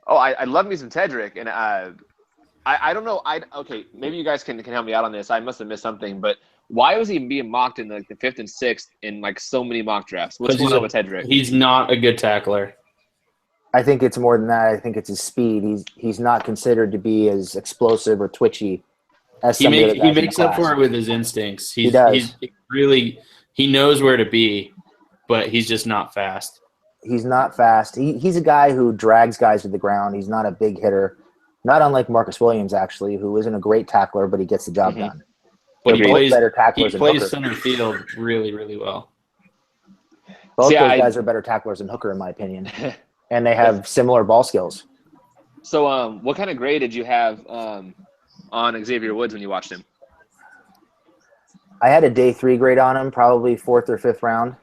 S3: Oh, I love me some Tedrick, and I don't know. Okay, maybe you guys can help me out on this. I must have missed something, but why was he being mocked in the 5th and 6th in like so many mock drafts? What's
S1: 'Cause
S3: going on with Tedrick?
S1: He's not a good tackler.
S7: I think it's more than that. I think it's his speed. He's not considered to be as explosive or twitchy as
S1: He
S7: some of the other
S1: makes
S7: guys in the
S1: makes up
S7: class.
S1: for it with his instincts.
S7: He does.
S1: He's really he knows where to be, but he's just not fast.
S7: He's not fast. He's a guy who drags guys to the ground. He's not a big hitter. Not unlike Marcus Williams, actually, who isn't a great tackler, but he gets the job done.
S1: But
S7: They're
S1: he
S7: both better
S1: he
S7: tacklers than
S1: plays
S7: Hooker.
S1: center field really, really well.
S7: Both
S3: See,
S7: those guys are better tacklers than Hooker, in my opinion. And they have similar ball skills.
S3: So, what kind of grade did you have on Xavier Woods when you watched him?
S7: I had a day 3 grade on him, probably 4th or 5th round.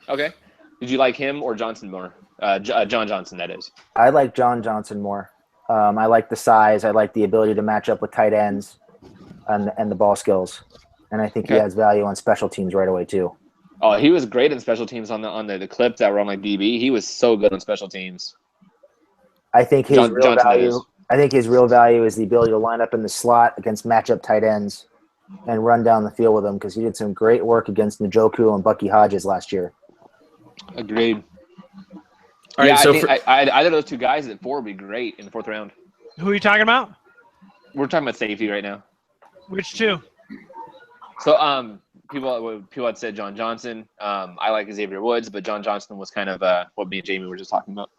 S3: Okay. Did you like him or Johnson more? John Johnson, that is.
S7: I like John Johnson more. I like the size. I like the ability to match up with tight ends and the ball skills. And I think he
S3: Okay.
S7: adds value on special teams right away, too.
S3: Oh, he was great in special teams on the clips that were on like DB. He was so good on special teams.
S7: I think his real
S3: Johnson, that
S7: value.
S3: is.
S7: I think his real value is the ability to line up in the slot against matchup tight ends and run down the field with them, because he did some great work against Njoku and Bucky Hodges last year.
S3: Agreed.
S1: All right,
S3: Yeah,
S1: so
S3: I think either of those two guys at 4 would be great in the 4th round.
S2: Who are you talking about?
S3: We're talking about safety right now.
S2: Which two?
S3: So people had said John Johnson. I like Xavier Woods, but John Johnson was kind of what me and Jamie were just talking about.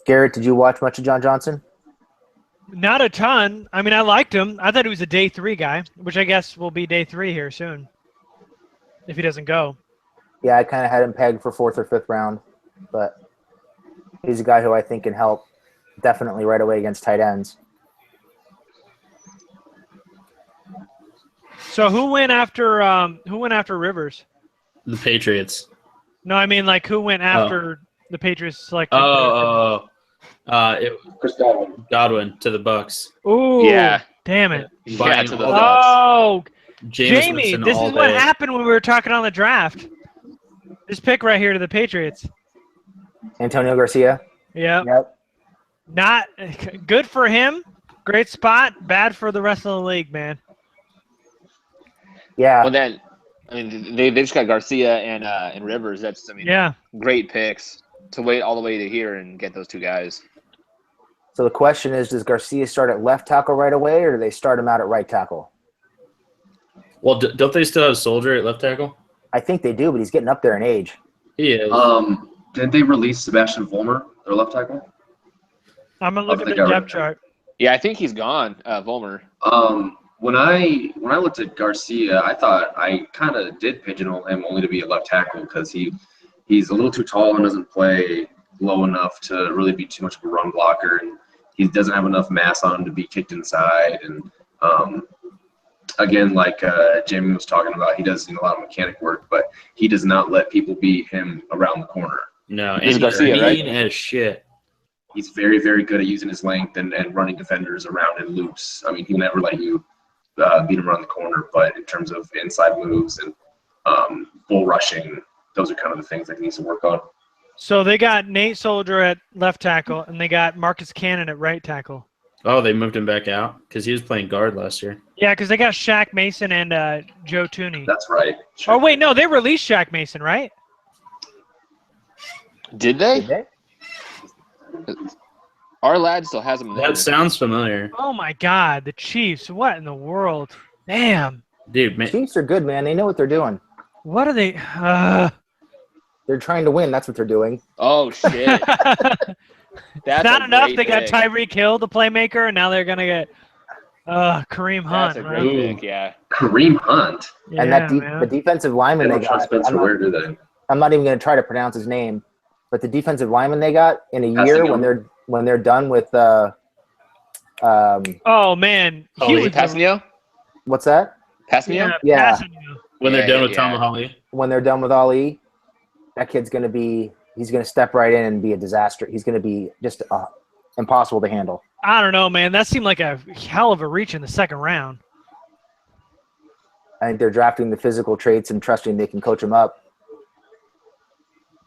S7: Garrett, did you watch much of John Johnson?
S2: Not a ton. I mean, I liked him. I thought he was a day 3 guy, which I guess will be day 3 here soon, if he doesn't go.
S7: Yeah, I kind of had him pegged for 4th or 5th round, but he's a guy who I think can help definitely right away against tight ends.
S2: So who went after Rivers?
S1: the Patriots.
S2: No, I mean like who went after the Patriots selected?
S4: Chris Godwin.
S1: Godwin to the Bucks.
S2: Ooh,
S3: Yeah.
S2: damn it.
S3: Yeah,
S1: Buying
S3: to the
S1: all
S3: Bucks.
S2: Oh,
S1: Jameis
S2: Jamie,
S1: Winston
S2: this
S1: all
S2: is what
S1: day.
S2: happened when we were talking on the draft. This pick right here to the Patriots.
S7: Antonio Garcia.
S2: Yeah.
S7: Yep.
S2: Not good for him. Great spot. Bad for the rest of the league, man.
S7: Yeah.
S3: Well, then, I mean, they just got Garcia and Rivers. That's, I mean,
S2: Yeah.
S3: great picks to wait all the way to here and get those two guys.
S7: So the question is, does Garcia start at left tackle right away, or do they start him out at right tackle?
S1: Well, don't they still have Soldier at left tackle?
S7: I think they do, but he's getting up there in age.
S1: He is.
S5: Didn't they release Sebastian Vollmer, their left tackle?
S2: I'm gonna look at
S5: think
S2: the
S5: I read
S2: depth
S5: that.
S2: chart.
S3: Yeah, I think he's gone, Vollmer.
S5: When I looked at Garcia, I thought I kind of did pigeonhole him only to be a left tackle because he's a little too tall and doesn't play low enough to really be too much of a run blocker, and he doesn't have enough mass on him to be kicked inside. And again, like Jamie was talking about, he does a lot of mechanic work, but he does not let people beat him around the corner.
S1: No,
S3: This is
S1: and he's
S3: Garcia, right?
S1: mean as shit.
S5: He's very, very good at using his length and running defenders around in loops. I mean, he'll never let you beat him around the corner, but in terms of inside moves and bull rushing, those are kind of the things that he needs to work on.
S2: So they got Nate Soldier at left tackle, and they got Marcus Cannon at right tackle.
S1: Oh, they moved him back out because he was playing guard last year.
S2: Yeah, because they got Shaq Mason and Joe Tooney.
S5: That's right.
S2: Oh wait, no, they released Shaq Mason, right?
S3: Did
S7: Did
S3: they?
S7: they?
S3: Our lad still has him there.
S1: That sounds familiar,
S2: Oh my God, the Chiefs! What in the world? Damn!
S1: dude. Man,
S7: Chiefs are good, man. They know what they're doing.
S2: What are they?
S7: They're trying to win. That's what they're doing.
S3: Oh shit! That's
S2: not
S3: a
S2: enough.
S3: great
S2: They got
S3: pick.
S2: Tyreek Hill, the playmaker, and now they're gonna get Kareem Hunt.
S3: That's a
S2: right?
S3: great
S1: Ooh.
S3: pick. Yeah.
S5: Kareem Hunt.
S7: And
S2: Yeah,
S7: the
S2: man.
S7: defensive lineman
S5: They
S7: they
S5: don't trust
S7: got.
S5: Spencer Ware, do they?
S7: I'm not even going to try to pronounce his name, but the defensive lineman they got in a
S5: Passing
S7: year
S5: him.
S7: when they're done with
S2: Oh man,
S1: Oh,
S2: he
S1: wait,
S2: was
S3: Passanio?
S7: what's that?
S3: Passanio?
S7: Yeah.
S2: passing you.
S1: when they're
S3: Yeah,
S1: done with
S3: yeah.
S1: Tom Holly.
S7: When they're done with Ali, that kid's going to be he's going to step right in and be a disaster. He's going to be just impossible to handle.
S2: I don't know, man. That seemed like a hell of a reach in the second round.
S7: I think they're drafting the physical traits and trusting they can coach him up.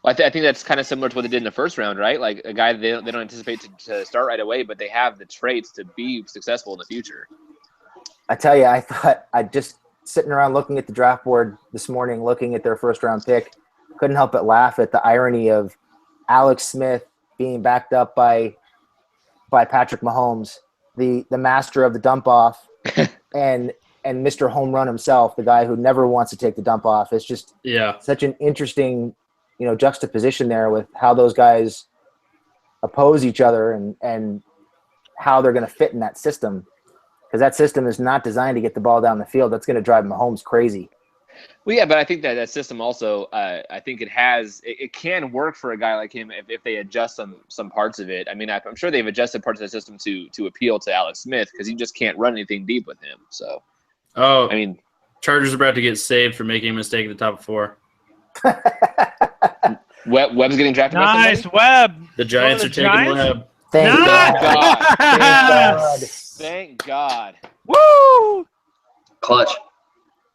S3: Well, I think that's kind of similar to what they did in the first round, right? Like a guy they don't anticipate to start right away, but they have the traits to be successful in the future.
S7: I tell you, I thought I just sitting around looking at the draft board this morning, looking at their first round pick, couldn't help but laugh at the irony of Alex Smith being backed up by Patrick Mahomes, the master of the dump off, and Mr. Home Run himself, the guy who never wants to take the dump off. It's just
S1: Yeah,
S7: such an interesting, juxtaposition there with how those guys oppose each other and how they're going to fit in that system. Because that system is not designed to get the ball down the field. That's going to drive Mahomes crazy.
S3: Well, yeah, but I think that system also, I think it can work for a guy like him if they adjust some parts of it. I mean, I'm sure they've adjusted parts of the system to appeal to Alex Smith because you just can't run anything deep with him. So,
S1: Oh,
S3: I mean,
S1: Chargers are about to get saved for making a mistake at the top 4.
S3: Webb's getting drafted by
S2: Nice,
S3: somebody?
S2: Webb.
S1: The Giants
S2: the
S1: are taking
S2: Giants?
S1: Webb.
S7: Thank
S2: Nice!
S7: God. Thank God.
S3: Thank God.
S2: Woo!
S5: Clutch.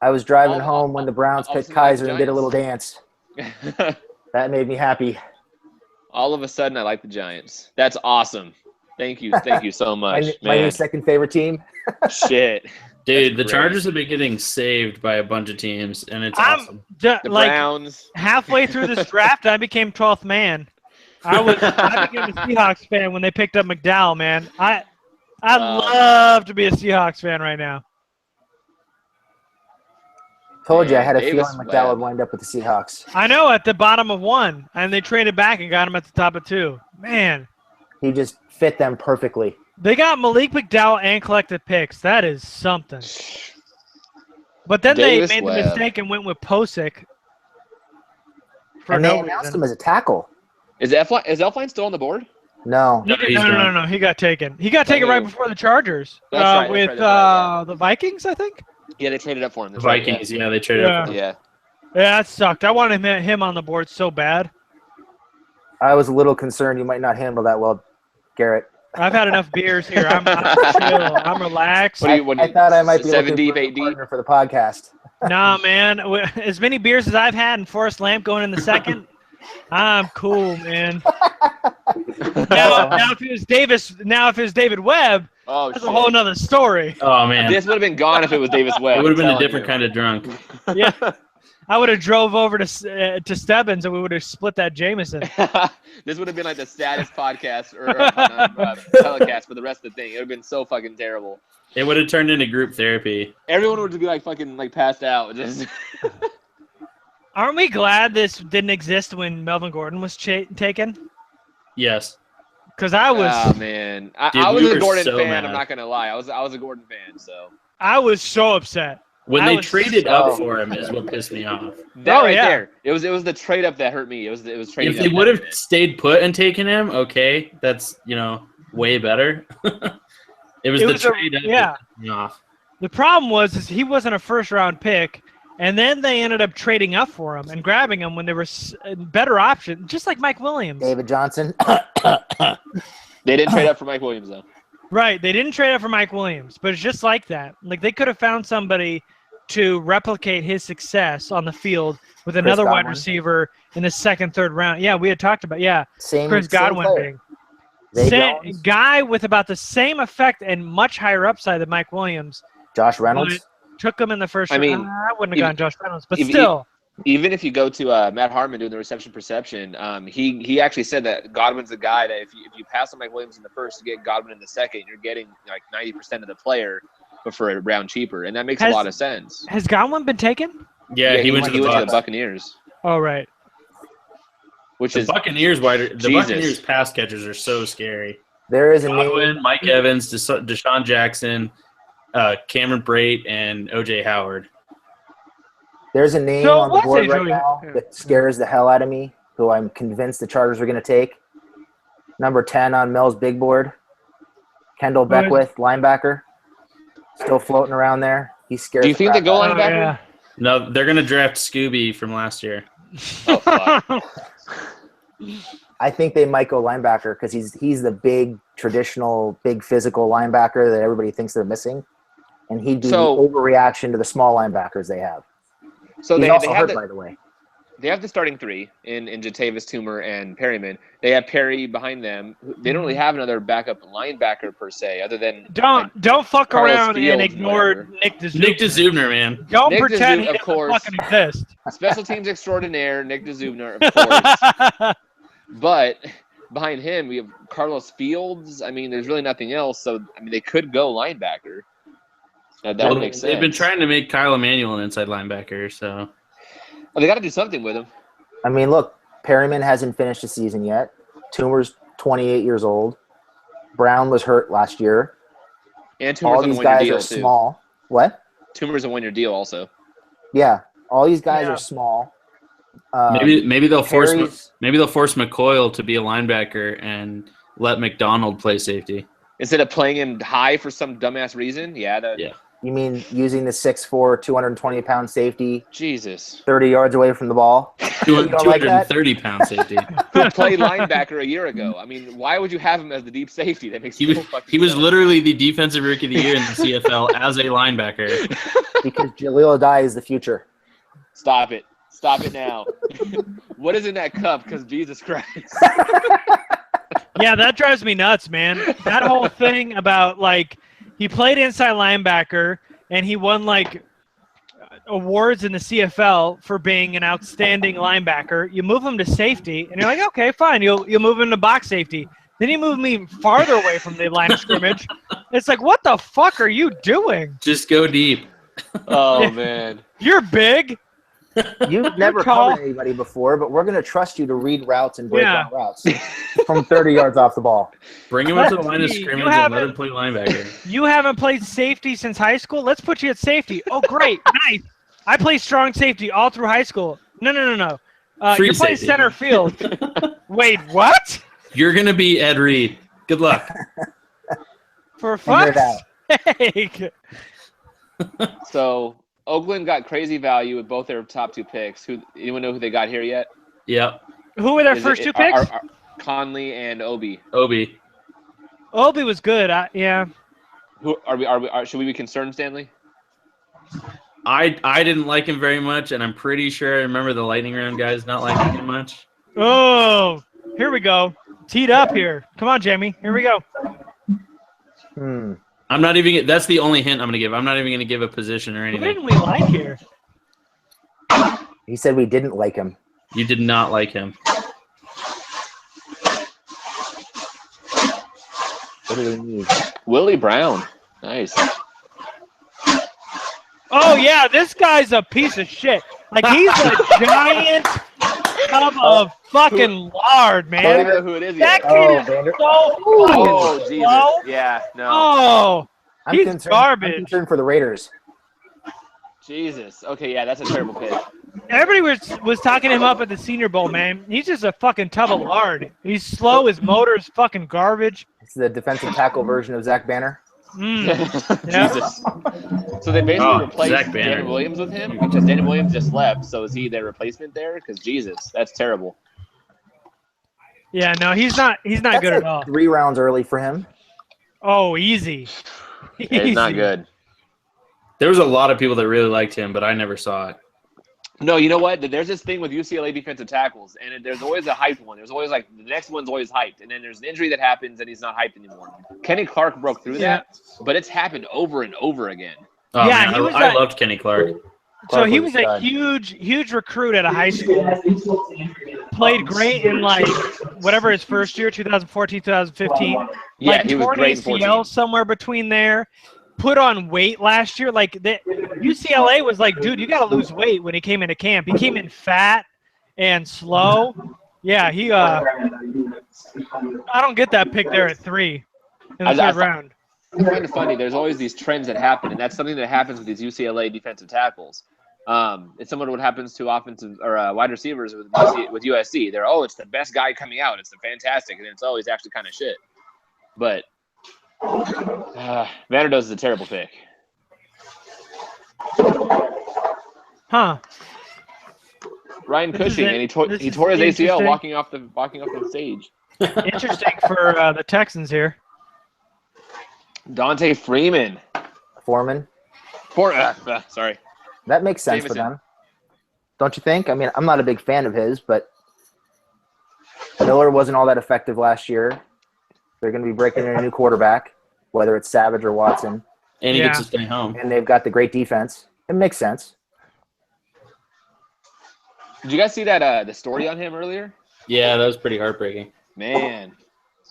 S7: I was driving
S3: All-
S7: home when the Browns
S3: all
S7: picked
S3: of a sudden,
S7: Kaiser and did a
S3: Giants.
S7: little dance. That made me happy.
S3: All of a sudden, I like the Giants. That's awesome. Thank you so much,
S7: My new
S3: man.
S7: second favorite team.
S3: Shit.
S1: Dude, the
S3: That's great.
S1: Chargers have been getting saved by a bunch of teams, and it's
S2: I'm
S1: awesome.
S3: The
S2: like
S3: Browns.
S2: halfway through this draft, I became 12th man. I became a Seahawks fan when they picked up McDowell, man. I'd love to be a Seahawks fan right now.
S7: Told you I
S3: Man,
S7: had a
S3: Davis
S7: feeling McDowell would
S3: Webb.
S7: wind up with the Seahawks.
S2: I know, at the bottom of 1, and they traded back and got him at the top of 2. Man,
S7: He just fit them perfectly.
S2: they got Malik McDowell and collected picks. That is something. But then
S3: Davis
S2: they made
S3: Webb.
S2: the mistake and went with Posick for
S7: And
S2: no
S7: they announced
S2: reason.
S7: him as a tackle.
S3: Is Elfline still on the board?
S7: No.
S1: No, he's gone.
S2: No. He got taken. He got taken
S3: who?
S2: right before the Chargers
S3: That's right,
S2: with
S3: that's right,
S2: the Vikings, I think.
S3: Yeah, they traded up for him.
S1: The
S3: That's right,
S1: Vikings, yeah, they traded
S2: Yeah.
S1: up. for him.
S3: Yeah.
S2: Yeah, that sucked. I wanted him on the board so bad.
S7: I was a little concerned you might not handle that well, Garrett.
S2: I've had enough beers here. I'm chill. I'm relaxed.
S3: What do you-
S7: I thought I might be
S3: 7
S7: looking
S3: deep,
S7: for a
S3: 8 deep?
S7: partner for the podcast.
S2: Nah, man. As many beers as I've had and Forrest Lamp going in the second, I'm cool, man. Now if it was David Webb,
S3: Oh,
S2: that's
S3: shit.
S2: a whole nother story.
S1: Oh man,
S3: This would have been gone if it was Davis Webb.
S1: it would have been
S3: I'm
S1: a
S3: telling
S1: different
S3: you.
S1: kind of drunk.
S2: Yeah, I would have drove over to Stebbins and we would have split that Jameson.
S3: This would have been like the saddest podcast or telecast for the rest of the thing. It would have been so fucking terrible.
S1: It would have turned into group therapy.
S3: Everyone would be like fucking like passed out. Just
S2: Aren't we glad this didn't exist when Melvin Gordon was taken?
S1: Yes.
S2: Because I was
S3: oh man,
S1: Dude,
S3: I was
S1: we
S3: a
S1: were
S3: Gordon
S1: so
S3: fan.
S1: mad.
S3: I'm not gonna lie. I was a Gordon fan. So
S2: I was so upset.
S1: When
S2: I
S1: they
S2: was
S1: traded
S7: so-
S1: up for him is what pissed me off.
S3: that
S2: Oh,
S3: right
S2: yeah.
S3: there, it was the trade up that hurt me. It was trading.
S1: If they
S3: up
S1: would
S3: that
S1: have
S3: hurt.
S1: stayed put and taken him, okay, that's way better. It was
S2: It
S1: the
S2: was a-
S1: trade up
S2: yeah.
S1: that pissed me off.
S2: The problem was is he wasn't a first-round pick, and then they ended up trading up for him and grabbing him when there was better options, just like Mike Williams.
S7: David Johnson.
S3: They didn't trade up for Mike Williams though.
S2: Right, they didn't trade up for Mike Williams, but it's just like that. Like they could have found somebody to replicate his success on the field with another wide
S7: Godwin.
S2: receiver in the second, third round. Yeah, we had talked about
S7: Same
S2: Chris
S7: same
S2: Godwin
S7: player.
S2: being. guy with about the same effect and much higher upside than Mike Williams.
S7: Josh Reynolds.
S2: Took him in the first
S3: I mean,
S2: round. I wouldn't have gone Josh Reynolds, but
S3: if-
S2: still.
S3: Even if you go to Matt Harmon doing the reception perception, he actually said that Godwin's the guy that if you pass on Mike Williams in the first to get Godwin in the second, you're getting like 90% of the player, but for a round cheaper, and that makes a lot of sense.
S2: Has Godwin been taken?
S1: Yeah, he went to the
S3: Buccaneers.
S2: Oh, right.
S3: Which
S1: the
S3: is
S1: Buccaneers wider. The
S3: Jesus.
S1: Buccaneers pass catchers are so scary.
S7: There is a
S1: Godwin,
S7: name.
S1: Mike Evans, Deshaun Jackson, Cameron Brate, and OJ Howard.
S7: There's a name
S2: So
S7: on the
S2: what's
S7: board
S2: it,
S7: right
S2: Joey?
S7: now that scares the hell out of me, who I'm convinced the Chargers are going to take. Number 10 on Mel's big board. Kendall
S2: Who is-
S7: Beckwith, linebacker. Still floating around there. He scares
S3: Do you
S7: the
S3: think they
S7: crap
S3: go
S7: out of me.
S3: linebacker?
S1: No, they're going to draft Scooby from last year.
S3: Oh, fuck.
S7: I think they might go linebacker because he's the big, traditional, big physical linebacker that everybody thinks they're missing. And he'd be
S3: So-
S7: the overreaction to the small linebackers they have.
S3: So
S7: He's
S3: they
S7: also
S3: have
S7: hurt, by
S3: the,
S7: the way.
S3: they have the starting three in Jatavis, Toomer, and Perryman. They have Perry behind them. They don't really have another backup linebacker per se, other than
S2: Don't fuck
S3: Carlos
S2: around
S3: Fields
S2: and
S3: and
S2: ignore
S3: whatever.
S2: Nick DeZubner.
S1: Nick DeZubner, man.
S2: Don't
S3: Nick
S2: pretend
S3: DeZubner,
S2: he
S3: of
S2: doesn't
S3: course.
S2: fucking exist.
S3: special teams extraordinaire Nick DeZubner, of course. But behind him, we have Carlos Fields. I mean, there's really nothing else. So, I mean, they could go linebacker. That
S1: Well,
S3: would make sense.
S1: they've been trying to make Kyle Emanuel an inside linebacker, so
S3: Well, they got to do something with him.
S7: I mean, look, Perryman hasn't finished the season yet. Toomer's 28 years old. Brown was hurt last year.
S3: And
S7: All
S3: Toomer's on a
S7: these
S3: one-year
S7: guys
S3: deal,
S7: are
S3: too.
S7: small. What?
S3: Toomer's a one-year deal also.
S7: Yeah, all these guys
S2: Yeah.
S7: are small.
S1: maybe they'll force
S7: Perry's-
S1: McCoyle to be a linebacker and let McDonald play safety.
S3: Instead of playing him high for some dumbass reason. Yeah.
S1: Yeah.
S7: You mean using the 6'4", 220-pound safety
S3: Jesus.
S7: 30 yards away from the ball? You don't like that?
S1: 230-pound safety.
S3: Who played linebacker a year ago? I mean, why would you have him as the deep safety? That makes
S1: He
S3: no
S1: was
S3: fucking
S1: he was
S3: sense.
S1: literally the defensive rookie of the year in the CFL as a linebacker.
S7: Because Jaleel Adai is the future.
S3: Stop it. Stop it now. What is in that cup? Because Jesus Christ.
S2: Yeah, that drives me nuts, man. That whole thing about, like, he played inside linebacker and he won, like, awards in the CFL for being an outstanding linebacker. You move him to safety, and you're like, okay, fine. You'll move him to box safety. Then you move me farther away from the line of scrimmage. It's like, what the fuck are you doing?
S1: Just go deep.
S3: Oh, man.
S2: You're big.
S7: You've never
S2: tall.
S7: covered anybody before, but we're going to trust you to read routes and break
S2: Yeah.
S7: down routes from 30 yards off the ball.
S1: Bring him up to the line of
S2: You
S1: scrimmage and let
S2: haven't-
S1: him play linebacker.
S2: You haven't played safety since high school? Let's put you at safety. Oh, great. Nice. I played strong safety all through high school. No.
S1: Free
S2: You're playing
S1: safety.
S2: center field. Wait, what?
S1: You're gonna be Ed Reed. Good luck.
S2: For
S7: Figure
S2: fuck's
S7: it
S2: sake.
S3: So, Oakland got crazy value with both their top two picks. Anyone know who they got here yet?
S1: Yep.
S2: Who were their
S3: Is
S2: first
S3: it-
S2: two picks?
S3: are Conley and Obi.
S1: Obi.
S2: Obi was good. Yeah.
S3: Who should we be concerned, Stanley?
S1: I didn't like him very much, and I'm pretty sure I remember the lightning round guys not liking him much.
S2: Oh, here we go. Teed up here. Come on, Jamie. Here we go.
S1: I'm not even. That's the only hint I'm gonna give. I'm not even gonna give a position or
S2: Who
S1: anything.
S2: didn't we like here?
S7: He said we didn't like him.
S1: You did not like him.
S7: What do they need?
S3: Willie Brown. Nice.
S2: Oh, yeah, this guy's a piece of shit. Like, he's a giant tub of fucking lard,
S3: I don't even
S2: man.
S3: know who it is
S2: That
S3: yet.
S2: kid is
S7: Vander-
S2: so
S3: Oh,
S2: fucking
S3: Jesus.
S2: slow.
S3: Yeah, no.
S2: Oh,
S7: I'm
S2: he's
S7: concerned,
S2: garbage.
S7: I'm concerned for the Raiders.
S3: Jesus. Okay, yeah, that's a terrible pick.
S2: Everybody was talking him up at the Senior Bowl, man. He's just a fucking tub of lard. He's slow. His motor is fucking garbage.
S7: It's the defensive tackle version of Zach Banner.
S2: Yeah.
S3: Jesus. So they basically
S1: Oh,
S3: replaced
S1: Zach Banner.
S3: Daniel Williams with him because Daniel Williams just left. So is he their replacement there? Because Jesus, that's terrible.
S2: Yeah, no, he's not
S7: That's
S2: good
S7: like
S2: at all.
S7: 3 rounds early for him.
S2: Oh, easy.
S3: It's not
S2: Easy.
S3: good.
S1: There was a lot of people that really liked him, but I never saw it.
S3: No, you know what? There's this thing with UCLA defensive tackles, and there's always a hyped one. There's always like the next one's always hyped, and then there's an injury that happens, and he's not hyped anymore. Kenny Clark broke through that, but it's happened over and over again.
S1: Oh,
S2: Yeah,
S1: man,
S2: he was
S1: I
S2: a-
S1: loved Kenny Clark.
S2: So he
S7: was
S2: was a
S7: stud.
S2: huge recruit at a high school. Played great in like whatever his first year, 2014, 2015.
S3: Yeah,
S2: like
S3: he was
S2: torn
S3: great in
S2: ACL
S3: 14.
S2: somewhere between there. Put on weight last year. Like UCLA was like, dude, you got to lose weight when he came into camp. He came in fat and slow. Yeah, he. I don't get that pick there at 3 in the third round.
S3: I find it funny. There's always these trends that happen, and that's something that happens with these UCLA defensive tackles. It's similar to what happens to offensive or wide receivers with USC. They're, it's the best guy coming out. It's the fantastic, and it's always actually kind of shit. But Vanderdoes is a terrible pick.
S2: Huh.
S3: Ryan Cushing, and he tore his ACL walking off the stage.
S2: Interesting for the Texans here.
S3: Dante Freeman.
S7: Foreman.
S3: Sorry.
S7: That makes sense for them. Don't you think? I mean, I'm not a big fan of his, but Miller wasn't all that effective last year. They're going to be breaking in a new quarterback, whether it's Savage or Watson.
S1: And he gets to stay home.
S7: And they've got the great defense. It makes sense.
S3: Did you guys see that the story on him earlier?
S1: Yeah, that was pretty heartbreaking.
S3: Man.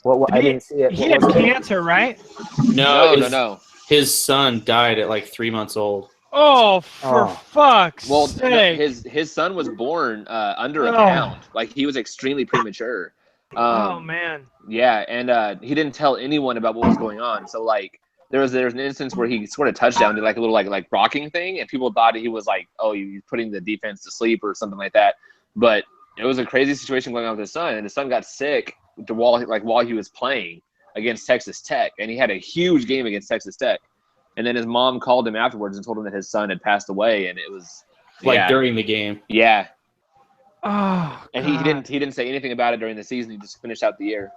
S7: What I didn't see it.
S2: He had cancer, right?
S3: No.
S1: His son died at like 3 months old.
S2: Oh, for fuck's sake.
S3: His son was born under a pound. Like, he was extremely premature.
S2: Oh, man.
S3: Yeah, and he didn't tell anyone about what was going on. So, like, there's an instance where he scored a touchdown, did like a little like rocking thing, and people thought he was like, he's putting the defense to sleep or something like that. But it was a crazy situation going on with his son, and his son got sick while he was playing against Texas Tech, and he had a huge game against Texas Tech. And then his mom called him afterwards and told him that his son had passed away, and it was
S1: during the game.
S3: Yeah.
S2: Oh.
S3: And he didn't say anything about it during the season. He just finished out the year.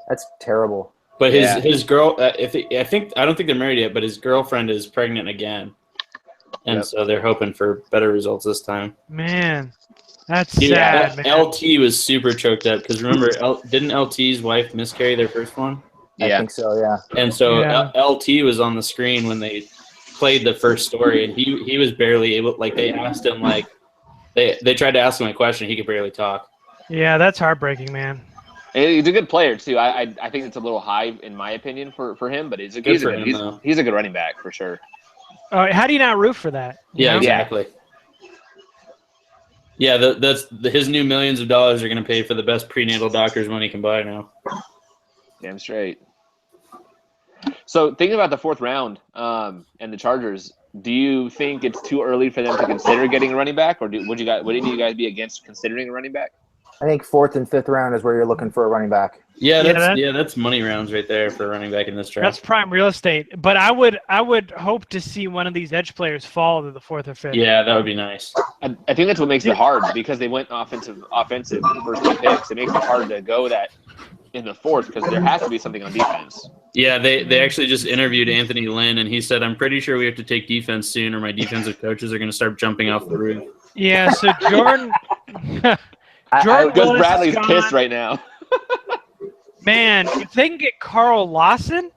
S7: That's terrible.
S1: But his girl, I don't think they're married yet, but his girlfriend is pregnant again, and so they're hoping for better results this time.
S2: Man, that's sad. Man.
S1: LT was super choked up because remember, didn't LT's wife miscarry their first one?
S7: I think so, yeah.
S1: And so LT was on the screen when they played the first story, and he was barely able. Like they asked him, like they tried to ask him a question, he could barely talk.
S2: Yeah, that's heartbreaking, man.
S3: He's a good player too. I think it's a little high in my opinion for him, but he's a good running back for sure.
S2: How do you not root for that?
S1: Yeah, exactly. Yeah, his new millions of dollars are going to pay for the best prenatal doctors money can buy now.
S3: Damn straight. So thinking about the fourth round and the Chargers, do you think it's too early for them to consider getting a running back, or would any of you guys be against considering a running back?
S7: I think 4th and 5th round is where you're looking for a running back.
S1: Yeah, that's money rounds right there for a running back in this draft.
S2: That's prime real estate. But I would hope to see one of these edge players fall to the 4th or 5th.
S1: Yeah, that would be nice.
S3: I think that's what makes it hard because they went offensive with the first 2 picks. It makes it hard to go that in the 4th because there has to be something on defense.
S1: Yeah, they actually just interviewed Anthony Lynn, and he said, "I'm pretty sure we have to take defense soon, or my defensive coaches are going to start jumping off the roof."
S2: Yeah, so Jordan.
S3: Gus Bradley's pissed right now.
S2: Man, if they can get Carl Lawson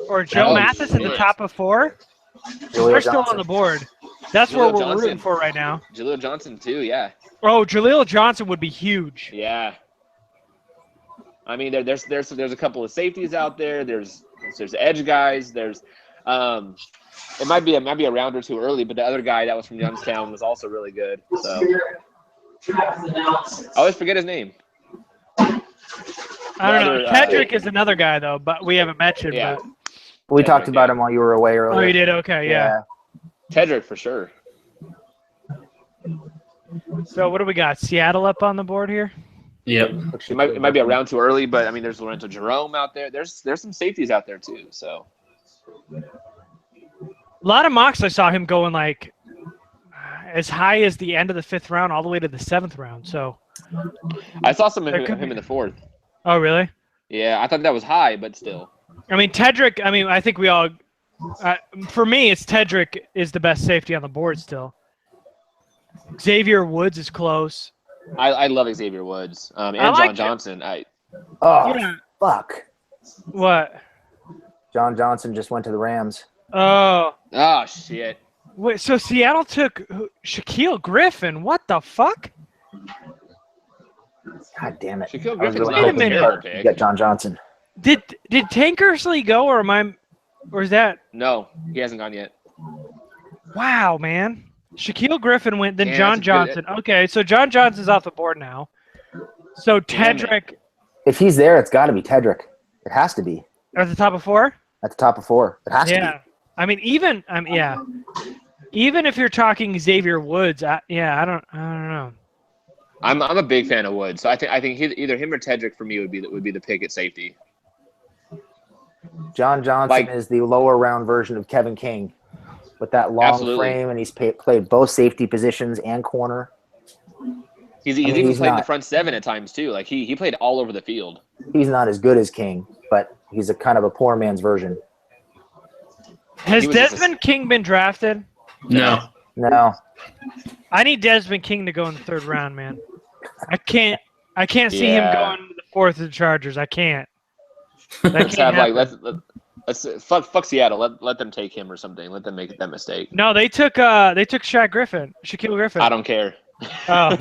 S2: or Joe Mathis in the top of 4, they're still on the board. That's
S3: Jaleel
S2: what we're rooting for right now.
S3: Jaleel Johnson too, yeah.
S2: Oh, Jaleel Johnson would be huge.
S3: Yeah. I mean, there's a couple of safeties out there. There's edge guys. There's it might be a round or 2 early, but the other guy that was from Youngstown was also really good. So I always forget his name.
S2: I don't know. Tedrick is another guy though, but we haven't mentioned.
S3: Yeah.
S2: But
S7: We talked about him while you were away earlier.
S2: Oh, you did? Okay, yeah.
S3: Tedrick for sure.
S2: So what do we got? Seattle up on the board here?
S1: Yep.
S3: It might be a round too early, but I mean, there's Lorenzo Jerome out there. There's some safeties out there too. So
S2: a lot of mocks I saw him going like as high as the end of the 5th round, all the way to the 7th round. So
S3: I saw some of him in the 4th.
S2: Oh, really?
S3: Yeah, I thought that was high, but still.
S2: I mean, Tedrick. I mean, I think we all. For me, it's Tedrick is the best safety on the board still. Xavier Woods is close.
S3: I love Xavier Woods and
S2: I like
S3: John Johnson.
S7: Oh,
S2: Yeah.
S7: fuck.
S2: What?
S7: John Johnson just went to the Rams.
S2: Oh.
S3: Oh shit.
S2: Wait, so Seattle took Shaquille Griffin. What the fuck?
S7: God damn it.
S3: Shaquille
S7: I was
S3: Griffin's
S7: really
S2: not a
S7: hoping
S2: terrible
S7: to
S3: pick.
S7: get John Johnson.
S2: Did Tank Ursley go, or is that?
S3: No, he hasn't gone yet.
S2: Wow, man. Shaquille Griffin went, then
S3: Yeah,
S2: John
S3: that's a good-
S2: Johnson. Okay, so John Johnson's off the board now. So
S3: Damn it.
S2: Tedrick
S7: If he's there, it's got to be Tedrick. It has to be
S2: at the top of 4.
S7: at the top of 4. It has to
S2: Yeah, I mean, even even if you're talking Xavier Woods, I don't know.
S3: I'm a big fan of Woods, so I think either him or Tedrick for me would be the pick at safety.
S7: be. John Johnson
S3: Like-
S7: is the lower round version of Kevin King, with that long
S3: Absolutely.
S7: frame, and he's played both safety positions and corner.
S3: He's
S7: mean,
S3: even
S7: he's
S3: played in the
S7: not-
S3: front 7 at times too. Like he played all over the field.
S7: He's not as good as King, but he's a kind of a poor man's version.
S2: Has
S3: He was just a-
S2: Desmond King been drafted?
S1: No.
S7: No,
S2: I need Desmond King to go in the 3rd round, man. I can't see him
S3: Yeah.
S2: going to the 4th of the Chargers. I can't. That
S3: Let's
S2: can't
S3: have like
S2: happen.
S3: let's fuck Seattle. Let them take him or something. Let them make that mistake.
S2: No, they took Shaquille Griffin.
S3: I don't care.
S2: Oh,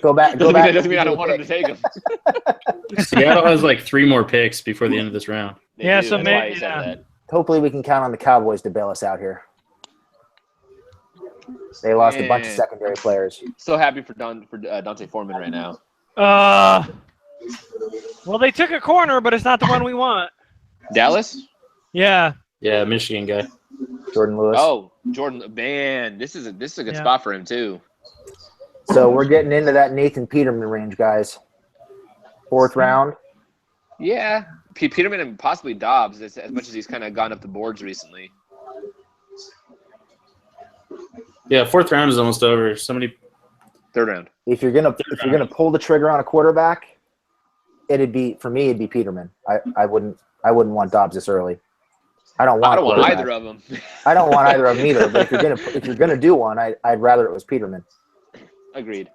S7: go back.
S3: That doesn't mean I don't want him to take him.
S1: Seattle has like 3 more picks before the end of this round.
S3: They
S2: Yeah,
S3: do.
S2: so
S3: That's why
S2: maybe-
S3: he said
S2: yeah.
S3: that.
S7: Hopefully, we can count on the Cowboys to bail us out here. They lost a bunch of
S3: Man.
S7: secondary players.
S3: So happy for Dante Foreman right now.
S2: well, they took a corner, but it's not the one we want.
S3: Dallas?
S2: Yeah.
S1: Yeah, Michigan guy.
S7: Jordan Lewis.
S3: Oh, Jordan. Man, this is a good
S2: Yeah.
S3: spot for him too.
S7: So we're getting into that Nathan Peterman range, guys. 4th round.
S3: Yeah, Peterman and possibly Dobbs, as much as he's kind of gone up the boards recently.
S1: Yeah, 4th round is almost over. Somebody.
S3: 3rd round.
S7: If you're gonna pull the trigger on a quarterback, it'd be Peterman. I wouldn't want Dobbs this early. I don't want
S3: either
S7: quarterback.
S3: of them.
S7: I don't want either of them either. But if you're gonna do one, I'd rather it was Peterman.
S3: Agreed.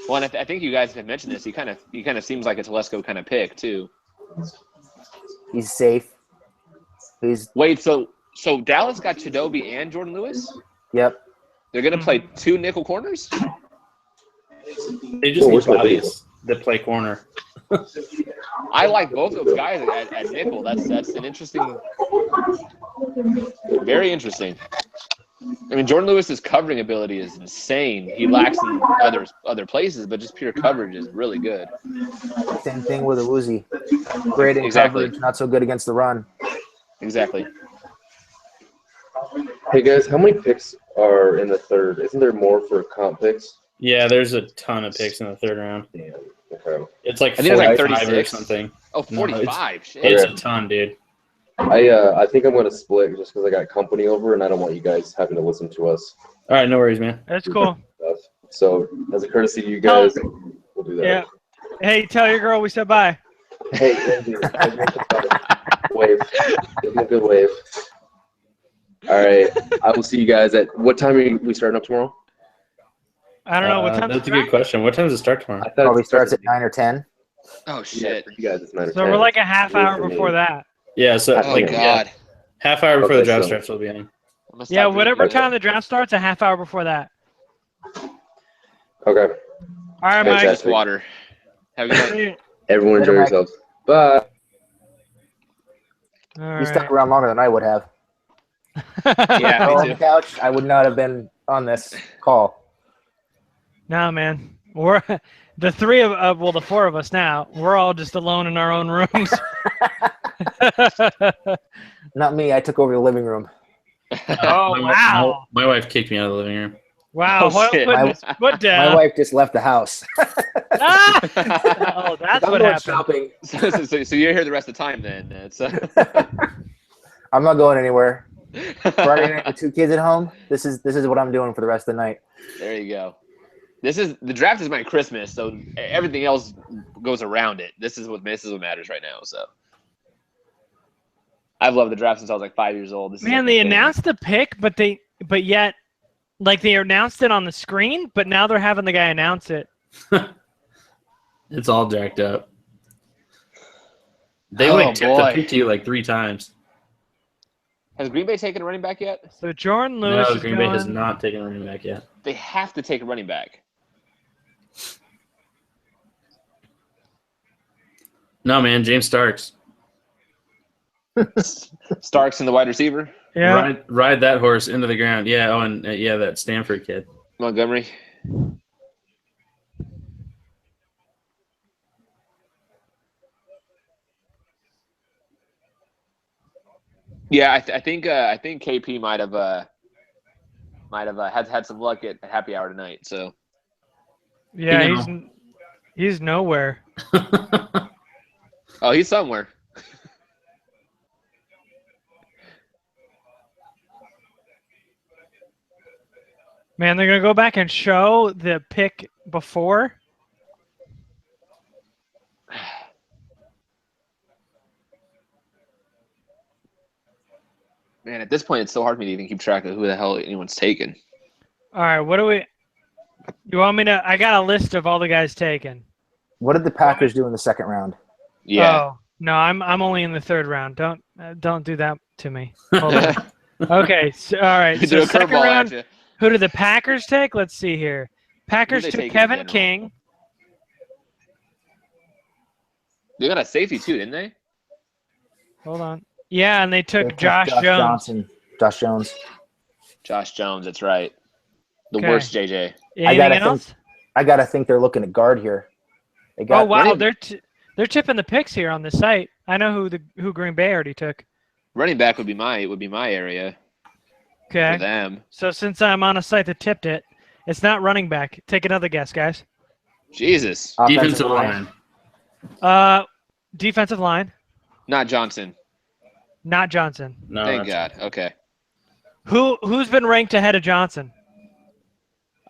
S3: Well, and I think you guys have mentioned this. He kind of seems like a Telesco kind of pick too.
S7: He's safe.
S3: Wait, so Dallas got Chidobe and Jordan Lewis?
S7: Yep.
S3: They're gonna play 2 nickel corners?
S1: They just
S4: Well,
S1: need
S4: where's my
S1: bodies that play corner.
S3: I like both those guys at nickel. That's an interesting, very interesting. I mean, Jordan Lewis's covering ability is insane. He lacks in other places, but just pure coverage is really good.
S7: Same thing with Uzi. Great in
S3: Exactly.
S7: coverage, not so good against the run.
S3: Exactly.
S4: Hey guys, how many picks are in the 3rd? Isn't there more for comp picks?
S1: Yeah, there's a ton of picks in the 3rd round.
S4: Damn. Okay.
S1: It's like
S3: I think it's like
S1: 45 or
S3: 36.
S1: something.
S3: Oh,
S1: No,
S3: 45. Shit.
S1: It's
S4: Okay.
S1: a ton, dude.
S4: I think I'm gonna split just because I got company over and I don't want you guys having to listen to us
S1: All right, no worries, man.
S2: That's cool.
S4: stuff. So as a courtesy to you guys, we'll do that.
S2: Yeah. Hey, tell your girl we said bye.
S4: Hey, Andy, wave. Give him a good wave. All right. I will see you guys at what time are we starting up tomorrow?
S2: I don't know what time.
S1: That's a good question. What time does it start tomorrow?
S4: I thought
S7: Probably
S4: it
S7: starts at 9 or 10.
S3: Oh
S4: Yeah,
S3: shit.
S4: for you guys, it's 9 or
S2: So
S4: 10.
S2: we're like a half hour
S4: For me.
S2: before that.
S1: Yeah, so
S3: Oh
S1: like
S3: god.
S1: half hour before
S4: Okay,
S1: the draft
S4: so-
S1: starts, we'll be on.
S3: I'm gonna stop
S2: Yeah,
S3: drinking.
S2: whatever time the draft starts, a half hour before that.
S4: Okay.
S2: All right, Mike.
S4: Fantastic.
S3: Just water. Have a good night.
S4: Everyone enjoy
S7: Later, Mike.
S4: yourselves. Bye.
S2: All
S7: You stuck
S2: right.
S7: around longer than I would have.
S3: Yeah,
S7: On
S3: me
S7: the
S3: too.
S7: couch, I would not have been on this call.
S2: No, man. We're the 4 of us now. We're all just alone in our own rooms.
S7: Not me. I took over the living room.
S2: Oh,
S1: My-
S2: wow.
S1: My wife kicked me out of the living room.
S2: Wow.
S3: Oh,
S2: Hoyle
S3: shit.
S2: putting his foot
S7: My
S2: down.
S7: wife just left the house.
S2: Ah! Oh, that's
S7: I'm
S2: what
S7: going
S2: happened.
S7: shopping.
S3: so you're here the rest of the time then. It's,
S7: I'm not going anywhere. Friday night with 2 kids at home. This is what I'm doing for the rest of the night.
S3: There you go. The draft is my Christmas, so everything else goes around it. This is what matters right now. So I've loved the draft since I was like 5 years old. This is
S2: Man,
S3: like
S2: they
S3: my thing.
S2: announced the pick, but yet Like they announced it on the screen, but now they're having the guy announce it.
S1: It's all jacked up. They
S3: Oh,
S1: like tipped the
S3: boy.
S1: pick to you like 3 times.
S3: Has Green Bay taken a running back yet?
S2: So Jordan Lewis
S1: No,
S2: is
S1: Green Bay has
S2: going-
S1: not taken a running back yet.
S3: They have to take a running back.
S1: No, man, James Starks.
S3: Starks and the wide receiver,
S2: Yeah.
S1: Ride that horse into the ground. Yeah. Oh, and yeah, that Stanford kid.
S3: Montgomery. Yeah, I think KP might have had some luck at happy hour tonight. So
S2: Yeah,
S1: You know.
S2: he's nowhere.
S3: oh, he's somewhere.
S2: Man, they're gonna go back and show the pick before.
S3: Man, at this point, it's so hard for me to even keep track of who the hell anyone's taken.
S2: All right, what do we? You want me to? I got a list of all the guys taken.
S7: What did the Packers do in the second round?
S3: Yeah.
S2: Oh no, I'm only in the third round. Don't do that to me. Hold on. Okay. So, all right.
S3: Threw
S2: So
S3: a
S2: second
S3: curveball
S2: round.
S3: at you.
S2: Who did the Packers take? Let's see here. Packers
S3: they
S2: took
S3: take in
S2: Kevin
S3: general?
S2: King.
S3: They got a safety too, didn't they?
S2: Hold on. Yeah, and they
S7: They
S2: took
S7: took
S2: Josh Jones.
S7: Johnson. Josh Jones.
S3: Josh Jones, that's right. The
S2: Okay.
S3: worst JJ.
S2: Anything
S7: gotta
S2: else?
S7: I gotta think they're looking at guard here. They got
S2: Oh wow,
S3: running-
S2: they're tipping the picks here on the site. I know who Green Bay already took.
S3: Running back would be my area for
S2: Okay.
S3: them.
S2: So since I'm on a site that tipped it, it's not running back. Take another guess, guys.
S3: Jesus,
S1: Defensive line.
S2: Defensive line,
S3: not Johnson.
S2: not Johnson.
S1: No,
S3: Thank
S1: that's-
S3: God. Okay.
S2: Who's been ranked ahead of Johnson?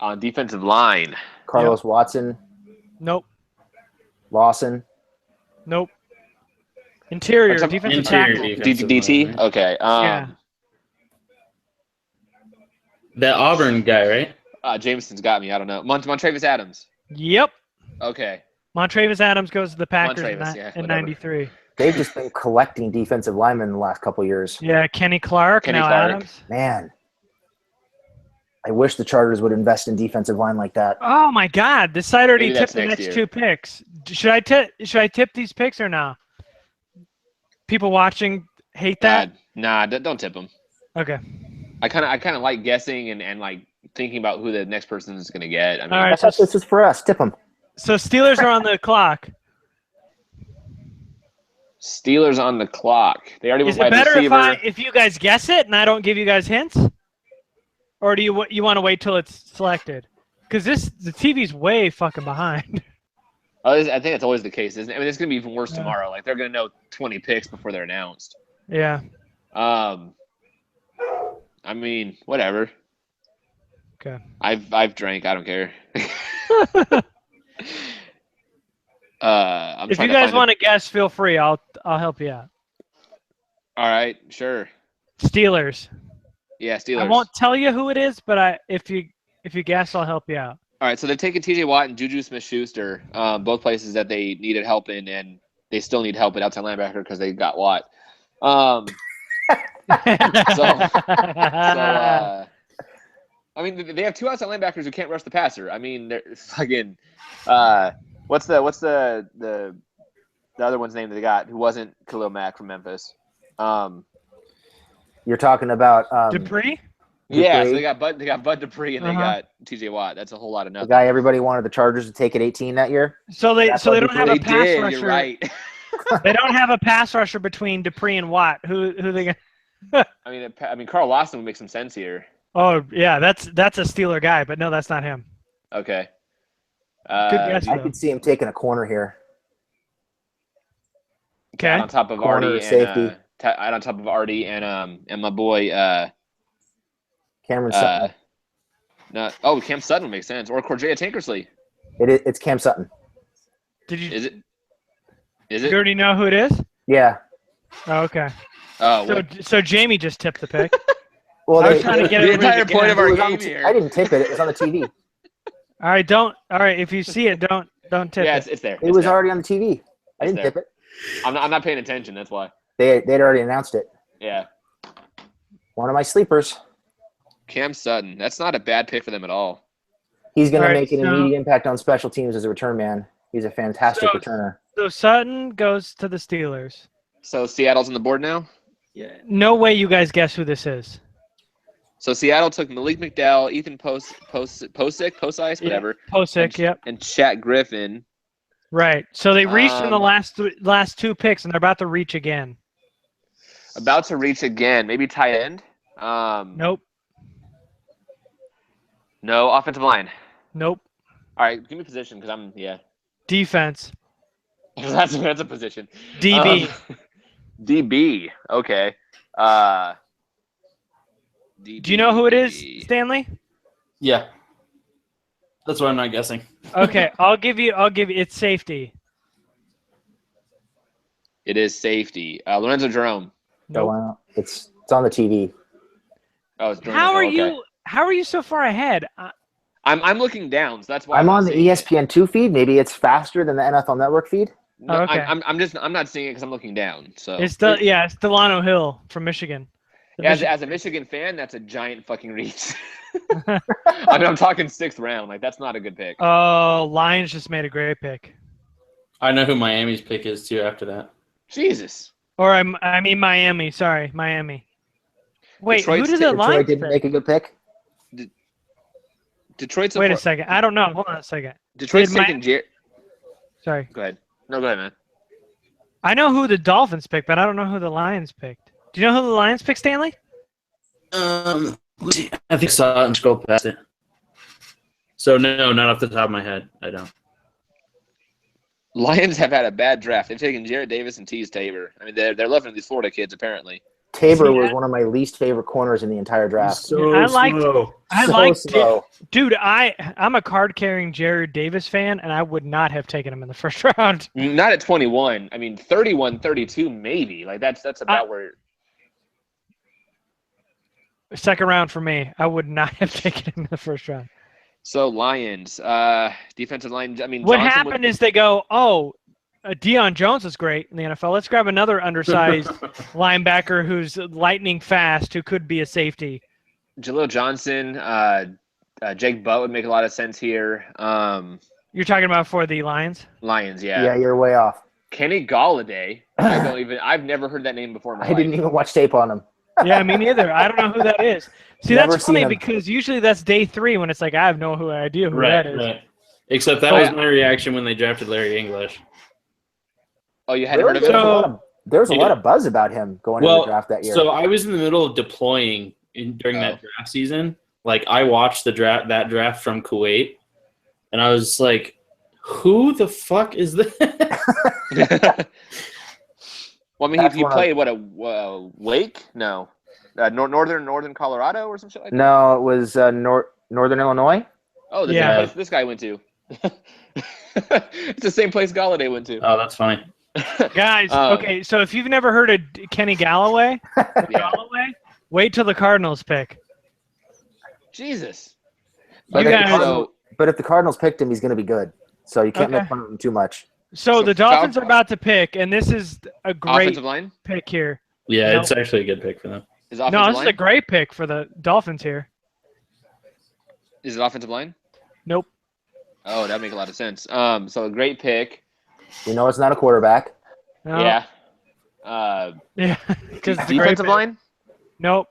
S3: On defensive line,
S7: Carlos Watson,
S2: Nope.
S7: Lawson.
S2: Nope. Interior,
S3: What's up?
S2: defensive
S1: Interior
S2: tackle.
S1: defensive
S3: DT.
S1: line, right?
S3: Okay.
S2: Yeah.
S1: That Auburn guy, right?
S3: Jameson's got me. I don't know. Montravius Adams.
S2: Yep.
S3: Okay.
S2: Montravius Adams goes to the Packers
S3: Montravius,
S2: in
S3: yeah,
S2: in
S3: whatever.
S2: '93.
S7: They've just been collecting defensive linemen in the last couple of years.
S2: Yeah, Kenny Clark,
S3: Kenny
S2: now
S3: Clark.
S2: Adams.
S7: Man, I wish the Chargers would invest in defensive line like that.
S2: Oh my God! This site already
S3: Maybe
S2: tipped
S3: that's
S2: the
S3: next
S2: next
S3: year.
S2: 2 picks. Should I tip these picks or no? People watching hate that.
S3: Don't tip them.
S2: Okay.
S3: I kind of like guessing and like thinking about who the next person is going to get. I mean,
S2: All right.
S7: I thought this is for us. Tip them.
S2: So Steelers are on the clock.
S3: Steelers on the clock. They already
S2: Is
S3: went
S2: it
S3: wide
S2: better
S3: receiver.
S2: if you guys guess it and I don't give you guys hints, or do you want to wait till it's selected? Because the TV's way fucking behind.
S3: I think that's always the case, isn't it? I mean, it's going to be even worse
S2: Yeah.
S3: tomorrow. Like they're going to know 20 picks before they're announced.
S2: Yeah.
S3: I mean, whatever.
S2: Okay.
S3: I've drank. I don't care. I'm
S2: If
S3: trying
S2: you
S3: to
S2: guys
S3: find
S2: want to guess, feel free. I'll help you out.
S3: All right, sure.
S2: Steelers.
S3: Yeah, Steelers.
S2: I won't tell you who it is, but if you guess, I'll help you out.
S3: All right, so they've taken T.J. Watt and Juju Smith-Schuster, both places that they needed help in, and they still need help at outside linebacker because they got Watt. I mean, they have 2 outside linebackers who can't rush the passer. I mean, they're fucking. What's the other one's name that they got who wasn't Khalil Mack from Memphis?
S7: You're talking about
S2: Dupree?
S3: Yeah, so
S7: Dupree.
S3: they got Bud Dupree and they
S2: Uh-huh.
S3: got T.J. Watt. That's a whole lot of
S7: the
S3: nothing.
S7: guy everybody wanted the Chargers to take at 18 that year.
S2: So they
S7: That's
S2: so they
S7: what
S2: don't have a
S3: They
S2: pass
S3: did.
S2: rusher.
S3: You're right.
S2: They don't have a pass rusher between Dupree and Watt. Who they got?
S3: I mean, Carl Lawson would make some sense here.
S2: Oh yeah, that's a Steeler guy, but no, that's not him.
S3: Okay.
S2: Good guess.
S7: I could see him taking a corner here.
S2: Okay.
S3: On top of
S7: Corner,
S3: Artie
S7: safety.
S3: and on top of Artie and my boy
S7: Cameron Sutton.
S3: Cam Sutton would make sense, or Corjea Tankersley.
S7: It's Cam Sutton.
S2: Did you?
S3: Is it? Is
S2: You
S3: it?
S2: already know who it is?
S7: Yeah.
S2: Oh, okay.
S3: Oh, what?
S2: So Jamie just tipped the pick.
S7: Well,
S2: I was trying to get
S3: The
S2: everybody
S3: entire
S2: to
S3: point
S2: guess.
S3: of our
S7: it was on
S3: game
S7: the
S3: here.
S7: I didn't tip it. It was on the TV.
S2: All right, don't. All right, if you see it, don't tip
S3: Yeah,
S2: it.
S3: it's there.
S7: It
S3: It's
S7: was
S3: there.
S7: already on the TV. I
S3: It's
S7: didn't
S3: there.
S7: tip it.
S3: I'm not paying attention. That's why.
S7: They'd already announced it.
S3: Yeah.
S7: One of my sleepers.
S3: Cam Sutton. That's not a bad pick for them at all.
S7: He's going
S2: All
S7: to
S2: right,
S7: make an
S2: so-
S7: immediate impact on special teams as a return man. He's a fantastic
S2: So-
S7: returner.
S2: So Sutton goes to the Steelers.
S3: So Seattle's on the board now.
S2: Yeah. No way you guys guess who this is.
S3: So Seattle took Malik McDowell, Ethan Posick, whatever,
S2: Posick, yep.
S3: and Chat Griffin.
S2: Right. So they reached in the
S3: Um,
S2: last two picks, and they're about to reach again.
S3: About to reach again. Maybe tight end.
S2: Nope.
S3: No offensive line.
S2: Nope.
S3: All right, give me position because I'm
S2: Defense.
S3: that's a position.
S2: DB.
S3: DB. Okay. DB,
S2: Do you know who it is,
S3: DB.
S2: Stanley?
S1: Yeah. That's why I'm not guessing.
S2: Okay, I'll give you. It's safety.
S3: It is safety. Lorenzo Jerome.
S7: So,
S2: Nope.
S7: it's on the TV.
S3: Oh, it's Jerome.
S2: How are
S3: okay.
S2: you? How are you so far ahead?
S3: I'm looking down, so that's why
S7: I'm
S3: not
S7: on the
S3: seeing it.
S7: ESPN2 feed. Maybe it's faster than the NFL Network feed.
S3: No,
S2: Oh, okay.
S3: I'm not seeing it because I'm looking down. So
S2: It's Delano Hill from Michigan. The
S3: as a Michigan fan, that's a giant fucking reach. I mean, I'm talking 6th round. Like that's not a good pick.
S2: Oh, Lions just made a great pick.
S1: I know who Miami's pick is too after that.
S3: Jesus.
S2: Or I mean Miami. Sorry, Miami. Wait,
S3: Detroit's
S2: who did the
S7: Detroit
S2: Lions
S7: didn't
S2: pick?
S7: make a good pick.
S3: Detroit's so
S2: Wait a
S3: far-
S2: second. I don't know. Hold on a second.
S3: Detroit's
S2: Did
S3: taking Jer-
S2: Sorry.
S3: Go ahead. No, go ahead, man.
S2: I know who the Dolphins picked, but I don't know who the Lions picked. Do you know who the Lions picked, Stanley?
S1: I think I saw it and scrolled past it. So no, not off the top of my head. I don't.
S3: Lions have had a bad draft. They've taken Jarrett Davis and Tease Tabor. I mean, they're loving these Florida kids apparently.
S7: Tabor
S2: See,
S7: was one of my least favorite corners in the entire draft.
S1: So
S2: I liked-
S1: slow.
S2: I
S7: So
S2: liked
S7: slow.
S2: Dude, I'm a card-carrying Jared Davis fan, and I would not have taken him in the first round.
S3: Not at 21. I mean, 31, 32 maybe. Like that's about where.
S2: Second round for me. I would not have taken him in the first round.
S3: So Lions, defensive line. I mean,
S2: What
S3: Johnson
S2: happened is they go, Deion Jones is great in the NFL. Let's grab another undersized linebacker who's lightning fast, who could be a safety.
S3: Jaleel Johnson, Jake Butt would make a lot of sense here.
S2: You're talking about for the Lions?
S3: Lions,
S7: Yeah, you're way off.
S3: Kenny Galladay. I've never heard that name before in my
S7: I
S3: life.
S7: didn't even watch tape on him.
S2: Yeah, me neither. I don't know who that is. See,
S7: Never
S2: that's
S7: seen
S2: funny
S7: him.
S2: because usually that's day 3 when it's like I have no idea who that is.
S1: Right. Except that
S2: Oh,
S1: was
S2: yeah.
S1: my reaction when they drafted Larry English.
S3: Oh, you hadn't heard of
S7: There
S3: him?
S7: was a lot of- there was a
S1: Yeah.
S7: lot of buzz about him going into the draft that year.
S1: So I was in the middle of deploying during that draft season. Like I watched that draft from Kuwait, and I was like, "Who the fuck is this?"
S3: Well, I mean,
S7: That's
S3: he
S7: one of-
S3: played Wake? No, Northern Colorado or some shit like that.
S7: No, it was Northern Illinois.
S3: Oh, the
S2: Yeah.
S3: same place this guy went to. It's the same place Galladay went to.
S1: Oh, that's funny.
S2: Guys,
S3: Um,
S2: okay, so if you've never heard of Kenny Galloway,
S3: Yeah.
S2: wait till the Cardinals pick.
S3: Jesus.
S7: But
S2: You
S7: if the
S2: guys-
S7: Cardinals- but if the Cardinals picked him, he's going to be good. So you can't
S2: Okay.
S7: make fun of him too much.
S2: So
S3: So
S2: the Dolphins are about to pick, and this is a great
S3: Offensive line?
S2: pick here.
S1: Yeah,
S2: No.
S1: it's actually a good pick for them.
S3: Is
S2: No,
S3: offensive
S2: this
S3: line?
S2: is a great pick for the Dolphins here.
S3: Is it offensive line?
S2: Nope.
S3: Oh, that makes a lot of sense. So a great pick.
S7: We know it's not a quarterback.
S2: No.
S3: Yeah.
S2: Yeah. Because it's a great
S3: Defensive
S2: pick.
S3: line?
S2: Nope.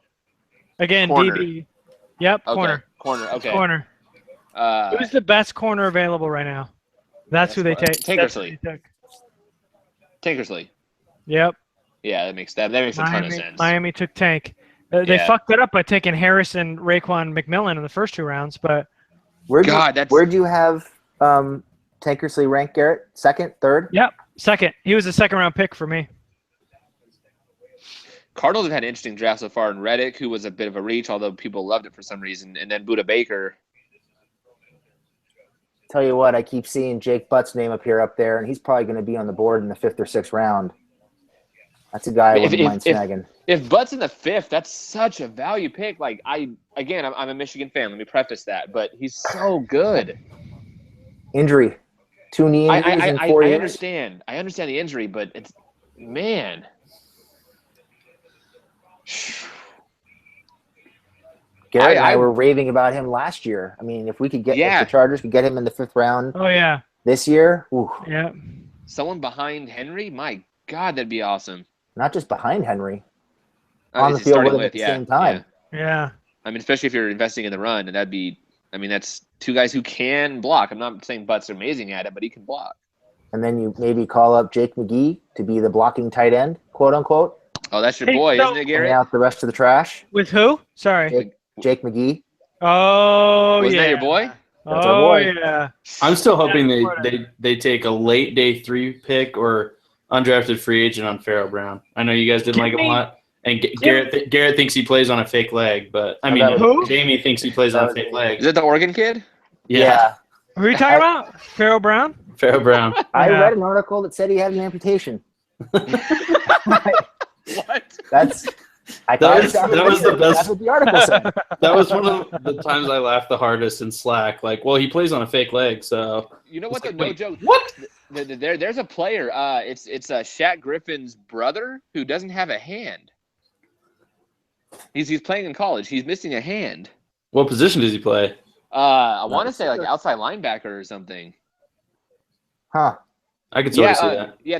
S2: Again,
S3: Corner.
S2: DB. Yep,
S3: Okay.
S2: corner.
S3: Corner. Okay.
S2: Corner. Who's the best corner available right now? That's who they take. That's who
S3: Tankersley.
S2: they took.
S3: Tankersley.
S2: Yep.
S3: Yeah, that makes a ton of
S2: Miami,
S3: sense.
S2: Miami took Tank. They
S3: Yeah.
S2: fucked it up by taking Harris and Raekwon McMillan in the first 2 rounds, but
S7: Where'd you have Tankersley rank, Garrett? Second, third?
S2: yep, second. He was a second-round pick for me.
S3: Cardinals have had an interesting draft so far in Reddick, who was a bit of a reach, although people loved it for some reason, and then Buda Baker.
S7: Tell you what, I keep seeing Jake Butt's name appear up there, and he's probably going to be on the board in the 5th or 6th round. That's a guy I
S3: If-
S7: wouldn't
S3: if-
S7: mind
S3: if-
S7: snagging.
S3: If Butt's in the 5th, that's such a value pick. Like I'm a Michigan fan. Let me preface that, but he's so good.
S7: Injury. 2 knee injuries in 4
S3: I
S7: years.
S3: understand. I understand the injury, but it's man.
S7: Garrett and
S3: I-
S7: I were raving about him last year. I mean, if we could get
S3: Yeah.
S7: if the Chargers could get him in the 5th round
S2: Oh yeah,
S7: this year, ooh,
S2: yeah.
S3: Someone behind Henry, my God, that'd be awesome.
S7: not just behind Henry, on the
S3: It's
S7: field
S3: starting
S7: with him at the same time.
S2: Yeah.
S3: I mean, especially if you're investing in the run, and that's 2 guys who can block. I'm not saying Butts amazing at it, but he can block.
S7: And then you maybe call up Jake McGee to be the blocking tight end, quote unquote,
S3: Oh, that's your
S2: Hey,
S3: boy,
S2: so-
S3: isn't it,
S7: bring
S3: Garrett?
S7: out the rest of the trash.
S2: With who? Sorry.
S7: Jake McGee.
S2: Oh
S3: Wasn't
S2: yeah.
S3: that your boy?
S7: That's our
S2: Oh
S7: boy.
S2: yeah.
S1: I'm still hoping
S2: Yeah,
S1: they take a late day 3 pick or undrafted free agent on Pharaoh Brown. I know you guys didn't like him a lot, and Garrett thinks he plays on a fake leg, but I mean,
S2: Who?
S1: Jamie thinks he plays on a fake leg.
S3: Is it the Oregon kid?
S1: Yeah,
S2: Who are you talking about? Pharaoh Brown?
S1: Pharaoh Brown.
S7: I
S2: Yeah.
S7: read an article that said he had an amputation.
S3: What?
S7: That's I
S1: That
S7: thought
S1: was-
S7: it sounded
S1: that was the
S7: weird.
S1: best.
S7: That's what the article said.
S1: That was one of the times I laughed the hardest in Slack. Like, well, he plays on a fake leg, so
S3: You know what?
S1: It's
S3: The
S1: like,
S3: no
S1: wait,
S3: joke.
S1: what?
S3: There's a player. It's Shaq Griffin's brother who doesn't have a hand. He's playing in college. He's missing a hand.
S1: What position does he play?
S3: I want to say like outside linebacker or something.
S7: Huh.
S1: I could sort of see that.
S3: Yeah.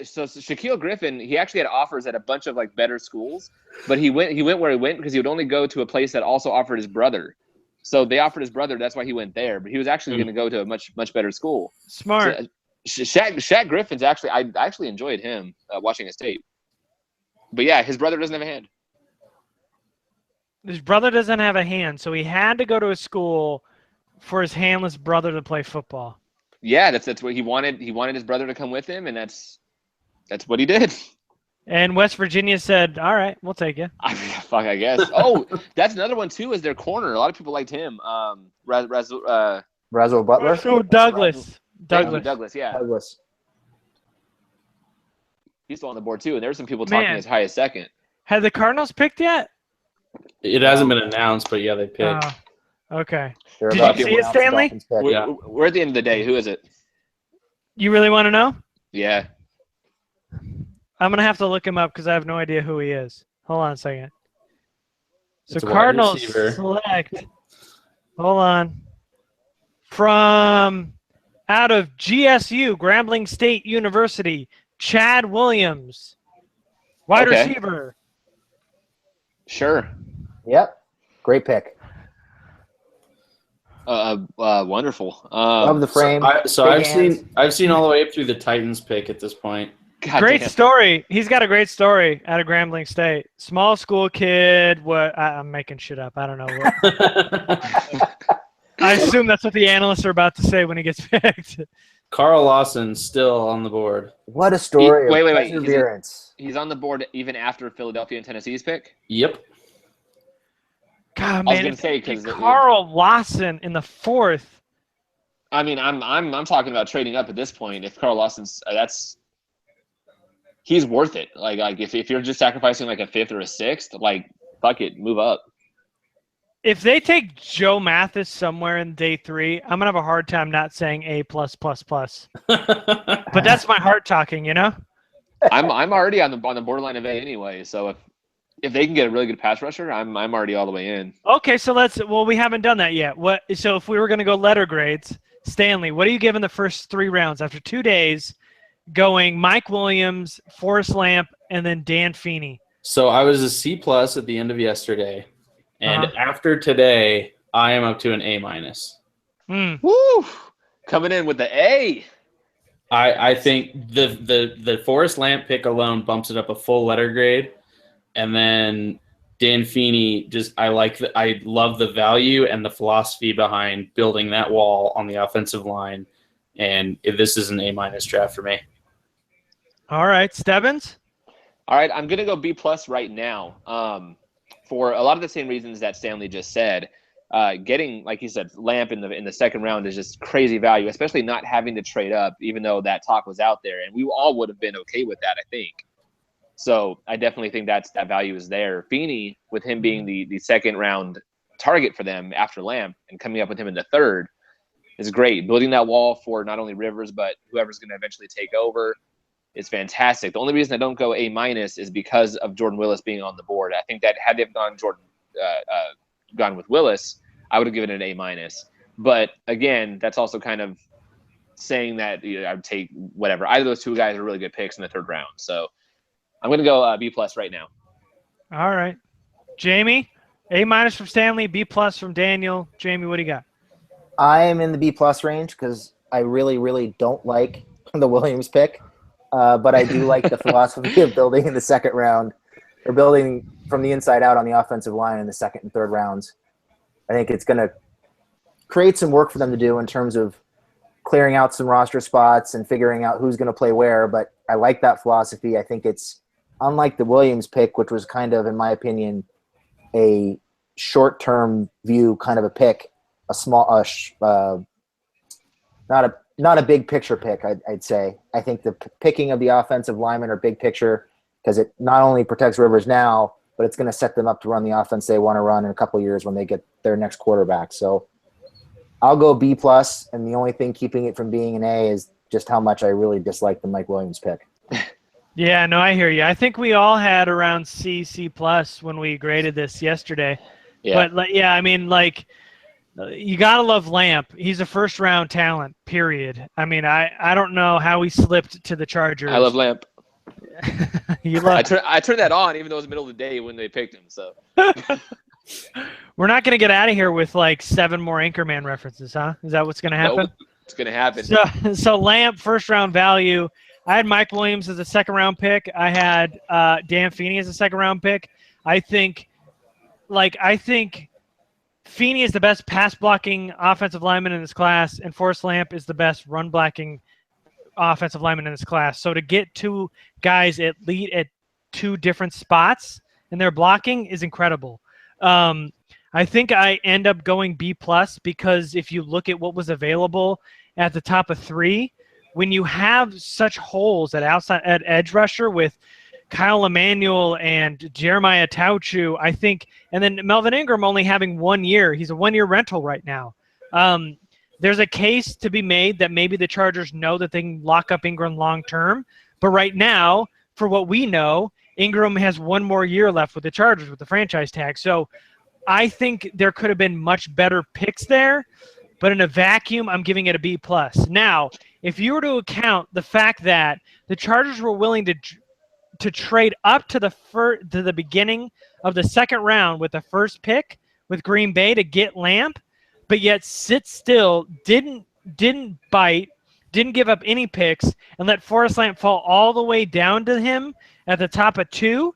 S3: So Shaquille Griffin, he actually had offers at a bunch of like better schools, but he went where he went because he would only go to a place that also offered his brother. So they offered his brother. That's why he went there. But he was actually going to go to a much better school.
S2: Smart.
S3: So, Shaq Griffin's actually, I actually enjoyed him watching his tape. But yeah, his brother doesn't have a hand.
S2: His brother doesn't have a hand, so he had to go to a school for his handless brother to play football.
S3: Yeah, that's what he wanted. He wanted his brother to come with him, and that's what he did.
S2: And West Virginia said, "All right, we'll take you."
S3: I guess. Oh, that's another one too. Is their corner? A lot of people liked him.
S7: Razzle Butler.
S2: So Douglas.
S3: Douglas. Yeah,
S7: Douglas.
S3: he's still on the board too. And there were some people talking
S2: Man.
S3: as high as second.
S2: Had the Cardinals picked yet?
S1: It hasn't been announced, but yeah, they picked.
S2: Oh, okay.
S7: They're
S2: Did
S7: about
S2: you
S7: to
S2: see it,
S7: announce the
S2: Stanley?
S7: Dolphins pick.
S3: We're,
S1: Yeah.
S3: we're at the end of the day. Who is it?
S2: You really want to know?
S3: Yeah.
S2: I'm gonna have to look him up because I have no idea who he is. Hold on a second. So
S1: It's a wide
S2: Cardinals
S1: receiver.
S2: select. Hold on. From out of GSU, Grambling State University, Chad Williams, wide
S3: Okay.
S2: receiver.
S3: Sure.
S7: Yep. Great pick.
S3: Wonderful.
S7: Love the frame.
S1: So
S7: Big
S1: I've
S7: hands.
S1: seen all the way up through the Titans pick at this point.
S3: God
S2: Great
S3: damn.
S2: story. He's got a great story out of Grambling State. Small school kid. What? I'm making shit up. I don't know. I assume that's what the analysts are about to say when he gets picked.
S1: Carl Lawson still on the board.
S7: What a story
S3: Wait,
S7: of
S3: wait, wait.
S7: perseverance.
S3: He's on the board even after Philadelphia and Tennessee's pick.
S1: Yep.
S2: God,
S3: I was
S2: man.
S3: gonna
S2: if
S3: say,
S2: they pick
S3: 'cause
S2: Carl Lawson in the 4th.
S3: I mean, I'm talking about trading up at this point. If Carl Lawson's, he's worth it. Like if you're just sacrificing like a 5th or a 6th, like fuck it, move up.
S2: If they take Joe Mathis somewhere in day 3, I'm gonna have a hard time not saying A+++. But that's my heart talking, you know.
S3: I'm already on the borderline of A anyway. So if they can get a really good pass rusher, I'm already all the way in.
S2: Okay, so we haven't done that yet. So if we were gonna go letter grades, Stanley, what are you giving the first 3 rounds after 2 days? Going Mike Williams, Forrest Lamp, and then Dan Feeney.
S1: So I was a C+ at the end of yesterday, and after today, I am up to an A-.
S3: Woo! Coming in with the A.
S1: I think the Forrest Lamp pick alone bumps it up a full letter grade, and then Dan Feeney I love the value and the philosophy behind building that wall on the offensive line, and this is an A- draft for me.
S2: All right, Stebbins.
S3: All right, I'm gonna go B+ right now. For a lot of the same reasons that Stanley just said. Getting, like you said, Lamp in the second round is just crazy value, especially not having to trade up, even though that talk was out there, and we all would have been okay with that, I think. So I definitely think that value is there. Feeney, with him being the second round target for them after Lamp and coming up with him in the third, is great. Building that wall for not only Rivers, but whoever's going to eventually take over is fantastic. The only reason I don't go A- is because of Jordan Willis being on the board. I think that had they gone with Willis, I would have given it an A-. But again, that's also kind of saying that I would take whatever. Either of those two guys are really good picks in the third round. So I'm going to go B+ right now.
S2: All right. Jamie, A- from Stanley, B+ from Daniel. Jamie, what do you got?
S7: I am in the B+ range because I really, really don't like the Williams pick, but I do like the philosophy of building in the second round, or building from the inside out on the offensive line in the second and third rounds. I think it's going to create some work for them to do in terms of clearing out some roster spots and figuring out who's going to play where, but I like that philosophy. I think it's unlike the Williams pick, which was kind of, in my opinion, a short-term view kind of a pick, a small, not a big picture pick, I'd say. I think the picking of the offensive linemen are big picture because it not only protects Rivers now, but it's going to set them up to run the offense they want to run in a couple of years when they get their next quarterback. So I'll go B+, and the only thing keeping it from being an A is just how much I really dislike the Mike Williams pick.
S2: Yeah, no, I hear you. I think we all had around C+ when we graded this yesterday.
S3: Yeah.
S2: But, yeah, I mean, like, you got to love Lamp. He's a first-round talent, period. I mean, I don't know how he slipped to the Chargers.
S3: I love Lamp.
S2: You love
S3: I turned that on even though it was the middle of the day when they picked him. So
S2: We're not going to get out of here with, like, 7 more Anchorman references, huh? Is that what's going to happen?
S3: No, it's going to happen.
S2: So Lamp, first-round value. I had Mike Williams as a second-round pick. I had Dan Feeney as a second-round pick. I think Feeney is the best pass-blocking offensive lineman in this class, and Forrest Lamp is the best run-blocking offensive lineman in this class. So to get two guys at 2 different spots in their blocking is incredible. I think I end up going B+ because if you look at what was available at the top of 3, when you have such holes at edge rusher with Kyle Emanuel and Jeremiah Tauchu, I think, and then Melvin Ingram only having 1 year. He's a 1-year rental right now. There's a case to be made that maybe the Chargers know that they can lock up Ingram long term, but right now, for what we know, Ingram has 1 more year left with the Chargers with the franchise tag. So I think there could have been much better picks there, but in a vacuum, I'm giving it a B+. Now, if you were to account the fact that the Chargers were willing to trade up to the beginning of the second round with the first pick with Green Bay to get Lamp, but yet sit still, didn't bite, didn't give up any picks, and let Forrest Lamp fall all the way down to him at the top of 2,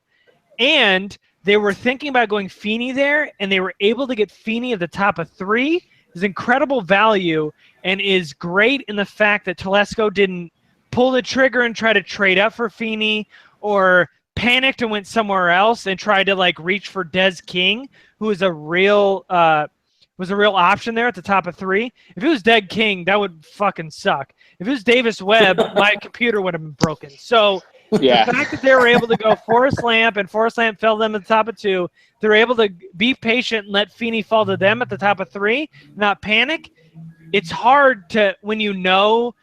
S2: and they were thinking about going Feeney there, and they were able to get Feeney at the top of 3, is incredible value and is great in the fact that Telesco didn't pull the trigger and try to trade up for Feeney or panicked and went somewhere else and tried to like reach for Des King, who was a real option there at the top of 3. If it was Des King, that would fucking suck. If it was Davis Webb, my computer would have been broken. So
S3: Yeah.
S2: the fact that they were able to go Forrest Lamp and Forrest Lamp fell them at the top of 2, they're able to be patient and let Feeney fall to them at the top of 3, not panic. It's hard to, when you know,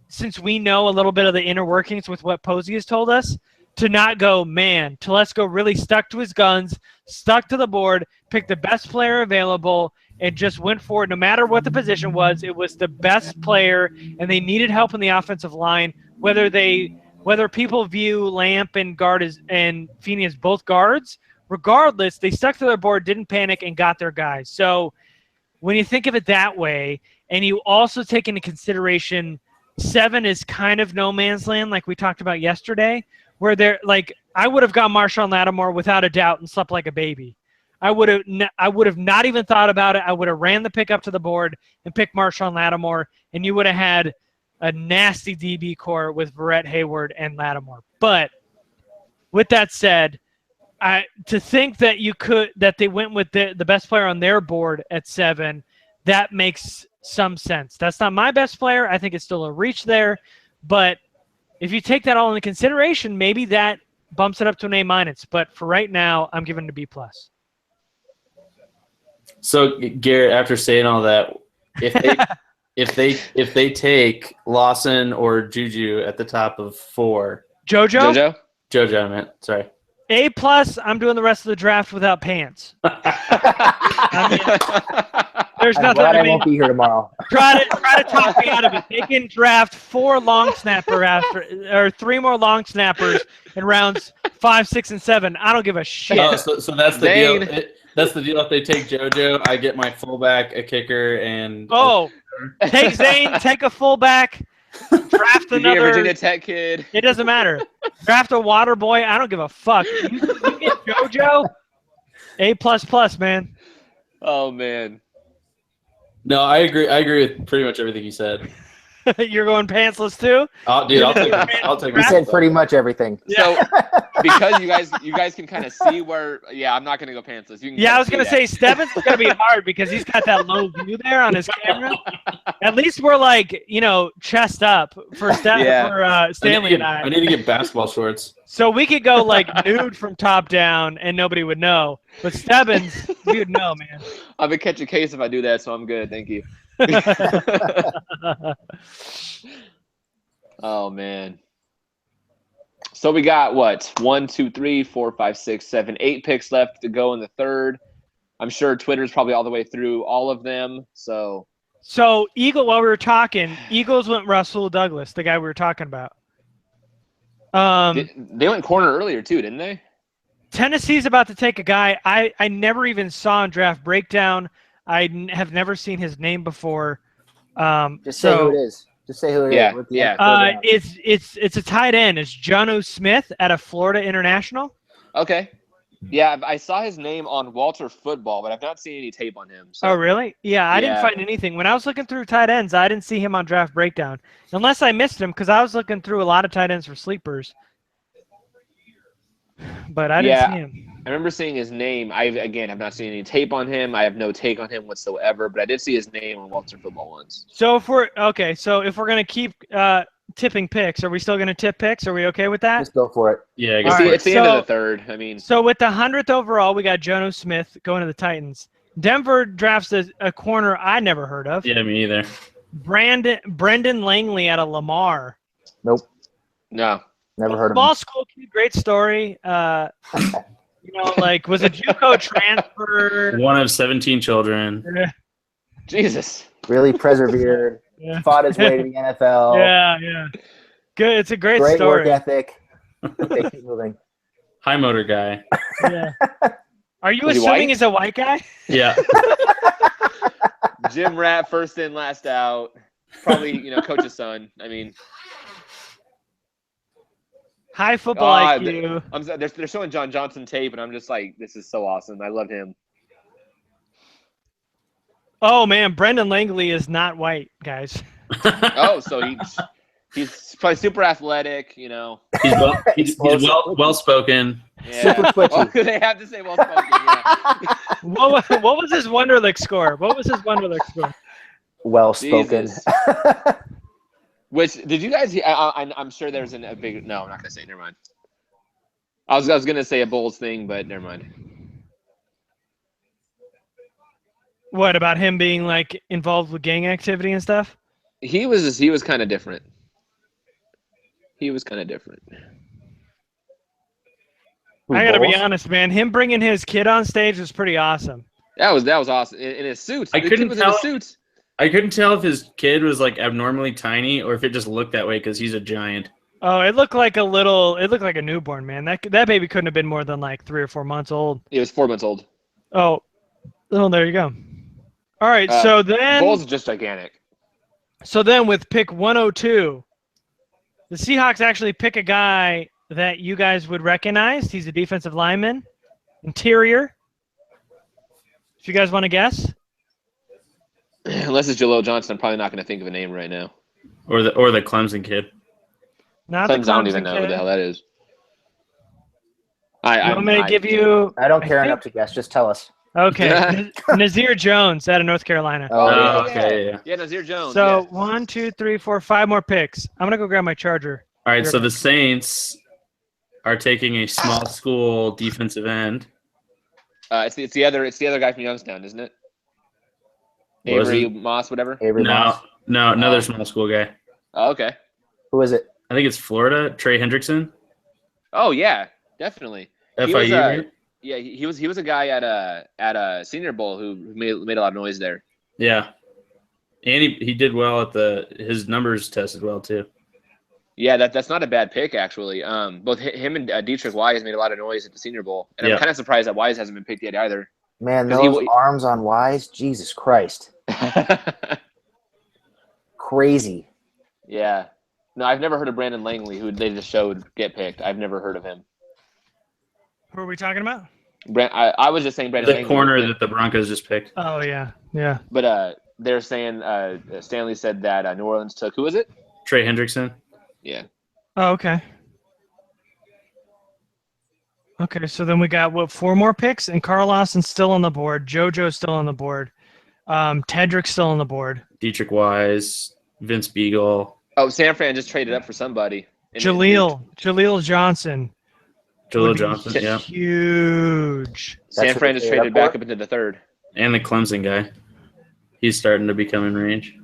S2: since we know a little bit of the inner workings with what Posey has told us, to not go, man, Telesco really stuck to his guns, stuck to the board, picked the best player available, and just went for it. No matter what the position was, it was the best player, and they needed help in the offensive line, whether people view Lamp and Feeney as both guards. Regardless, they stuck to their board, didn't panic, and got their guys. So when you think of it that way, and you also take into consideration 7 is kind of no man's land, like we talked about yesterday, where they're like, I would have got Marshawn Lattimore without a doubt and slept like a baby. I would have not even thought about it. I would have ran the pick up to the board and picked Marshawn Lattimore, and you would have had a nasty DB core with Verrett, Hayward, and Lattimore. But with that said, to think that they went with the best player on their board at 7, that makes some sense. That's not my best player. I think it's still a reach there. But if you take that all into consideration, maybe that bumps it up to an A-. But for right now, I'm giving it a B+.
S1: So Garrett, after saying all that, if they take Lawson or Juju at the top of 4,
S2: JoJo?
S1: JoJo, I meant. Sorry.
S2: A+, I'm doing the rest of the draft without pants. There's
S7: I'm
S2: nothing.
S7: glad
S2: I
S7: I
S2: mean,
S7: won't be here tomorrow.
S2: try to talk me out of it. They can draft 4 long snapper or 3 more long snappers in rounds 5, 6, and 7. I don't give a shit.
S1: Oh, so that's the
S3: Dane.
S1: deal. That's the deal. If they take JoJo, I get my fullback, a kicker, and
S2: Take Zane, take a fullback, draft
S3: You're a
S2: another.
S3: Virginia Tech kid.
S2: It doesn't matter. Draft a water boy. I don't give a fuck. You get JoJo, A++, man.
S3: Oh man.
S1: No, I agree. I agree with pretty much everything you said.
S2: You're going pantsless too?
S1: Dude, I'll take.
S7: He said pretty much everything.
S3: So because you guys can kind of see where I'm not gonna go pantsless. You can
S2: Yeah, I was
S3: kinda
S2: gonna say Stebbins is gonna be hard because he's got that low view there on his camera. At least we're like, chest up for Stanley and
S1: I need to get basketball shorts.
S2: So we could go like nude from top down and nobody would know. But Stebbins, we would know, man.
S3: I would catch a case if I do that, so I'm good. Thank you. Oh man. So we got what? 1, 2, 3, 4, 5, 6, 7, 8 picks left to go in the third. I'm sure Twitter's probably all the way through all of them. So
S2: while we were talking, Eagles went Russell Douglas, the guy we were talking about.
S3: they went corner earlier too, didn't they?
S2: Tennessee's about to take a guy I never even saw in Draft Breakdown. I have never seen his name before.
S7: Just say who it is. Just say who it is.
S3: Yeah.
S2: It's a tight end. It's Jonnu Smith out of Florida International.
S3: Okay. Yeah, I saw his name on Walter Football, but I've not seen any tape on him. So.
S2: Oh, really? Yeah, I didn't find anything. When I was looking through tight ends, I didn't see him on Draft Breakdown. Unless I missed him, because I was looking through a lot of tight ends for sleepers. But I didn't see him.
S3: I remember seeing his name. I have not seen any tape on him. I have no take on him whatsoever, but I did see his name on Walter Football once.
S2: So if we're gonna keep tipping picks, are we still gonna tip picks? Are we okay with that?
S7: Just go for it.
S1: Yeah,
S3: it's the end of the third. I mean,
S2: so with the 100th overall, we got Jonnu Smith going to the Titans. Denver drafts a corner I never heard of.
S1: Yeah, me either.
S2: Brendan Langley out of Lamar.
S7: Nope.
S3: No.
S7: Never heard of him.
S2: Small school kid, great story. Was a JUCO transfer.
S1: One of 17 children.
S3: Jesus.
S7: Really persevered. Fought his way to the NFL.
S2: Yeah. Good. It's a great story.
S7: Great work ethic. They keep moving.
S1: High motor guy.
S2: Yeah. Are you assuming he's a white guy?
S1: Yeah.
S3: Gym rat, first in, last out. Probably, coach's son. I mean.
S2: High football IQ.
S3: They're showing John Johnson tape, and I'm just like, this is so awesome. I love him.
S2: Oh man, Brendan Langley is not white, guys.
S3: So he's probably super athletic.
S1: He's well spoken.
S3: Yeah.
S7: Super twitchy.
S3: Well, they have to say well spoken. Yeah.
S2: What was his Wonderlic score?
S7: Well spoken.
S3: Which did you guys? I'm sure there's a big. No, I'm not gonna say. Never mind. I was gonna say a Bulls thing, but never mind.
S2: What about him being involved with gang activity and stuff?
S3: He was kind of different.
S2: I gotta be honest, man. Him bringing his kid on stage was pretty awesome.
S3: That was awesome in his suit.
S1: I couldn't tell if his kid was abnormally tiny or if it just looked that way because he's a giant.
S2: Oh, it looked like a newborn, man. That baby couldn't have been more than 3 or 4 months old.
S3: He was 4 months old.
S2: Oh, there you go. All right, so then
S3: Bulls is just gigantic.
S2: So then with pick 102, the Seahawks actually pick a guy that you guys would recognize. He's a defensive lineman, interior. If you guys want to guess.
S3: Unless it's Jaleel Johnson, I'm probably not going to think of a name right now.
S1: Or the Clemson kid.
S2: Not
S3: Clemson,
S2: the
S3: I don't even
S2: Clemson
S3: know
S2: kid.
S3: who the hell that is.
S2: You want me to give you?
S7: I don't care enough to guess. Just tell us.
S2: Okay, Nazir Jones out of North Carolina.
S1: Okay.
S3: Yeah, Nazir Jones.
S2: So 1, 2, 3, 4, 5 more picks. I'm gonna go grab my charger.
S1: All right, so the Saints are taking a small school defensive end.
S3: It's the other guy from Youngstown, isn't it?
S1: Was
S3: Avery
S1: it?
S3: Moss, whatever.
S7: Avery Moss.
S1: No, another small school guy.
S3: Oh, okay.
S7: Who is it?
S1: I think it's Florida. Trey Hendrickson,
S3: Oh yeah, definitely. He was,
S1: FIU. Right?
S3: Yeah, he was a guy at a Senior Bowl who made a lot of noise there.
S1: Yeah, and he did well at his numbers tested well too.
S3: Yeah, that's not a bad pick actually. Both him and Dietrich Wise made a lot of noise at the Senior Bowl, and I'm kind of surprised that Wise hasn't been picked yet either.
S7: Man, those arms on Wise, Jesus Christ, crazy.
S3: Yeah, no, I've never heard of Brandon Langley, who they just showed get picked. I've never heard of him.
S2: Who are we talking about?
S3: I was just saying Brandon
S1: The
S3: Langley.
S1: corner that the Broncos just picked.
S2: Oh yeah.
S3: But they're saying Stanley said that New Orleans took, who was it?
S1: Trey Hendrickson.
S3: Yeah.
S2: Oh, okay. Okay, so then we got 4 more picks, and Carl Lawson's still on the board. JoJo's still on the board. Tedrick's still on the board.
S1: Dietrich Wise, Vince Beagle.
S3: Oh, San Fran just traded up for somebody.
S2: Jaleel Johnson.
S1: Jaleel Johnson, yeah.
S2: Huge.
S3: San Fran just traded back up into the 3rd.
S1: And the Clemson guy. He's starting to become in range.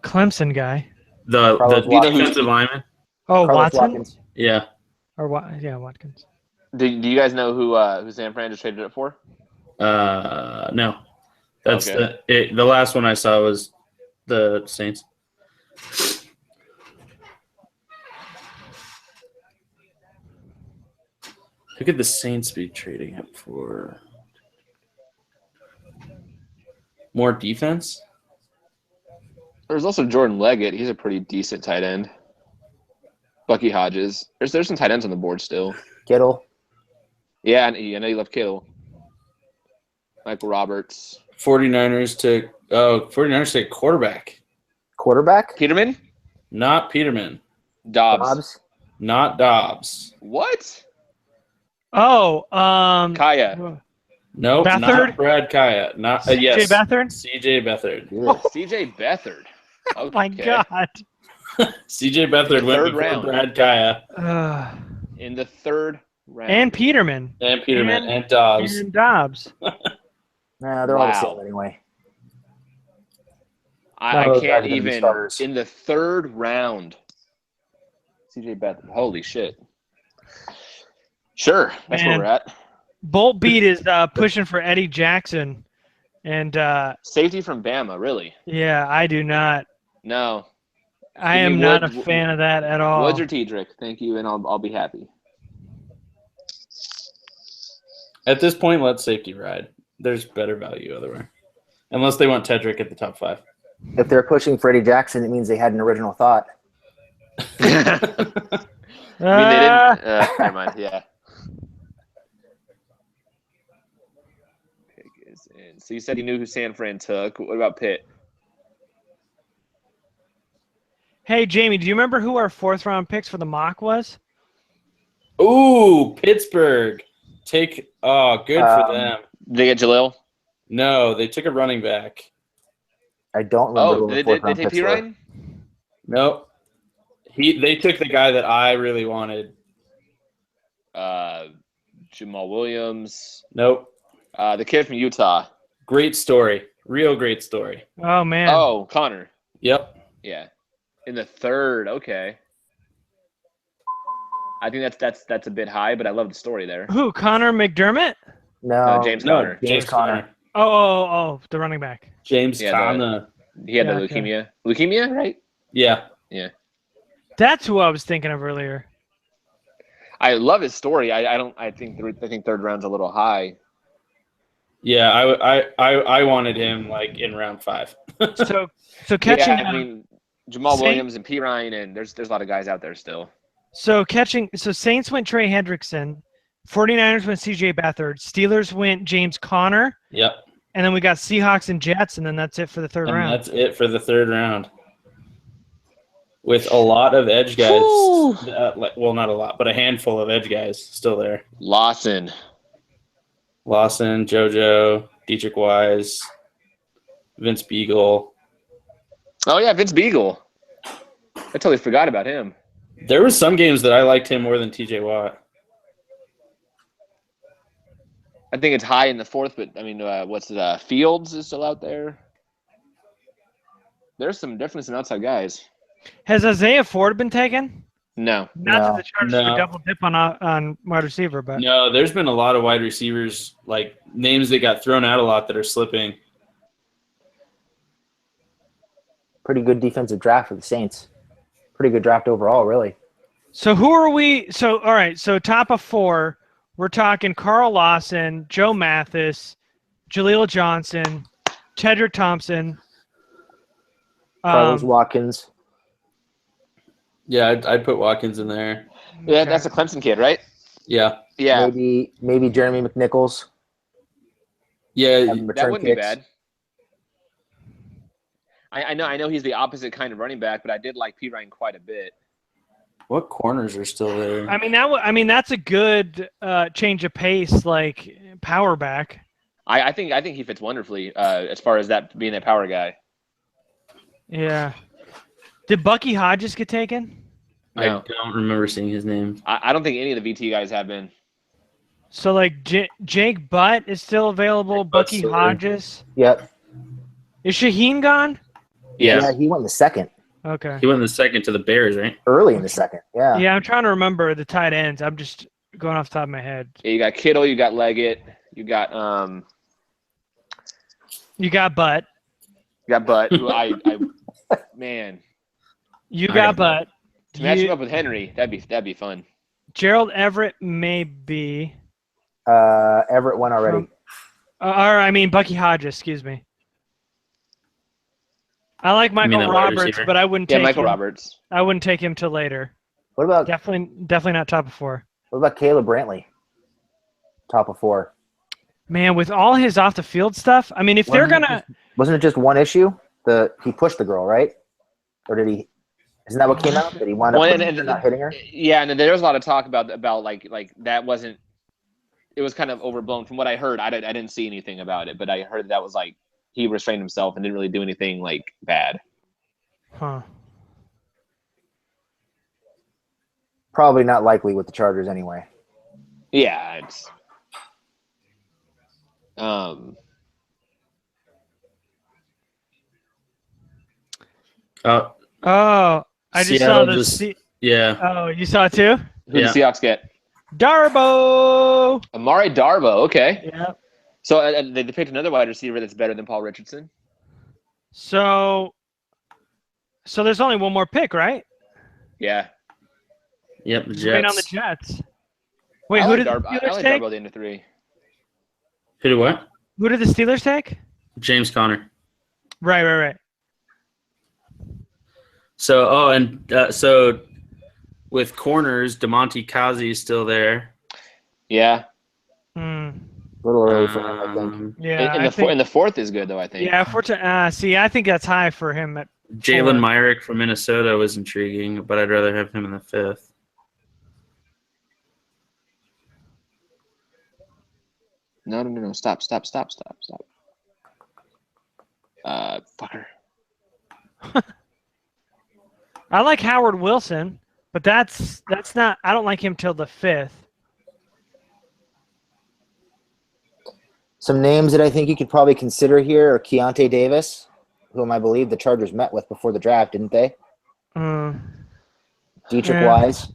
S2: Clemson guy.
S1: The defensive lineman.
S2: Oh,
S7: Carlos
S2: Watson?
S7: Watkins.
S1: Yeah.
S2: Watkins.
S3: Do you guys know who San Fran just traded up for?
S1: No. That's
S3: Okay.
S1: the last one I saw was the Saints. Who could the Saints be trading up for? More defense?
S3: There's also Jordan Leggett. He's a pretty decent tight end. Bucky Hodges. There's some tight ends on the board still.
S7: Kittle.
S3: Yeah, I know you love Kittle. Michael Roberts.
S1: 49ers take quarterback.
S7: Quarterback?
S3: Peterman?
S1: Not Peterman.
S3: Dobbs.
S1: Not Dobbs.
S3: What?
S2: Oh,
S3: Kaya.
S1: Nope,
S2: Beathard?
S1: not Brad Kaya. Not yes.
S2: CJ Beathard?
S1: CJ Beathard.
S7: Yeah.
S3: CJ Beathard.
S2: Oh my
S3: Okay.
S2: God.
S1: CJ Beathard went
S3: third
S1: before
S3: round.
S1: Brad Kaya
S3: In the 3rd round.
S2: And Peterman.
S1: and Peterman and Dobbs.
S2: And Dobbs.
S7: Nah, they're all the
S3: Wow.
S7: same anyway.
S3: I
S7: those guys
S3: can't
S7: are gonna be
S3: even.
S7: starters.
S3: In the 3rd round. CJ Beathard. Holy shit. Sure. That's where
S2: Man.
S3: we're at.
S2: Bolt Beat is pushing for Eddie Jackson. And
S3: Safety from Bama, really?
S2: yeah, I do not.
S3: No.
S2: I
S3: Give me
S2: am not a
S3: Woods-
S2: fan of that at all.
S3: Woods or Tedrick? Thank you, and I'll be happy.
S1: At this point, let safety ride. There's better value otherwise. Unless they want Tedrick at the top 5.
S7: If they're pushing Freddie Jackson, it means they had an original thought.
S3: I mean, they didn't. Never mind. Yeah. Pick is in. So you said you knew who San Fran took. What about Pitt?
S2: Hey, Jamie, do you remember who our 4th round picks for the mock was?
S1: Ooh, Pittsburgh. Good for them.
S3: Did they get Jalil?
S1: No, they took a running back.
S7: I don't remember.
S3: Oh,
S7: who the
S3: did
S7: fourth
S3: they
S7: round
S3: take
S7: picks
S3: P.
S7: were.
S3: Ryan?
S1: Nope. They took the guy that I really wanted.
S3: Jamal Williams.
S1: Nope.
S3: The kid from Utah.
S1: Great story. Real great story.
S2: Oh, man.
S3: Oh, Connor.
S1: Yep.
S3: Yeah. In the 3rd. Okay. I think that's a bit high, but I love the story there.
S2: Who, Connor McDermott?
S7: No,
S3: James
S1: No,
S3: Conner.
S1: James Conner.
S2: Oh, the running back.
S1: James
S3: Yeah,
S1: Conner.
S3: He had
S2: Yeah,
S3: the
S2: okay.
S3: leukemia. Leukemia, right?
S1: Yeah.
S2: That's who I was thinking of earlier.
S3: I love his story. I think 3rd round's a little high.
S1: Yeah, I wanted him like in round 5.
S2: So catching
S3: Yeah, I mean Jamal
S2: Saint-
S3: Williams and P. Ryan, and there's a lot of guys out there still.
S2: so Saints went Trey Hendrickson, 49ers went CJ Beathard, Steelers went James Conner,
S1: Yep.
S2: and then we got Seahawks and Jets, and then that's it for the 3rd
S1: And
S2: round.
S1: that's it for the 3rd round. With a lot of edge guys. Well, not a lot, but a handful of edge guys still there.
S3: Lawson.
S1: JoJo, Dietrich Wise, Vince Beagle.
S3: Oh yeah, Vince Beagle. I totally forgot about him.
S1: There was some games that I liked him more than TJ Watt.
S3: I think it's high in the fourth, but I mean, what's it? Fields is still out there. There's definitely some outside guys.
S2: Has Isaiah Ford been taken?
S3: No.
S2: Not that
S7: No.
S2: the Chargers
S1: No.
S2: would double dip on wide receiver, but
S1: No, there's been a lot of wide receivers, like names that got thrown out a lot that are slipping.
S7: Pretty good defensive draft for the Saints. Pretty good draft overall, really.
S2: So who are we? So all right. So top of 4, we're talking Carl Lawson, Joe Mathis, Jaleel Johnson, Tedrick Thompson,
S7: Carlos Watkins.
S1: Yeah, I'd put Watkins in there.
S3: Yeah, that's a Clemson kid, right?
S1: Yeah.
S3: Yeah,
S7: Maybe Jeremy McNichols.
S1: Yeah.
S7: Having
S3: that
S7: return
S3: wouldn't be
S7: kicks.
S3: bad. I know he's the opposite kind of running back, but I did like P. Ryan quite a bit.
S1: What corners are still there?
S2: I mean that's a good change of pace, like power back.
S3: I think he fits wonderfully as far as that being that power guy.
S2: Yeah. Did Bucky Hodges get taken?
S1: I
S3: No.
S1: don't remember seeing his name.
S3: I don't think any of the VT guys have been.
S2: So like Jake Butt is still available.
S1: Jake Butt's
S2: Bucky
S1: still there.
S2: Hodges.
S7: Yep.
S2: Is Shaheen gone?
S7: Yeah, he went in the second.
S2: Okay.
S1: He went in the second to the Bears, right?
S7: Early in the second. Yeah.
S2: Yeah, I'm trying to remember the tight ends. I'm just going off the top of my head.
S3: Yeah, you got Kittle, you got Leggett, you got
S2: Butt.
S3: Who I man.
S2: You got Butt.
S3: To match him up with Henry, that'd be fun.
S2: Gerald Everett may be.
S7: Everett went already.
S2: Bucky Hodges. Excuse me. I like
S1: mean
S2: Michael
S1: that wide
S2: Roberts,
S1: receiver?
S2: but I wouldn't
S3: Yeah,
S2: take
S3: Michael
S2: him.
S3: Roberts.
S2: I wouldn't take him till later.
S7: What about
S2: Definitely not top of 4.
S7: Caleb Brantley? Top of 4.
S2: Man, with all his off the field stuff, I mean, if they're gonna,
S7: Wasn't it just one issue? He pushed the girl, right? Or did he? Isn't that what came out? That he wound up not hitting her?
S3: Yeah, and there was a lot of talk about like that wasn't. It was kind of overblown from what I heard. I didn't see anything about it, but I heard that was like he restrained himself and didn't really do anything like bad.
S2: huh?
S7: Probably not likely with the Chargers anyway.
S3: Yeah, it's
S2: Oh, I just
S1: Seattle
S2: saw
S1: just-
S2: the.
S1: Yeah.
S2: Oh, you saw it too?
S3: who
S1: Yeah.
S3: the Seahawks get?
S2: Darbo.
S3: Amari Darbo. Okay,
S2: Yeah.
S3: so they picked another wide receiver that's better than Paul Richardson.
S2: So there's only one more pick, right?
S3: Yeah,
S1: Yep. The
S2: Moving on the
S1: Jets.
S2: Jets. Wait, who did the
S3: I
S2: Steelers
S3: like
S2: take?
S3: Darbo at the end of 3.
S1: Who did what?
S2: Who did the Steelers take?
S1: James Conner.
S2: Right.
S1: So with corners, DeMonte Kazi is still there.
S3: Yeah,
S2: Hmm.
S7: A little early for him, I think.
S2: Yeah.
S3: and the fourth is good though. I think.
S2: Yeah. See, I think that's high for him. At
S1: Jalen
S2: 4.
S1: Myrick from Minnesota was intriguing, but I'd rather have him in the 5th.
S3: No. Stop. Fucker.
S2: I like Howard Wilson, but that's not. I don't like him till the 5th.
S7: Some names that I think you could probably consider here are Keontae Davis, whom I believe the Chargers met with before the draft, didn't they? Dietrich
S2: Yeah.
S7: Wise.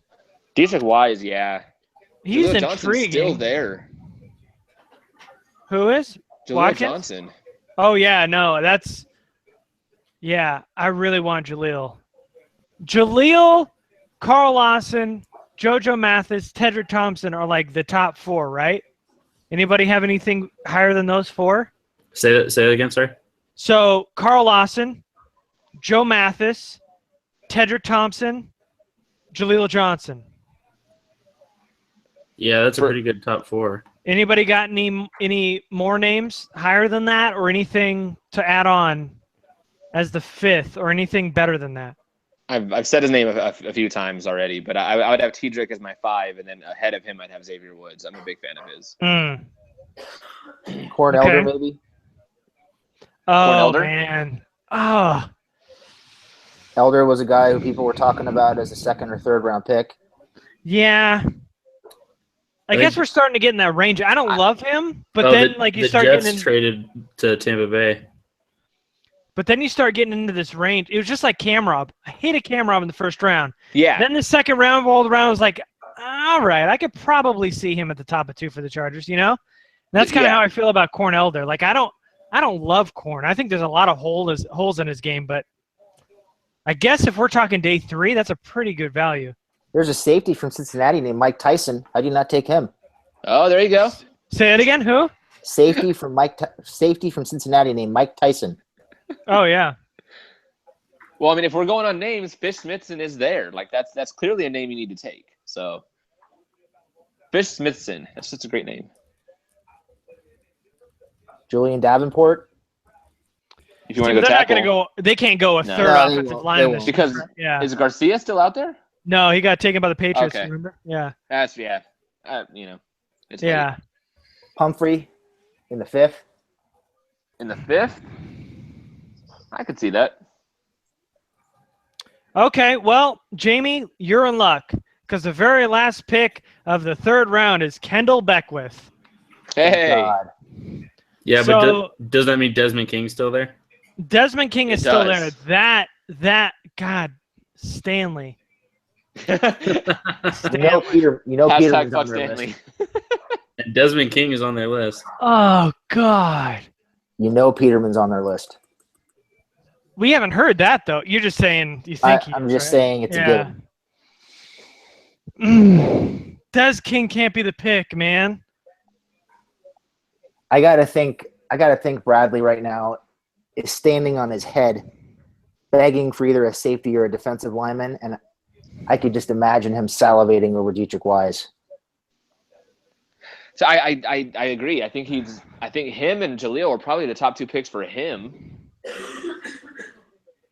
S3: Dietrich Wise, yeah.
S2: He's
S3: Jaleel Johnson's
S2: intriguing.
S3: still there.
S2: Who is?
S3: Jaleel
S2: Watkins?
S3: Johnson.
S2: Oh yeah, no, that's. Yeah, I really want Jaleel. Carl Lawson, JoJo Mathis, Tedrick Thompson are like the top 4, right? Anybody have anything higher than those 4?
S1: Say that again, sorry.
S2: So Carl Lawson, Joe Mathis, Tedrick Thompson, Jaleel Johnson.
S1: Yeah, that's a pretty good top 4.
S2: Anybody got any more names higher than that, or anything to add on as the 5th, or anything better than that?
S3: I've said his name a few times already, but I would have Tedrick as my 5, and then ahead of him I'd have Xavier Woods. I'm a big fan of his.
S7: Corn
S2: Okay.
S7: Elder, maybe?
S2: Oh
S3: Elder?
S2: man. Oh.
S7: Elder was a guy who people were talking about as a second or third round pick.
S2: Yeah. I
S1: think-
S2: guess we're starting to get in that range. I don't love him, but
S1: Oh,
S2: then
S1: the,
S2: like you
S1: the
S2: start
S1: Jets
S2: getting in,
S1: traded to Tampa Bay.
S2: but then you start getting into this range. It was just like Kamrob. I hated Kamrob in the first round.
S3: Yeah.
S2: Then the second round rolled around. I was like, all right, I could probably see him at the top of 2 for the Chargers. You know, and that's kind of
S3: Yeah.
S2: how I feel about Corn Elder. Like I don't love Corn. I think there's a lot of holes in his game, but I guess if we're talking day 3, that's a pretty good value.
S7: There's a safety from Cincinnati named Mike Tyson. How do you not take him?
S3: Oh, there you go.
S2: Say it again. Who?
S7: Safety from Cincinnati named Mike Tyson.
S2: Oh yeah.
S3: Well, I mean, if we're going on names, Fish Smithson is there. Like that's clearly a name you need to take. So, Fish Smithson. That's just a great name.
S7: Julian Davenport.
S3: If you want to go
S2: They're not
S3: tackle,
S2: going to go. They can't go a
S3: No.
S2: third
S7: No, they
S2: offensive
S7: won't.
S2: lineman.
S7: They
S2: this
S7: won't.
S3: because
S2: year. Yeah.
S3: is Garcia still out there?
S2: No, he got taken by the Patriots.
S3: Okay.
S2: Remember? Yeah.
S3: That's it's late.
S2: Yeah.
S7: Pumphrey in the 5th.
S3: In the 5th. I could see that.
S2: Okay. Well, Jamie, you're in luck because the very last pick of the 3rd round is Kendall Beckwith.
S3: Hey,
S7: God.
S1: Yeah,
S2: So-
S1: but does that mean Desmond King's still there?
S2: Desmond King is
S3: It
S2: still
S3: does.
S2: there. That God, Stanley.
S7: You know
S2: Stanley.
S7: Peterman's
S3: hashtag
S7: on
S3: fuck
S7: their
S3: Stanley.
S7: list.
S1: And Desmond King is on their list.
S2: Oh God.
S7: You know Peterman's on their list.
S2: We haven't heard that though. You're just saying you think he
S7: I'm
S2: is,
S7: just
S2: right?
S7: saying it's a
S2: Yeah.
S7: given.
S2: Des King can't be the pick, man.
S7: I gotta think Bradley right now is standing on his head, begging for either a safety or a defensive lineman, and I could just imagine him salivating over Dietrich Wise.
S3: So I agree. I think him and Jaleel are probably the top 2 picks for him.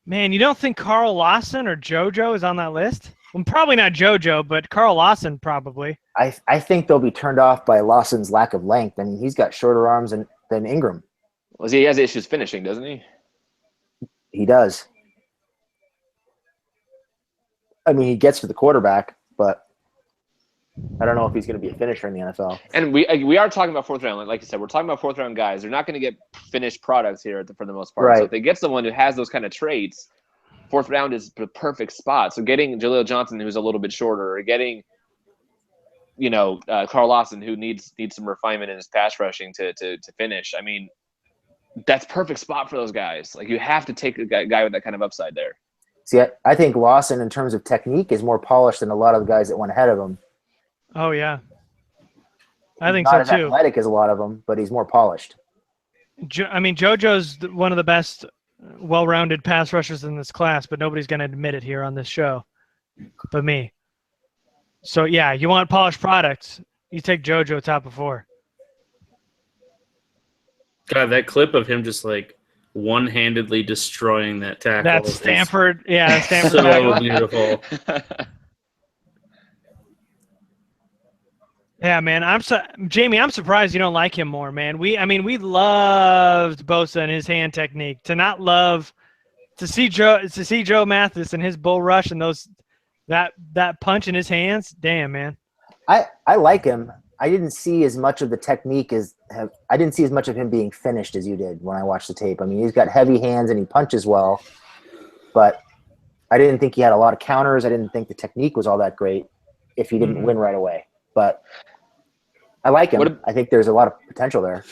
S2: Man, you don't think Carl Lawson or JoJo is on that list? Well, probably not JoJo, but Carl Lawson probably.
S7: I think they'll be turned off by Lawson's lack of length. I mean, he's got shorter arms than Ingram.
S3: Well, he has issues finishing, doesn't he?
S7: He does. I mean, he gets to the quarterback, but I don't know if he's going to be a finisher in the NFL.
S3: And we are talking about 4th round. Like you said, we're talking about 4th round guys. They're not going to get finished products here for the most part.
S7: Right.
S3: So if they get someone who has those kind of traits, 4th round is the perfect spot. So getting Jaleel Johnson, who's a little bit shorter, or getting, Carl Lawson, who needs some refinement in his pass rushing to finish. I mean, that's perfect spot for those guys. Like you have to take a guy with that kind of upside there.
S7: See, I think Lawson, in terms of technique, is more polished than a lot of the guys that went ahead of him.
S2: Oh yeah, I think
S7: Not
S2: so
S7: as
S2: too.
S7: athletic as a lot of them, but he's more polished.
S2: I mean, JoJo's one of the best, well-rounded pass rushers in this class, but nobody's going to admit it here on this show, but me. So yeah, you want polished products? You take JoJo top of 4.
S1: God, that clip of him just like one-handedly destroying that tackle.
S2: That's
S1: is
S2: Stanford. Yeah, Stanford.
S1: So
S2: tackle.
S1: beautiful.
S2: Yeah, man. Jamie, I'm surprised you don't like him more, man. We loved Bosa and his hand technique. To see Joe Mathis and his bull rush and that punch in his hands. Damn, man.
S7: I like him. I didn't see as much of the technique I didn't see as much of him being finished as you did when I watched the tape. I mean, he's got heavy hands and he punches well, but I didn't think he had a lot of counters. I didn't think the technique was all that great if he didn't win right away. But I like him. I think there's a lot of potential there.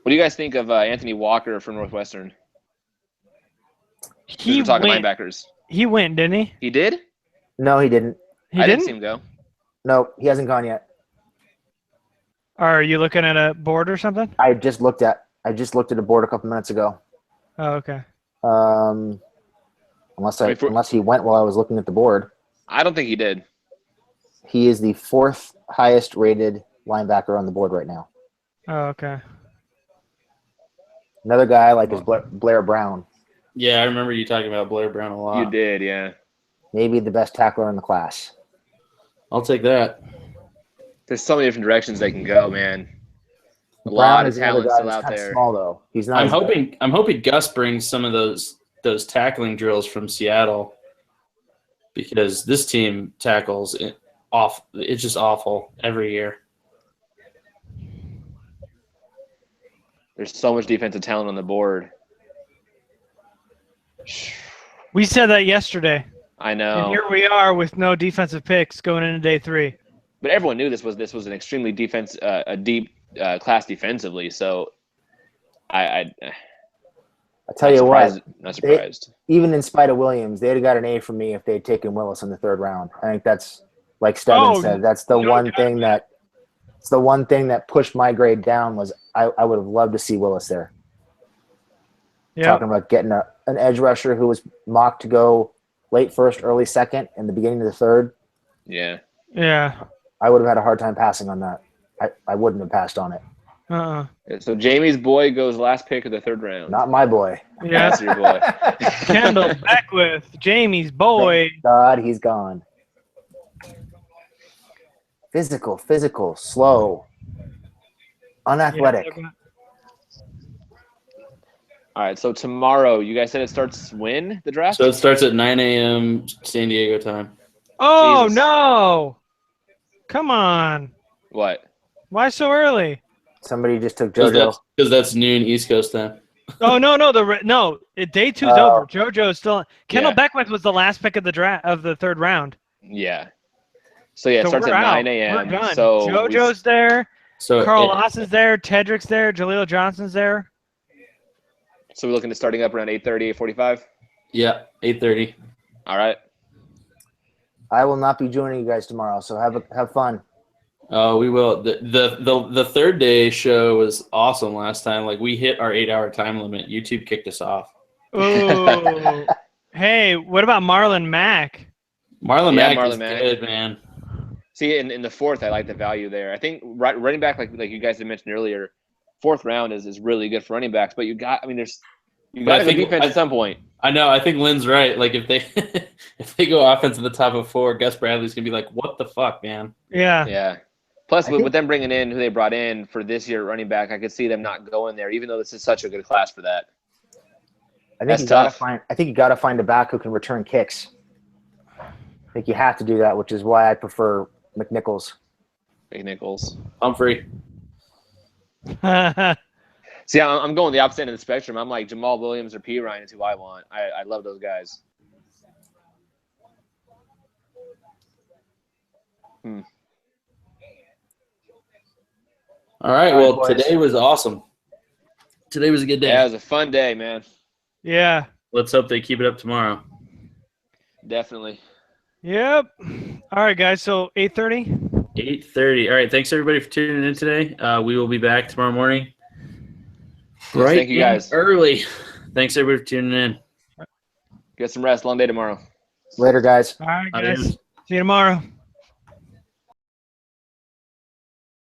S3: What do you guys think of Anthony Walker from Northwestern?
S2: He
S3: We're talking
S2: went.
S3: linebackers.
S2: He went, didn't he?
S3: He did?
S7: No, he didn't.
S2: He
S3: I
S2: didn't.
S3: didn't see him go.
S7: No, he hasn't gone yet.
S2: Are you looking at a board or something?
S7: I just looked at a board a couple minutes ago.
S2: Oh, okay.
S7: Unless he went while I was looking at the board.
S3: I don't think he did.
S7: He is the 4th highest rated linebacker on the board right now.
S2: Oh, okay.
S7: Another guy like is Blair Brown,
S1: Yeah, I remember you talking about Blair Brown a lot.
S3: You did, yeah.
S7: maybe the best tackler in the class.
S1: I'll take that.
S3: There's so many different directions they can go, man. A
S7: Brown
S3: lot of
S7: is another
S3: talent
S7: guy
S3: still
S7: that's
S3: out
S7: kinda
S3: there.
S7: Small though, he's not.
S1: I'm hoping Gus brings some of those those tackling drills from Seattle because this team tackles it off. It's just awful every year.
S3: There's so much defensive talent on the board.
S2: We said that yesterday.
S3: I
S2: And
S3: know.
S2: here we are with no defensive picks going into day 3.
S3: But everyone knew this was an extremely a deep class defensively. So I
S7: tell you what,
S3: not surprised.
S7: even in spite of Williams, they'd have got an A from me if they'd taken Willis in the 3rd round. I think that's, like Steven said, that's the one thing that it's the one thing that pushed my grade down was I would have loved to see Willis there.
S2: Yeah.
S7: Talking about getting an edge rusher who was mocked to go late 1st, early 2nd, in the beginning of the 3rd.
S3: Yeah.
S2: Yeah.
S7: I would have had a hard time passing on that. I wouldn't have passed on it.
S3: So Jamie's boy goes last pick of the 3rd round.
S7: Not my boy.
S2: Yeah.
S3: That's your boy.
S2: Kendall Beckwith, Jamie's boy.
S7: Thank God, he's gone. Physical, slow, unathletic.
S2: Yeah.
S3: All right. So tomorrow, you guys said it starts when the draft?
S1: So it starts at 9 a.m. San Diego time.
S2: Oh,
S3: Jesus.
S2: no. Come on.
S3: What?
S2: Why so early?
S7: Somebody just took JoJo.
S1: Because that's noon East Coast time.
S2: Oh, no. Day 2's over. JoJo's still. Kendall
S3: Yeah.
S2: Beckwith was the last pick of the draft of the 3rd round.
S3: Yeah. So yeah, it starts
S2: we're
S3: at
S2: out.
S3: 9 a.m.
S2: We're done.
S3: So
S2: JoJo's there.
S1: So
S2: Carl
S1: it-
S2: Haas is there. Tedrick's there. Jaleel Johnson's there.
S3: So we're looking at starting up around 8:30, 8:45.
S1: yeah, 8:30.
S3: All right.
S7: I will not be joining you guys tomorrow, so have fun.
S1: Oh, we will. The 3rd day show was awesome last time. Like we hit our 8-hour time limit. YouTube kicked us off.
S2: Ooh. Hey, what about Marlon Mack?
S1: Marlon
S3: Yeah,
S1: Mack
S3: Marlon
S1: is
S3: Mack.
S1: good, man.
S3: See, in the 4th, I like the value there. I think running back, like you guys had mentioned earlier, 4th round is really good for running backs. But you got to go defense at some point.
S1: I know. I think Lynn's right. Like if they if they go offense at the top of 4, Gus Bradley's gonna be like, "What the fuck, man?"
S2: Yeah.
S3: Yeah. Plus, with them bringing in who they brought in for this year running back, I could see them not going there, even though this is such a good class for that.
S7: I think
S3: That's
S7: you gotta
S3: tough.
S7: you gotta find a back who can return kicks. I think you have to do that, which is why I prefer McNichols.
S3: Big Nichols.
S1: Humphrey.
S3: See, I'm going the opposite end of the spectrum. I'm like Jamal Williams or P. Ryan is who I want. I love those guys.
S1: All right.
S7: All right,
S1: Well,
S7: boys.
S1: today was awesome. Today was a good day.
S3: Yeah, it was a fun day, man.
S2: Yeah.
S1: Let's hope they keep it up tomorrow.
S3: Definitely.
S2: Yep. All right, guys. So 8:30.
S1: 8:30. All right. Thanks everybody for tuning in today. We will be back tomorrow morning.
S3: Yes, thank you, guys.
S1: Early. Thanks everybody for tuning in.
S3: Get some rest. Long day tomorrow.
S7: Later, guys.
S2: All right,
S1: Adios.
S2: guys. See you tomorrow.